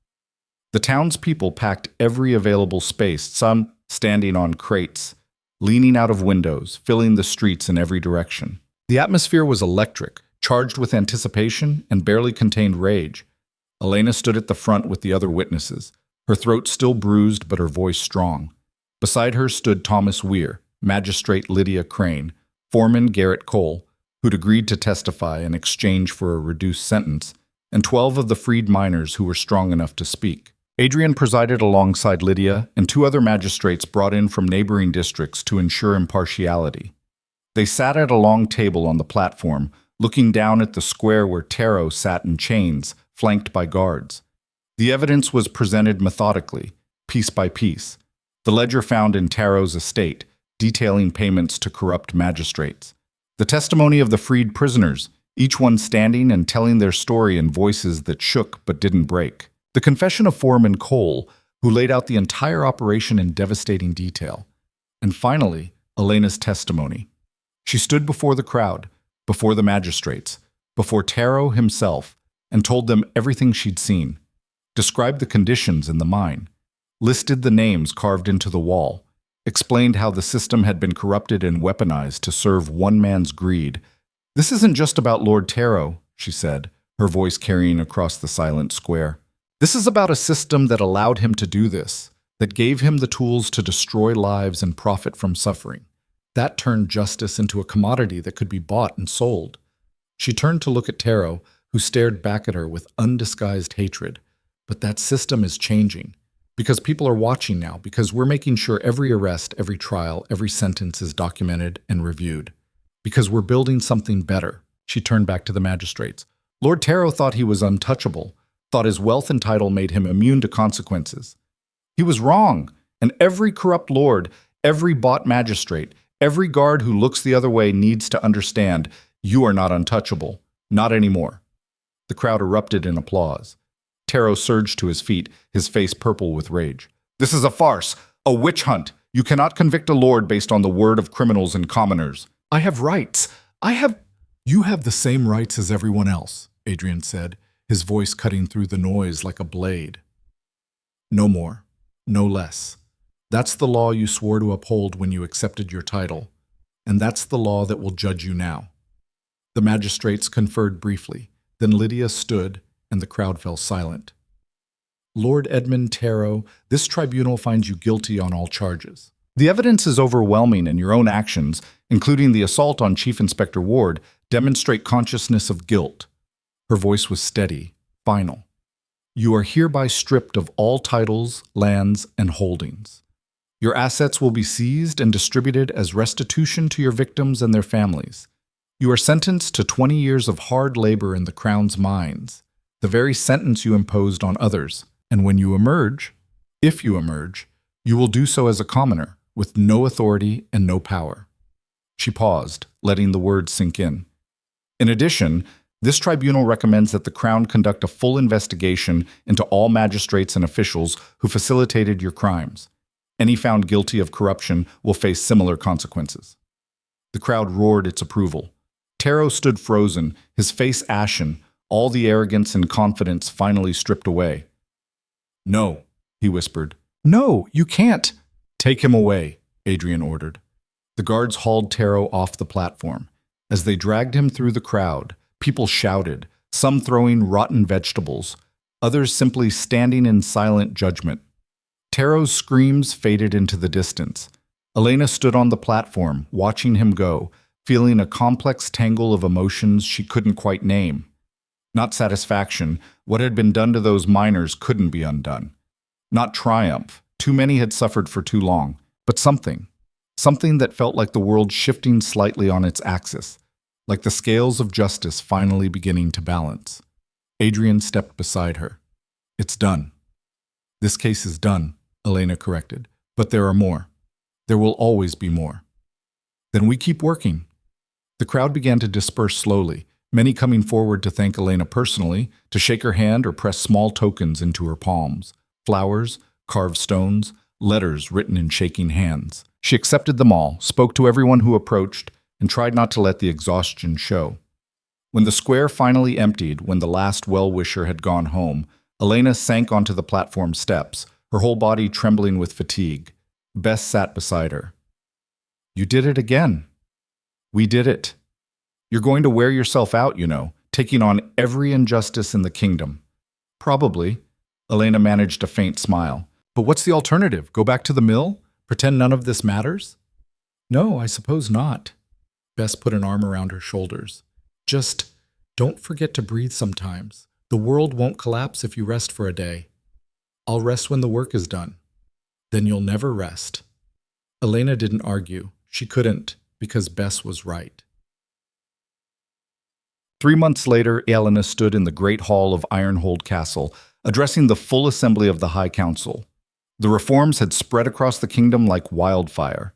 The townspeople packed every available space, some standing on crates, leaning out of windows, filling the streets in every direction. The atmosphere was electric, charged with anticipation and barely contained rage. Elena stood at the front with the other witnesses, her throat still bruised but her voice strong. Beside her stood Thomas Weir, Magistrate Lydia Crane, Foreman Garrett Cole, who'd agreed to testify in exchange for a reduced sentence, and 12 of the freed miners who were strong enough to speak. Adrian presided alongside Lydia and 2 other magistrates brought in from neighboring districts to ensure impartiality. They sat at a long table on the platform, looking down at the square where Taro sat in chains, flanked by guards. The evidence was presented methodically, piece by piece. The ledger found in Taro's estate, detailing payments to corrupt magistrates. The testimony of the freed prisoners, each one standing and telling their story in voices that shook but didn't break. The confession of Foreman Cole, who laid out the entire operation in devastating detail. And finally, Elena's testimony. She stood before the crowd, before the magistrates, before Taro himself, and told them everything she'd seen. Described the conditions in the mine, listed the names carved into the wall, explained how the system had been corrupted and weaponized to serve one man's greed. This isn't just about Lord Taro, she said, her voice carrying across the silent square. This is about a system that allowed him to do this, that gave him the tools to destroy lives and profit from suffering. That turned justice into a commodity that could be bought and sold. She turned to look at Taro, who stared back at her with undisguised hatred. But that system is changing. Because people are watching now, because we're making sure every arrest, every trial, every sentence is documented and reviewed. Because we're building something better. She turned back to the magistrates. Lord Taro thought he was untouchable, thought his wealth and title made him immune to consequences. He was wrong, and every corrupt lord, every bought magistrate, every guard who looks the other way needs to understand you are not untouchable, not anymore. The crowd erupted in applause. Taro surged to his feet, his face purple with rage. This is a farce, a witch hunt. You cannot convict a lord based on the word of criminals and commoners. I have rights. You have the same rights as everyone else, Adrian said, his voice cutting through the noise like a blade. No more, no less. That's the law you swore to uphold when you accepted your title, and that's the law that will judge you now. The magistrates conferred briefly. Then Lydia stood, and the crowd fell silent. Lord Edmund Taro, this tribunal finds you guilty on all charges. The evidence is overwhelming, and your own actions, including the assault on Chief Inspector Ward, demonstrate consciousness of guilt. Her voice was steady, final. You are hereby stripped of all titles, lands, and holdings. Your assets will be seized and distributed as restitution to your victims and their families. You are sentenced to 20 years of hard labor in the Crown's mines, the very sentence you imposed on others. And when you emerge, if you emerge, you will do so as a commoner, with no authority and no power. She paused, letting the words sink in. In addition, this tribunal recommends that the Crown conduct a full investigation into all magistrates and officials who facilitated your crimes. Any found guilty of corruption will face similar consequences. The crowd roared its approval. Taro stood frozen, his face ashen, all the arrogance and confidence finally stripped away. No, he whispered. No, you can't. Take him away, Adrian ordered. The guards hauled Taro off the platform. As they dragged him through the crowd, people shouted, some throwing rotten vegetables, others simply standing in silent judgment. Taro's screams faded into the distance. Elena stood on the platform, watching him go, feeling a complex tangle of emotions she couldn't quite name. Not satisfaction, what had been done to those miners couldn't be undone. Not triumph, too many had suffered for too long, but something that felt like the world shifting slightly on its axis, like the scales of justice finally beginning to balance. Adrian stepped beside her. It's done. This case is done, Elena corrected, but there are more. There will always be more. Then we keep working. The crowd began to disperse slowly, many coming forward to thank Elena personally, to shake her hand or press small tokens into her palms, flowers, carved stones, letters written in shaking hands. She accepted them all, spoke to everyone who approached, and tried not to let the exhaustion show. When the square finally emptied, when the last well-wisher had gone home, Elena sank onto the platform steps, her whole body trembling with fatigue. Bess sat beside her. You did it again. We did it. You're going to wear yourself out, you know, taking on every injustice in the kingdom. Probably. Elena managed a faint smile. But what's the alternative? Go back to the mill? Pretend none of this matters? No, I suppose not. Bess put an arm around her shoulders. Just don't forget to breathe sometimes. The world won't collapse if you rest for a day. I'll rest when the work is done. Then you'll never rest. Elena didn't argue. She couldn't, because Bess was right. 3 months later, Elena stood in the great hall of Ironhold Castle, addressing the full assembly of the High Council. The reforms had spread across the kingdom like wildfire.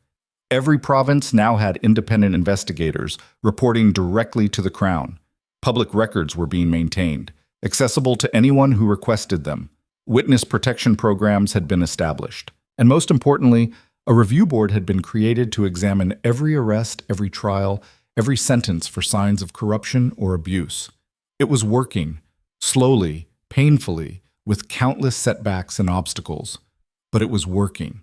Every province now had independent investigators reporting directly to the crown. Public records were being maintained, accessible to anyone who requested them. Witness protection programs had been established. And most importantly, a review board had been created to examine every arrest, every trial, every sentence for signs of corruption or abuse. It was working, slowly, painfully, with countless setbacks and obstacles. But it was working.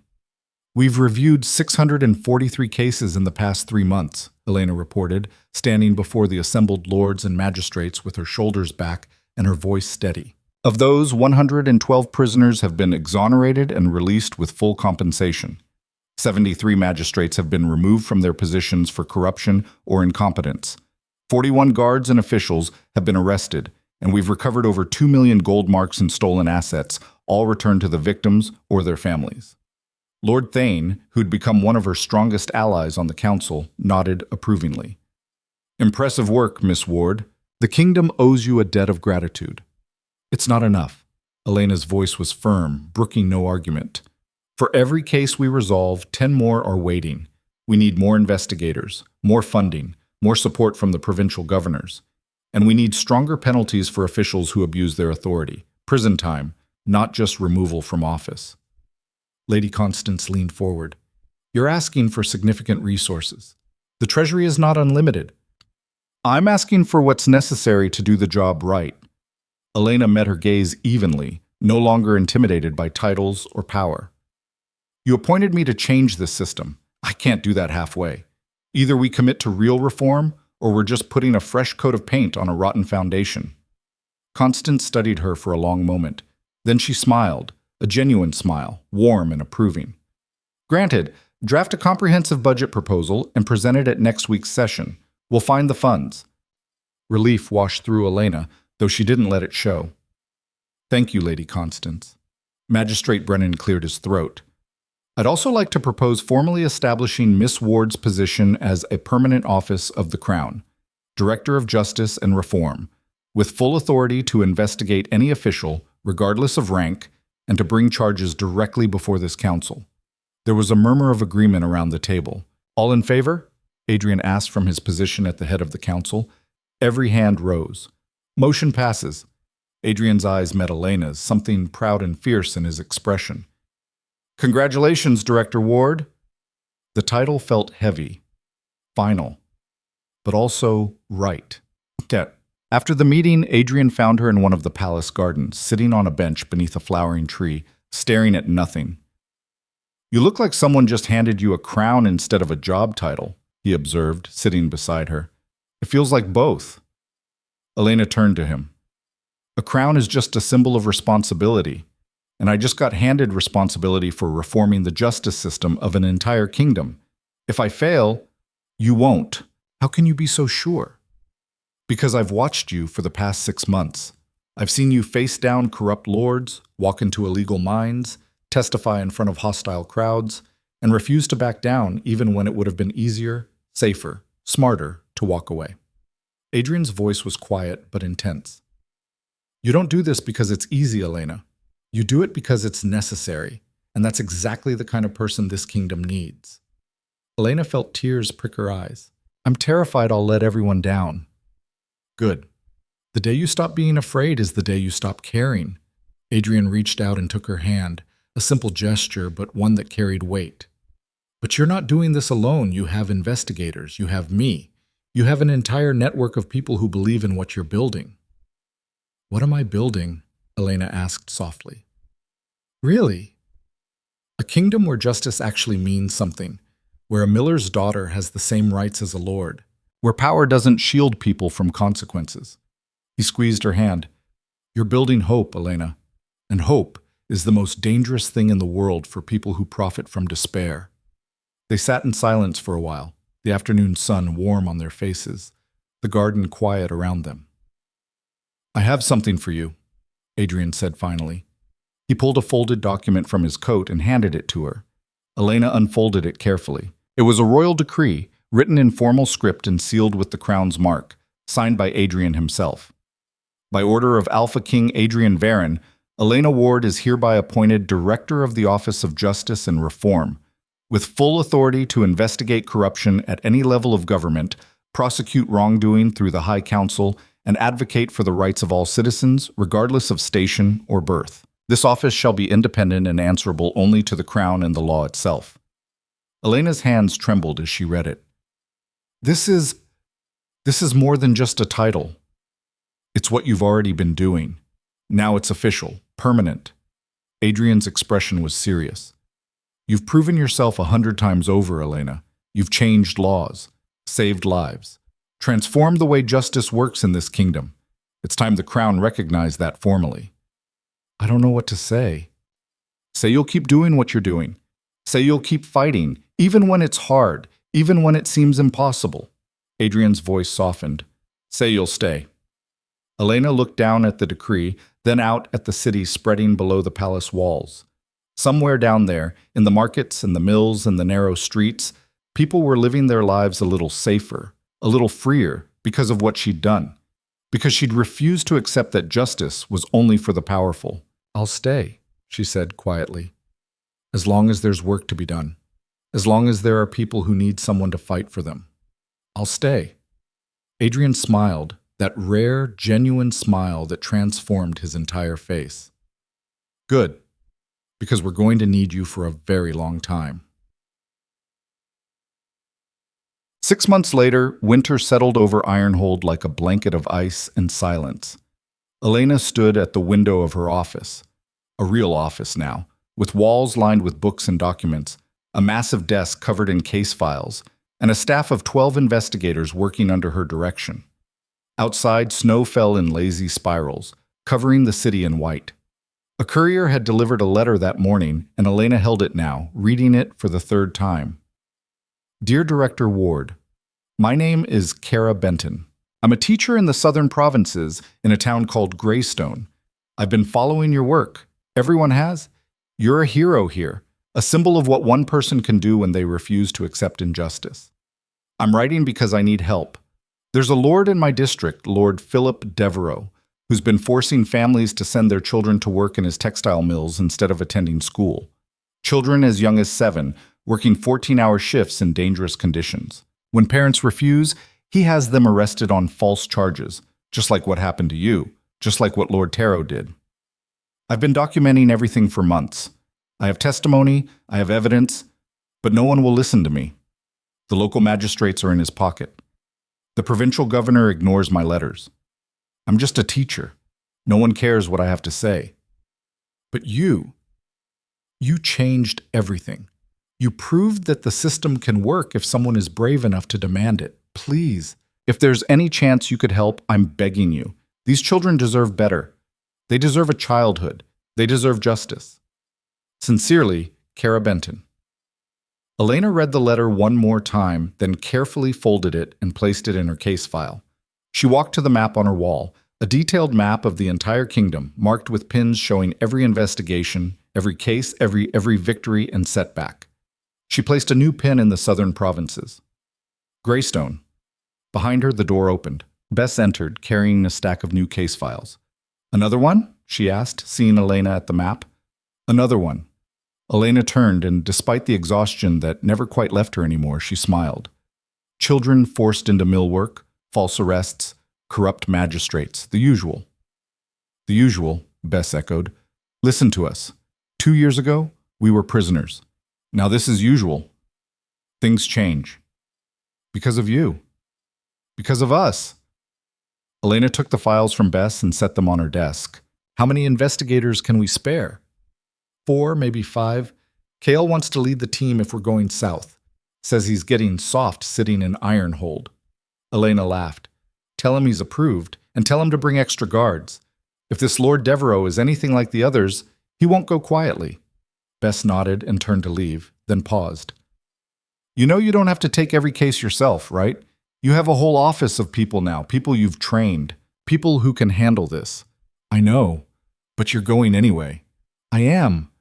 We've reviewed 643 cases in the past 3 months, Elena reported, standing before the assembled lords and magistrates with her shoulders back and her voice steady. Of those, 112 prisoners have been exonerated and released with full compensation. 73 magistrates have been removed from their positions for corruption or incompetence. 41 guards and officials have been arrested, and we've recovered over 2 million gold marks and stolen assets, all returned to the victims or their families. Lord Thane, who'd become one of her strongest allies on the council, nodded approvingly. Impressive work, Miss Ward. The kingdom owes you a debt of gratitude. It's not enough. Elena's voice was firm, brooking no argument. For every case we resolve, 10 more are waiting. We need more investigators, more funding, more support from the provincial governors. And we need stronger penalties for officials who abuse their authority. Prison time, not just removal from office. Lady Constance leaned forward. You're asking for significant resources. The Treasury is not unlimited. I'm asking for what's necessary to do the job right. Elena met her gaze evenly, no longer intimidated by titles or power. You appointed me to change this system. I can't do that halfway. Either we commit to real reform, or we're just putting a fresh coat of paint on a rotten foundation. Constance studied her for a long moment. Then she smiled, a genuine smile, warm and approving. Granted, draft a comprehensive budget proposal and present it at next week's session. We'll find the funds. Relief washed through Elena, though she didn't let it show. Thank you, Lady Constance. Magistrate Brennan cleared his throat. I'd also like to propose formally establishing Miss Ward's position as a permanent office of the Crown, Director of Justice and Reform, with full authority to investigate any official, regardless of rank, and to bring charges directly before this council. There was a murmur of agreement around the table. All in favor? Adrian asked from his position at the head of the council. Every hand rose. Motion passes. Adrian's eyes met Elena's, something proud and fierce in his expression. Congratulations, Director Ward. The title felt heavy, final, but also right. After the meeting, Adrian found her in one of the palace gardens, sitting on a bench beneath a flowering tree, staring at nothing. You look like someone just handed you a crown instead of a job title, he observed, sitting beside her. It feels like both. Elena turned to him. A crown is just a symbol of responsibility, and I just got handed responsibility for reforming the justice system of an entire kingdom. If I fail, you won't. How can you be so sure? Because I've watched you for the past 6 months. I've seen you face down corrupt lords, walk into illegal mines, testify in front of hostile crowds, and refuse to back down even when it would have been easier, safer, smarter to walk away. Adrian's voice was quiet but intense. You don't do this because it's easy, Elena. You do it because it's necessary, and that's exactly the kind of person this kingdom needs. Elena felt tears prick her eyes. I'm terrified I'll let everyone down. Good. The day you stop being afraid is the day you stop caring. Adrian reached out and took her hand, a simple gesture, but one that carried weight. But you're not doing this alone. You have investigators. You have me. You have an entire network of people who believe in what you're building. What am I building? Elena asked softly. Really? A kingdom where justice actually means something, where a miller's daughter has the same rights as a lord, where power doesn't shield people from consequences. He squeezed her hand. You're building hope, Elena, and hope is the most dangerous thing in the world for people who profit from despair. They sat in silence for a while, the afternoon sun warm on their faces, the garden quiet around them. I have something for you, Adrian said finally. He pulled a folded document from his coat and handed it to her. Elena unfolded it carefully. It was a royal decree, written in formal script and sealed with the crown's mark, signed by Adrian himself. By order of Alpha King Adrian Varon, Elena Ward is hereby appointed Director of the Office of Justice and Reform, with full authority to investigate corruption at any level of government, prosecute wrongdoing through the High Council, and advocate for the rights of all citizens, regardless of station or birth. This office shall be independent and answerable only to the Crown and the law itself. Elena's hands trembled as she read it. This is more than just a title. It's what you've already been doing. Now it's official, permanent. Adrian's expression was serious. You've proven yourself 100 times over, Elena. You've changed laws, saved lives, transformed the way justice works in this kingdom. It's time the Crown recognized that formally. I don't know what to say. Say you'll keep doing what you're doing. Say you'll keep fighting, even when it's hard, even when it seems impossible. Adrian's voice softened. Say you'll stay. Elena looked down at the decree, then out at the city spreading below the palace walls. Somewhere down there, in the markets and the mills and the narrow streets, people were living their lives a little safer, a little freer because of what she'd done, because she'd refused to accept that justice was only for the powerful. "I'll stay," she said quietly, "as long as there's work to be done, as long as there are people who need someone to fight for them. I'll stay." Adrian smiled, that rare, genuine smile that transformed his entire face. "Good, because we're going to need you for a very long time." 6 months later, winter settled over Ironhold like a blanket of ice and silence. Elena stood at the window of her office, a real office now, with walls lined with books and documents, a massive desk covered in case files, and a staff of 12 investigators working under her direction. Outside, snow fell in lazy spirals, covering the city in white. A courier had delivered a letter that morning, and Elena held it now, reading it for the third time. "Dear Director Ward, my name is Kara Benton. I'm a teacher in the southern provinces in a town called Greystone. I've been following your work. Everyone has. You're a hero here, a symbol of what one person can do when they refuse to accept injustice. I'm writing because I need help. There's a lord in my district, Lord Philip Devereux, who's been forcing families to send their children to work in his textile mills instead of attending school. Children as young as 7, working 14-hour shifts in dangerous conditions. When parents refuse, he has them arrested on false charges, just like what happened to you, just like what Lord Tarot did. I've been documenting everything for months. I have testimony, I have evidence, but no one will listen to me. The local magistrates are in his pocket. The provincial governor ignores my letters. I'm just a teacher. No one cares what I have to say. But you changed everything. You proved that the system can work if someone is brave enough to demand it. Please, if there's any chance you could help, I'm begging you. These children deserve better. They deserve a childhood. They deserve justice. Sincerely, Kara Benton." Elena read the letter one more time, then carefully folded it and placed it in her case file. She walked to the map on her wall, a detailed map of the entire kingdom, marked with pins showing every investigation, every case, every victory and setback. She placed a new pin in the southern provinces. Greystone. Behind her, the door opened. Bess entered, carrying a stack of new case files. "Another one?" she asked, seeing Elena at the map. "Another one." Elena turned, and despite the exhaustion that never quite left her anymore, she smiled. "Children forced into mill work, false arrests, corrupt magistrates, the usual." "The usual," Bess echoed. "Listen to us. 2 years ago, we were prisoners. Now this is usual. Things change. Because of you. Because of us." Elena took the files from Bess and set them on her desk. "How many investigators can we spare?" 4, maybe 5. Kale wants to lead the team if we're going south. Says he's getting soft sitting in Ironhold. Elena laughed. "Tell him he's approved, and tell him to bring extra guards. If this Lord Devereux is anything like the others, he won't go quietly." Bess nodded and turned to leave, then paused. "You know you don't have to take every case yourself, right? You have a whole office of people now, people you've trained, people who can handle this." "I know, but you're going anyway." "I am."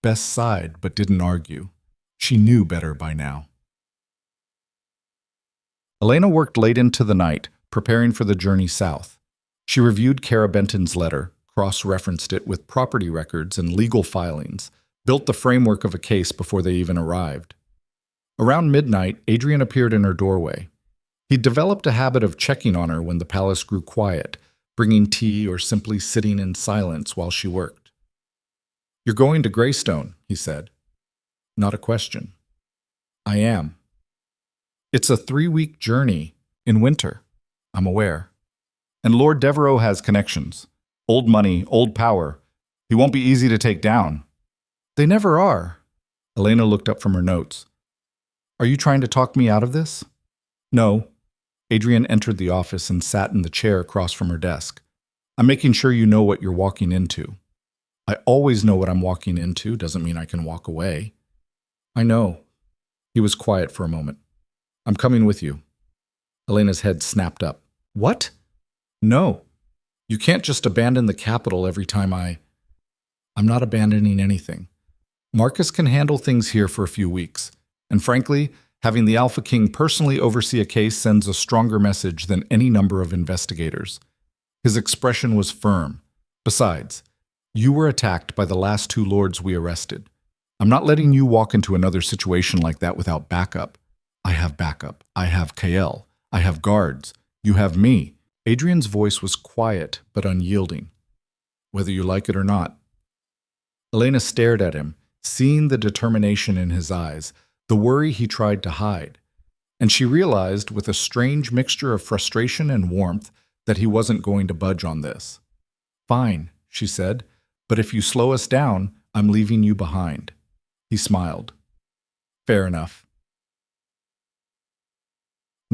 Bess sighed, but didn't argue. She knew better by now. Elena worked late into the night, preparing for the journey south. She reviewed Kara Benton's letter, cross-referenced it with property records and legal filings, built the framework of a case before they even arrived. Around midnight, Adrian appeared in her doorway. He'd developed a habit of checking on her when the palace grew quiet, bringing tea or simply sitting in silence while she worked. "You're going to Greystone," he said. Not a question. "I am." "It's a 3-week journey in winter." "I'm aware." "And Lord Devereux has connections. Old money, old power. He won't be easy to take down." "They never are." Elena looked up from her notes. "Are you trying to talk me out of this?" "No." Adrian entered the office and sat in the chair across from her desk. "I'm making sure you know what you're walking into." "I always know what I'm walking into. Doesn't mean I can walk away." "I know." He was quiet for a moment. "I'm coming with you." Elena's head snapped up. "What?" "No." You can't just abandon the capital every time I'm not abandoning anything. Marcus can handle things here for a few weeks. And frankly, having the Alpha King personally oversee a case sends a stronger message than any number of investigators. His expression was firm. Besides, you were attacked by the last two lords we arrested. I'm not letting you walk into another situation like that without backup. I have backup. I have KL. I have guards. You have me. Adrian's voice was quiet but unyielding. Whether you like it or not. Elena stared at him, seeing the determination in his eyes, the worry he tried to hide. And she realized, with a strange mixture of frustration and warmth, that he wasn't going to budge on this. Fine, she said, but if you slow us down, I'm leaving you behind. He smiled. Fair enough.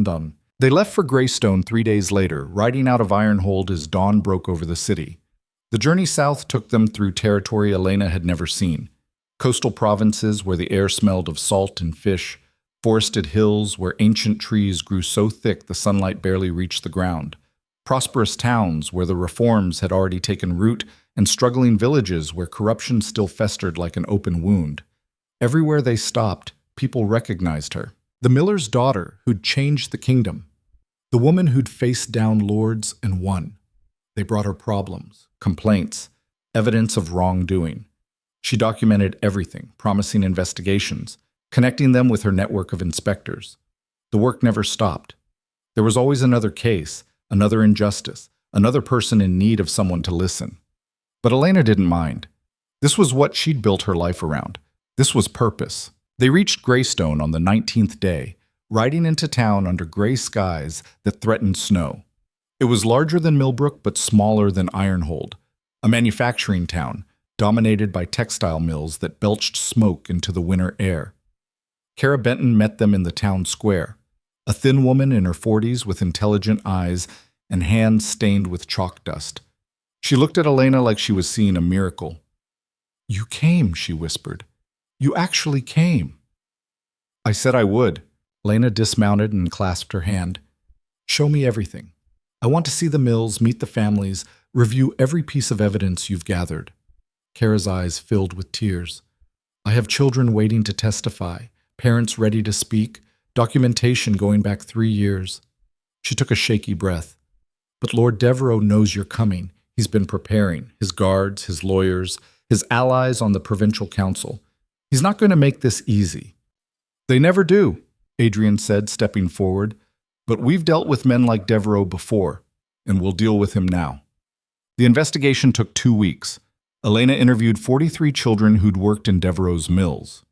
Done. They left for Greystone 3 days later, riding out of Ironhold as dawn broke over the city. The journey south took them through territory Elena had never seen. Coastal provinces where the air smelled of salt and fish, forested hills where ancient trees grew so thick the sunlight barely reached the ground, prosperous towns where the reforms had already taken root, and struggling villages where corruption still festered like an open wound. Everywhere they stopped, people recognized her. The miller's daughter who'd changed the kingdom. The woman who'd faced down lords and won. They brought her problems, complaints, evidence of wrongdoing. She documented everything, promising investigations, connecting them with her network of inspectors. The work never stopped. There was always another case, another injustice, another person in need of someone to listen. But Elena didn't mind. This was what she'd built her life around. This was purpose. They reached Greystone on the 19th day, riding into town under gray skies that threatened snow. It was larger than Millbrook but smaller than Ironhold, a manufacturing town dominated by textile mills that belched smoke into the winter air. Kara Benton met them in the town square, a thin woman in her 40s with intelligent eyes and hands stained with chalk dust. She looked at Elena like she was seeing a miracle. "You came," she whispered. "You actually came." "I said I would." Elena dismounted and clasped her hand. "Show me everything. I want to see the mills, meet the families, review every piece of evidence you've gathered." Kara's eyes filled with tears. "I have children waiting to testify, parents ready to speak, documentation going back 3 years." She took a shaky breath. "But Lord Devereux knows you're coming. He's been preparing, his guards, his lawyers, his allies on the provincial council. He's not going to make this easy." "They never do," Adrian said, stepping forward. "But we've dealt with men like Devereux before, and we'll deal with him now." The investigation took 2 weeks. Elena interviewed 43 children who'd worked in Devereux's mills.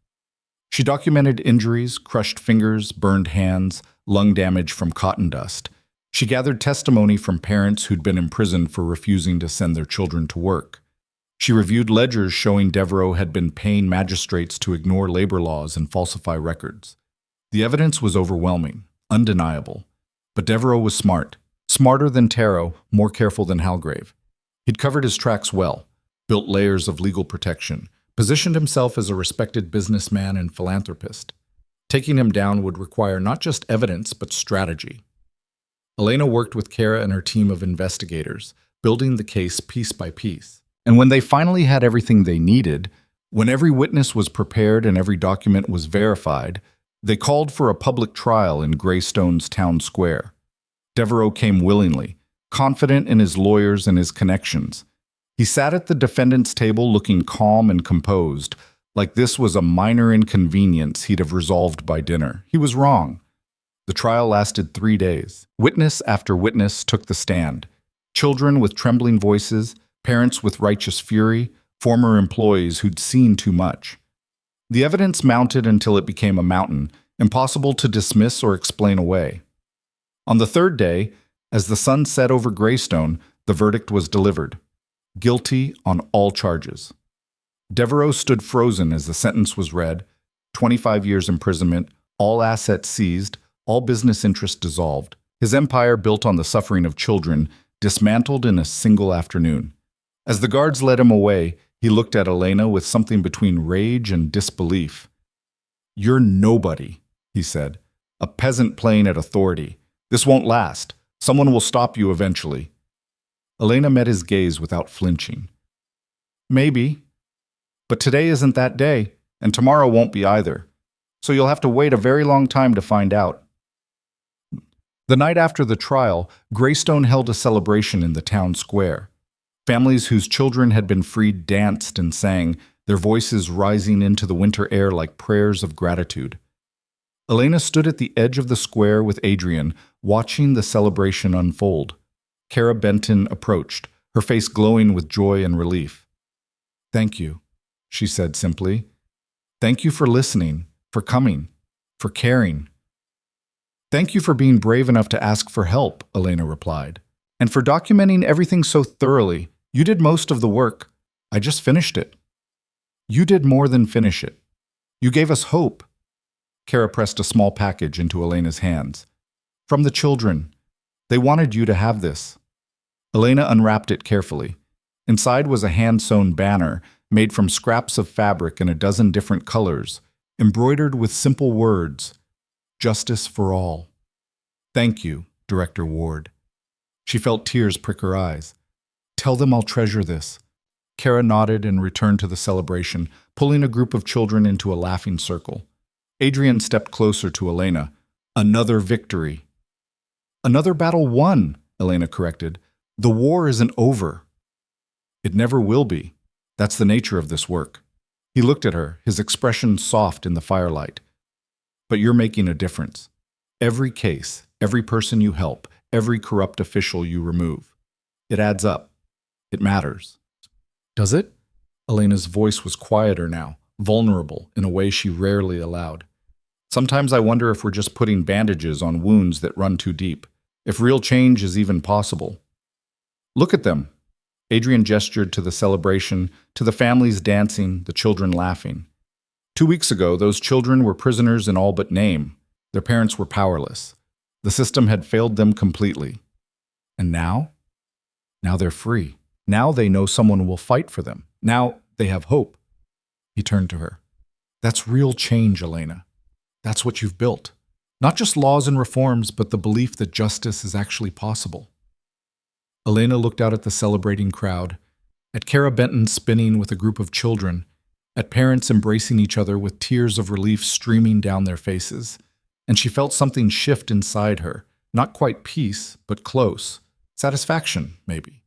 She documented injuries, crushed fingers, burned hands, lung damage from cotton dust. She gathered testimony from parents who'd been imprisoned for refusing to send their children to work. She reviewed ledgers showing Devereux had been paying magistrates to ignore labor laws and falsify records. The evidence was overwhelming, undeniable. But Devereux was smart. Smarter than Tarot, more careful than Halgrave. He'd covered his tracks well, built layers of legal protection, positioned himself as a respected businessman and philanthropist. Taking him down would require not just evidence, but strategy. Elena worked with Kara and her team of investigators, building the case piece by piece. And when they finally had everything they needed, when every witness was prepared and every document was verified, they called for a public trial in Greystone's town square. Devereux came willingly, confident in his lawyers and his connections. He sat at the defendant's table looking calm and composed, like this was a minor inconvenience he'd have resolved by dinner. He was wrong. The trial lasted 3 days. Witness after witness took the stand. Children with trembling voices, parents with righteous fury, former employees who'd seen too much. The evidence mounted until it became a mountain, impossible to dismiss or explain away. On the 3rd day, as the sun set over Greystone, the verdict was delivered. Guilty on all charges. Devereux stood frozen as the sentence was read, 25 years imprisonment, all assets seized, all business interests dissolved. His empire, built on the suffering of children, dismantled in a single afternoon. As the guards led him away, he looked at Elena with something between rage and disbelief. "You're nobody," he said. "A peasant playing at authority. This won't last. Someone will stop you eventually." Elena met his gaze without flinching. Maybe. But today isn't that day, and tomorrow won't be either. So you'll have to wait a very long time to find out. The night after the trial, Greystone held a celebration in the town square. Families whose children had been freed danced and sang, their voices rising into the winter air like prayers of gratitude. Elena stood at the edge of the square with Adrian, watching the celebration unfold. Kara Benton approached, her face glowing with joy and relief. "Thank you," she said simply. "Thank you for listening, for coming, for caring." "Thank you for being brave enough to ask for help," Elena replied. "And for documenting everything so thoroughly. You did most of the work. I just finished it." "You did more than finish it. You gave us hope." Kara pressed a small package into Elena's hands. "From the children. They wanted you to have this." Elena unwrapped it carefully. Inside was a hand-sewn banner made from scraps of fabric in a dozen different colors, embroidered with simple words, "Justice for all." "Thank you, Director Ward." She felt tears prick her eyes. "Tell them I'll treasure this." Kara nodded and returned to the celebration, pulling a group of children into a laughing circle. Adrian stepped closer to Elena. "Another victory." "Another battle won," Elena corrected. "The war isn't over." "It never will be. That's the nature of this work." He looked at her, his expression soft in the firelight. "But you're making a difference. Every case, every person you help, every corrupt official you remove. It adds up. It matters." "Does it?" Elena's voice was quieter now, vulnerable in a way she rarely allowed. "Sometimes I wonder if we're just putting bandages on wounds that run too deep, if real change is even possible." "Look at them." Adrian gestured to the celebration, to the families dancing, the children laughing. 2 weeks ago, those children were prisoners in all but name. Their parents were powerless. The system had failed them completely. And now? Now they're free. Now they know someone will fight for them. Now they have hope. He turned to her. "That's real change, Elena. That's what you've built. Not just laws and reforms, but the belief that justice is actually possible." Elena looked out at the celebrating crowd, at Kara Benton spinning with a group of children, at parents embracing each other with tears of relief streaming down their faces, and she felt something shift inside her, not quite peace, but close. Satisfaction, maybe.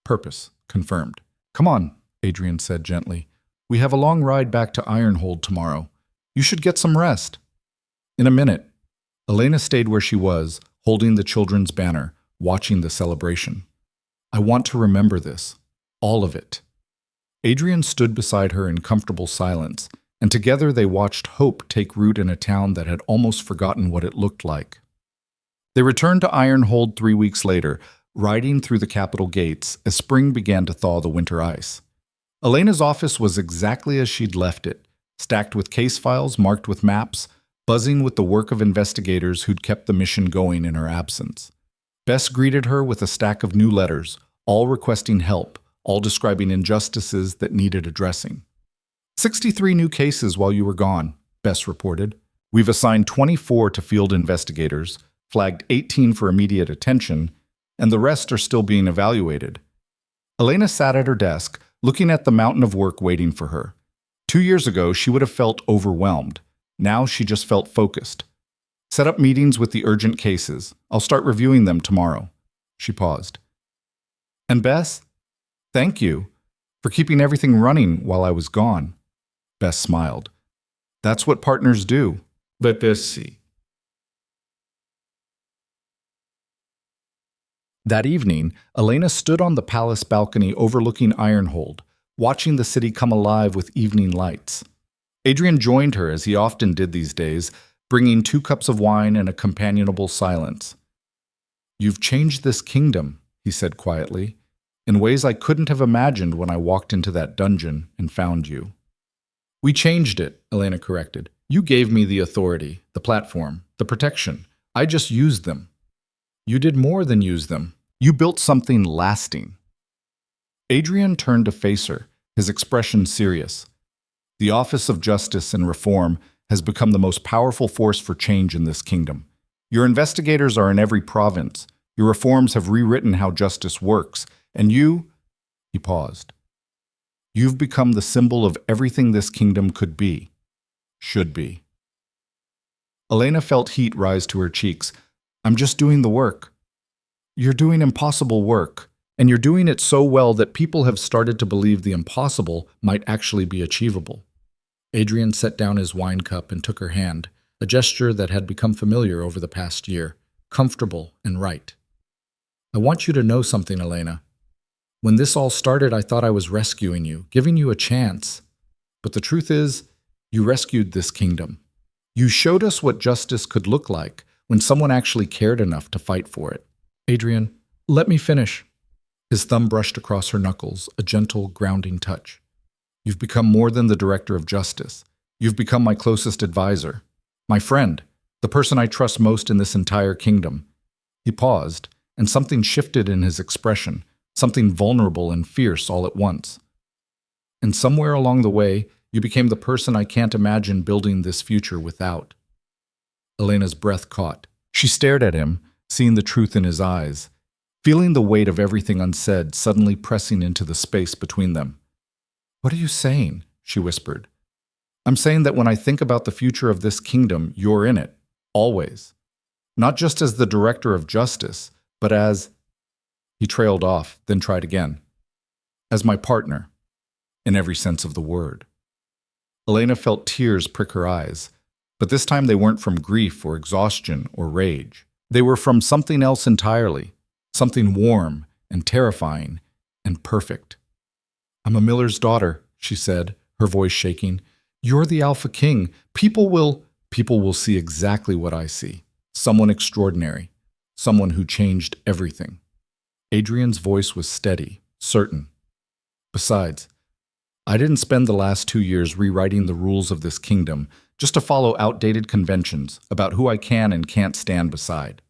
Purpose, confirmed. "Come on," Adrian said gently. "We have a long ride back to Ironhold tomorrow. You should get some rest." In a minute, Elena stayed where she was, holding the children's banner, watching the celebration. "I want to remember this. All of it." Adrian stood beside her in comfortable silence, and together they watched hope take root in a town that had almost forgotten what it looked like. They returned to Ironhold 3 weeks later, riding through the capital gates as spring began to thaw the winter ice. Elena's office was exactly as she'd left it, stacked with case files marked with maps, buzzing with the work of investigators who'd kept the mission going in her absence. Bess greeted her with a stack of new letters, all requesting help, all describing injustices that needed addressing. 63 new cases while you were gone," Bess reported. "We've assigned 24 to field investigators, flagged 18 for immediate attention, and the rest are still being evaluated." Elena sat at her desk, looking at the mountain of work waiting for her. 2 years ago, she would have felt overwhelmed. Now she just felt focused. "Set up meetings with the urgent cases. I'll start reviewing them tomorrow." She paused. "And Bess, thank you for keeping everything running while I was gone." Bess smiled. "That's what partners do." But Bessie. That evening, Elena stood on the palace balcony overlooking Ironhold, watching the city come alive with evening lights. Adrian joined her as he often did these days, bringing 2 cups of wine and a companionable silence. "You've changed this kingdom," he said quietly, "in ways I couldn't have imagined when I walked into that dungeon and found you." "We changed it," Elena corrected. "You gave me the authority, the platform, the protection. I just used them." "You did more than use them. You built something lasting." Adrian turned to face her, his expression serious. "The Office of Justice and Reform has become the most powerful force for change in this kingdom. Your investigators are in every province. Your reforms have rewritten how justice works, And you, he paused, you've become the symbol of everything this kingdom could be, should be. Elena felt heat rise to her cheeks. I'm just doing the work. You're doing impossible work, and you're doing it so well that people have started to believe the impossible might actually be achievable. Adrian set down his wine cup and took her hand, a gesture that had become familiar over the past year, comfortable and right. I want you to know something, Elena. When this all started, I thought I was rescuing you, giving you a chance. But the truth is, you rescued this kingdom. You showed us what justice could look like when someone actually cared enough to fight for it. Adrian, let me finish. His thumb brushed across her knuckles, a gentle, grounding touch. You've become more than the director of justice. You've become my closest advisor, my friend, the person I trust most in this entire kingdom. He paused, and something shifted in his expression, something vulnerable and fierce all at once. And somewhere along the way, you became the person I can't imagine building this future without. Elena's breath caught. She stared at him, seeing the truth in his eyes, feeling the weight of everything unsaid suddenly pressing into the space between them. What are you saying? She whispered. I'm saying that when I think about the future of this kingdom, you're in it, always. Not just as the director of justice, but as... He trailed off, then tried again. As my partner, in every sense of the word. Elena felt tears prick her eyes, but this time they weren't from grief or exhaustion or rage. They were from something else entirely, something warm and terrifying and perfect. I'm a miller's daughter, she said, her voice shaking. You're the Alpha King. People will see exactly what I see. Someone extraordinary. Someone who changed everything. Adrian's voice was steady, certain. Besides, I didn't spend the last 2 years rewriting the rules of this kingdom just to follow outdated conventions about who I can and can't stand beside.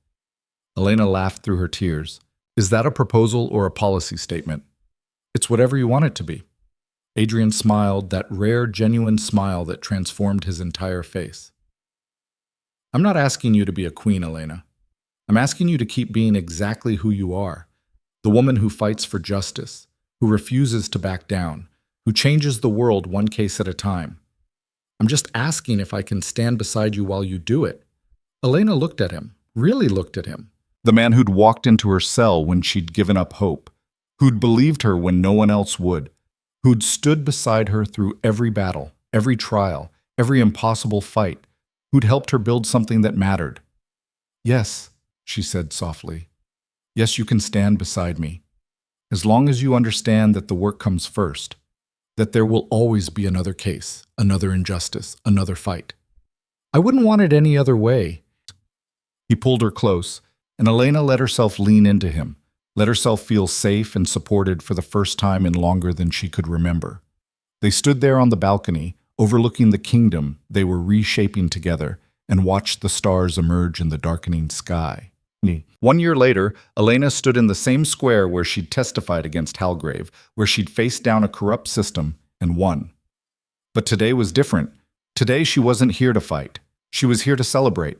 Elena laughed through her tears. Is that a proposal or a policy statement? It's whatever you want it to be. Adrian smiled, that rare, genuine smile that transformed his entire face. I'm not asking you to be a queen, Elena. I'm asking you to keep being exactly who you are. The woman who fights for justice, who refuses to back down, who changes the world one case at a time. I'm just asking if I can stand beside you while you do it. Elena looked at him, really looked at him. The man who'd walked into her cell when she'd given up hope, who'd believed her when no one else would, who'd stood beside her through every battle, every trial, every impossible fight, who'd helped her build something that mattered. Yes, she said softly. Yes, you can stand beside me, as long as you understand that the work comes first, that there will always be another case, another injustice, another fight. I wouldn't want it any other way. He pulled her close, and Elena let herself lean into him, let herself feel safe and supported for the first time in longer than she could remember. They stood there on the balcony, overlooking the kingdom they were reshaping together, and watched the stars emerge in the darkening sky. 1 year later, Elena stood in the same square where she'd testified against Halgrave, where she'd faced down a corrupt system and won. But today was different. Today she wasn't here to fight. She was here to celebrate.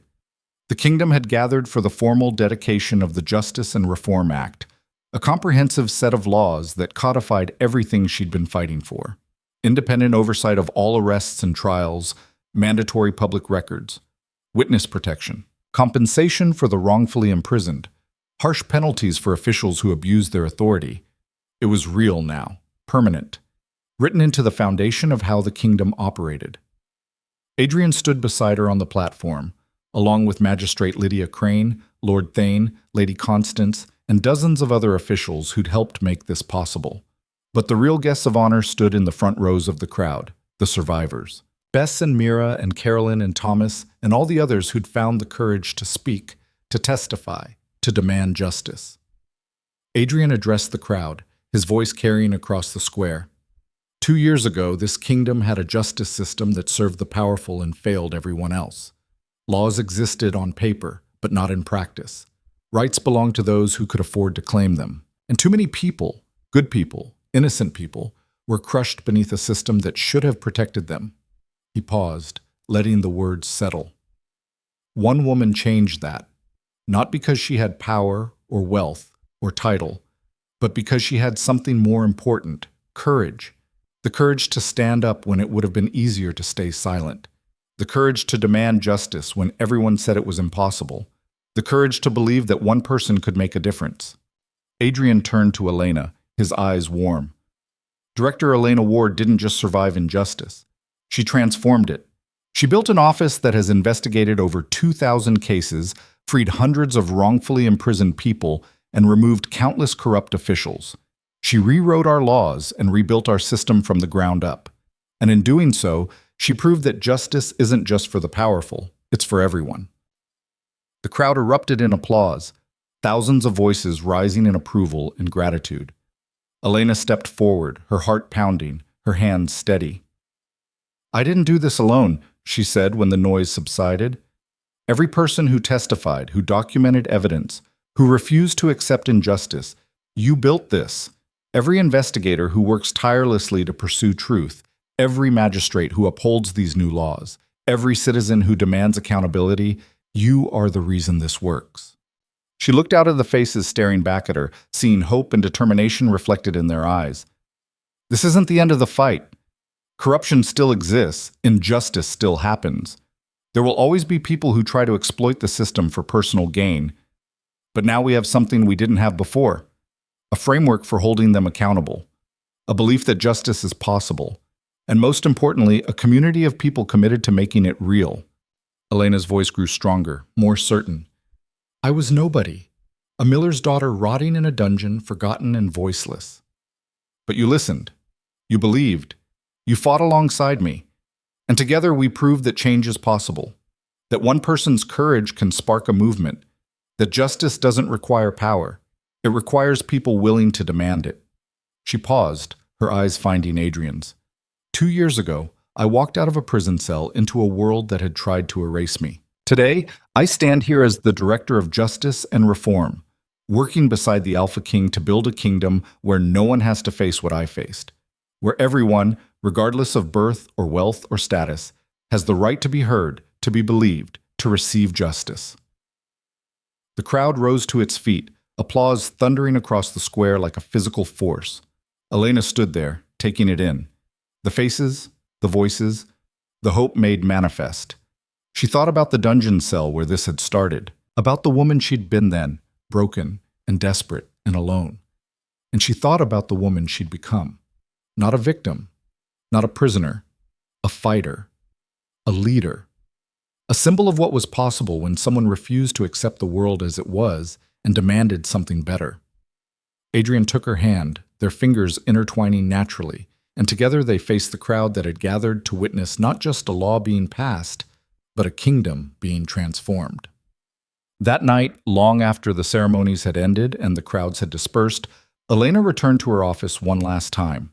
The kingdom had gathered for the formal dedication of the Justice and Reform Act, a comprehensive set of laws that codified everything she'd been fighting for. Independent oversight of all arrests and trials, mandatory public records, witness protection, compensation for the wrongfully imprisoned, harsh penalties for officials who abused their authority. It was real now, permanent, written into the foundation of how the kingdom operated. Adrian stood beside her on the platform, along with Magistrate Lydia Crane, Lord Thane, Lady Constance, and dozens of other officials who'd helped make this possible. But the real guests of honor stood in the front rows of the crowd, the survivors. Bess and Mira and Carolyn and Thomas and all the others who'd found the courage to speak, to testify, to demand justice. Adrian addressed the crowd, his voice carrying across the square. 2 years ago, this kingdom had a justice system that served the powerful and failed everyone else. Laws existed on paper, but not in practice. Rights belonged to those who could afford to claim them. And too many people, good people, innocent people, were crushed beneath a system that should have protected them. He paused, letting the words settle. One woman changed that, not because she had power or wealth or title, but because she had something more important: courage. The courage to stand up when it would have been easier to stay silent. The courage to demand justice when everyone said it was impossible. The courage to believe that one person could make a difference. Adrian turned to Elena, his eyes warm. Director Elena Ward didn't just survive injustice. She transformed it. She built an office that has investigated over 2,000 cases, freed hundreds of wrongfully imprisoned people, and removed countless corrupt officials. She rewrote our laws and rebuilt our system from the ground up. And in doing so, she proved that justice isn't just for the powerful, it's for everyone. The crowd erupted in applause, thousands of voices rising in approval and gratitude. Elena stepped forward, her heart pounding, her hands steady. "I didn't do this alone," she said when the noise subsided. "Every person who testified, who documented evidence, who refused to accept injustice, you built this. Every investigator who works tirelessly to pursue truth, every magistrate who upholds these new laws, every citizen who demands accountability, you are the reason this works." She looked out at the faces staring back at her, seeing hope and determination reflected in their eyes. This isn't the end of the fight. Corruption still exists, injustice still happens. There will always be people who try to exploit the system for personal gain. But now we have something we didn't have before: a framework for holding them accountable, a belief that justice is possible, and most importantly, a community of people committed to making it real. Elena's voice grew stronger, more certain. "I was nobody, a miller's daughter rotting in a dungeon, forgotten and voiceless. But you listened, you believed, you fought alongside me, and together we proved that change is possible, that one person's courage can spark a movement, that justice doesn't require power, it requires people willing to demand it." She paused, her eyes finding Adrian's. 2 years ago, I walked out of a prison cell into a world that had tried to erase me. Today, I stand here as the Director of Justice and Reform, working beside the Alpha King to build a kingdom where no one has to face what I faced, where everyone, regardless of birth or wealth or status, has the right to be heard, to be believed, to receive justice. The crowd rose to its feet, applause thundering across the square like a physical force. Elena stood there, taking it in. The faces, the voices, the hope made manifest. She thought about the dungeon cell where this had started, about the woman she'd been then, broken and desperate and alone. And she thought about the woman she'd become. Not a victim, not a prisoner, a fighter, a leader. A symbol of what was possible when someone refused to accept the world as it was and demanded something better. Adrian took her hand, their fingers intertwining naturally, and together they faced the crowd that had gathered to witness not just a law being passed, but a kingdom being transformed. That night, long after the ceremonies had ended and the crowds had dispersed, Elena returned to her office one last time.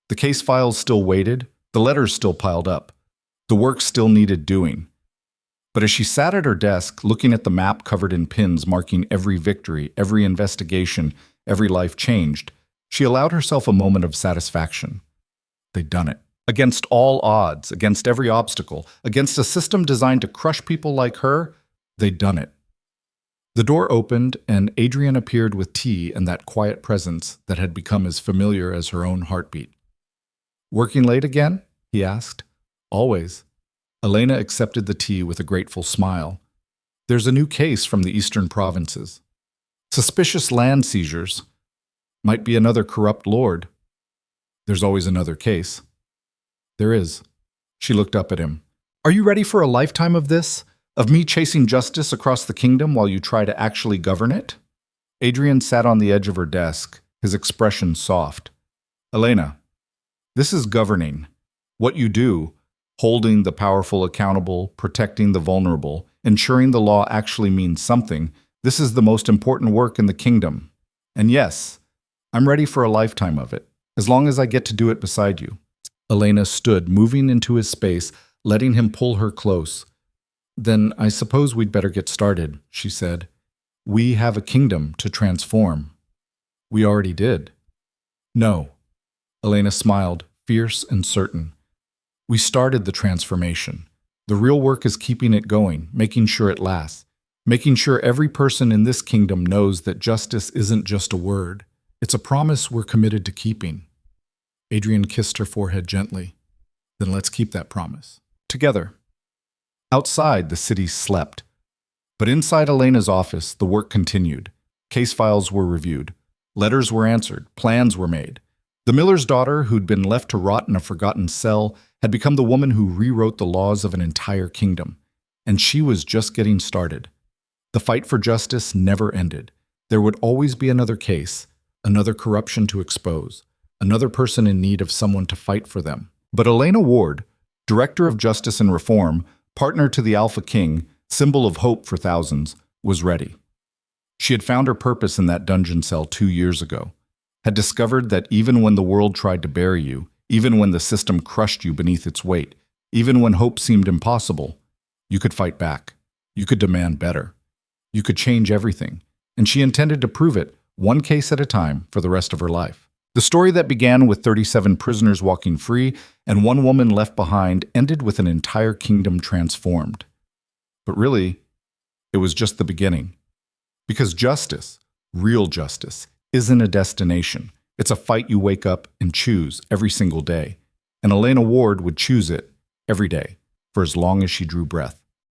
The case files still waited, the letters still piled up, the work still needed doing. But as she sat at her desk, looking at the map covered in pins marking every victory, every investigation, every life changed, she allowed herself a moment of satisfaction. They'd done it. Against all odds, against every obstacle, against a system designed to crush people like her, they'd done it. The door opened, and Adrian appeared with tea and that quiet presence that had become as familiar as her own heartbeat. "Working late again?" he asked. "Always." Elena accepted the tea with a grateful smile. "There's a new case from the eastern provinces. Suspicious land seizures. Might be another corrupt lord. There's always another case." "There is." She looked up at him. "Are you ready for a lifetime of this? Of me chasing justice across the kingdom while you try to actually govern it?" Adrian sat on the edge of her desk, his expression soft. "Elena, this is governing. What you do, holding the powerful accountable, protecting the vulnerable, ensuring the law actually means something, this is the most important work in the kingdom. And yes, I'm ready for a lifetime of it, as long as I get to do it beside you." Elena stood, moving into his space, letting him pull her close. "Then I suppose we'd better get started," she said. "We have a kingdom to transform." "We already did." "No." Elena smiled, fierce and certain. "We started the transformation. The real work is keeping it going, making sure it lasts, making sure every person in this kingdom knows that justice isn't just a word. It's a promise we're committed to keeping. Adrian kissed her forehead gently. Then let's keep that promise. Together. Outside, the city slept. But inside Elena's office, the work continued. Case files were reviewed. Letters were answered. Plans were made. The miller's daughter, who'd been left to rot in a forgotten cell, had become the woman who rewrote the laws of an entire kingdom. And she was just getting started. The fight for justice never ended. There would always be another case, another corruption to expose, another person in need of someone to fight for them. But Elena Ward, Director of Justice and Reform, partner to the Alpha King, symbol of hope for thousands, was ready. She had found her purpose in that dungeon cell 2 years ago, had discovered that even when the world tried to bury you, even when the system crushed you beneath its weight, even when hope seemed impossible, you could fight back. You could demand better. You could change everything. And she intended to prove it, one case at a time, for the rest of her life. The story that began with 37 prisoners walking free and one woman left behind ended with an entire kingdom transformed. But really, it was just the beginning. Because justice, real justice, isn't a destination. It's a fight you wake up and choose every single day. And Elena Ward would choose it every day, for as long as she drew breath.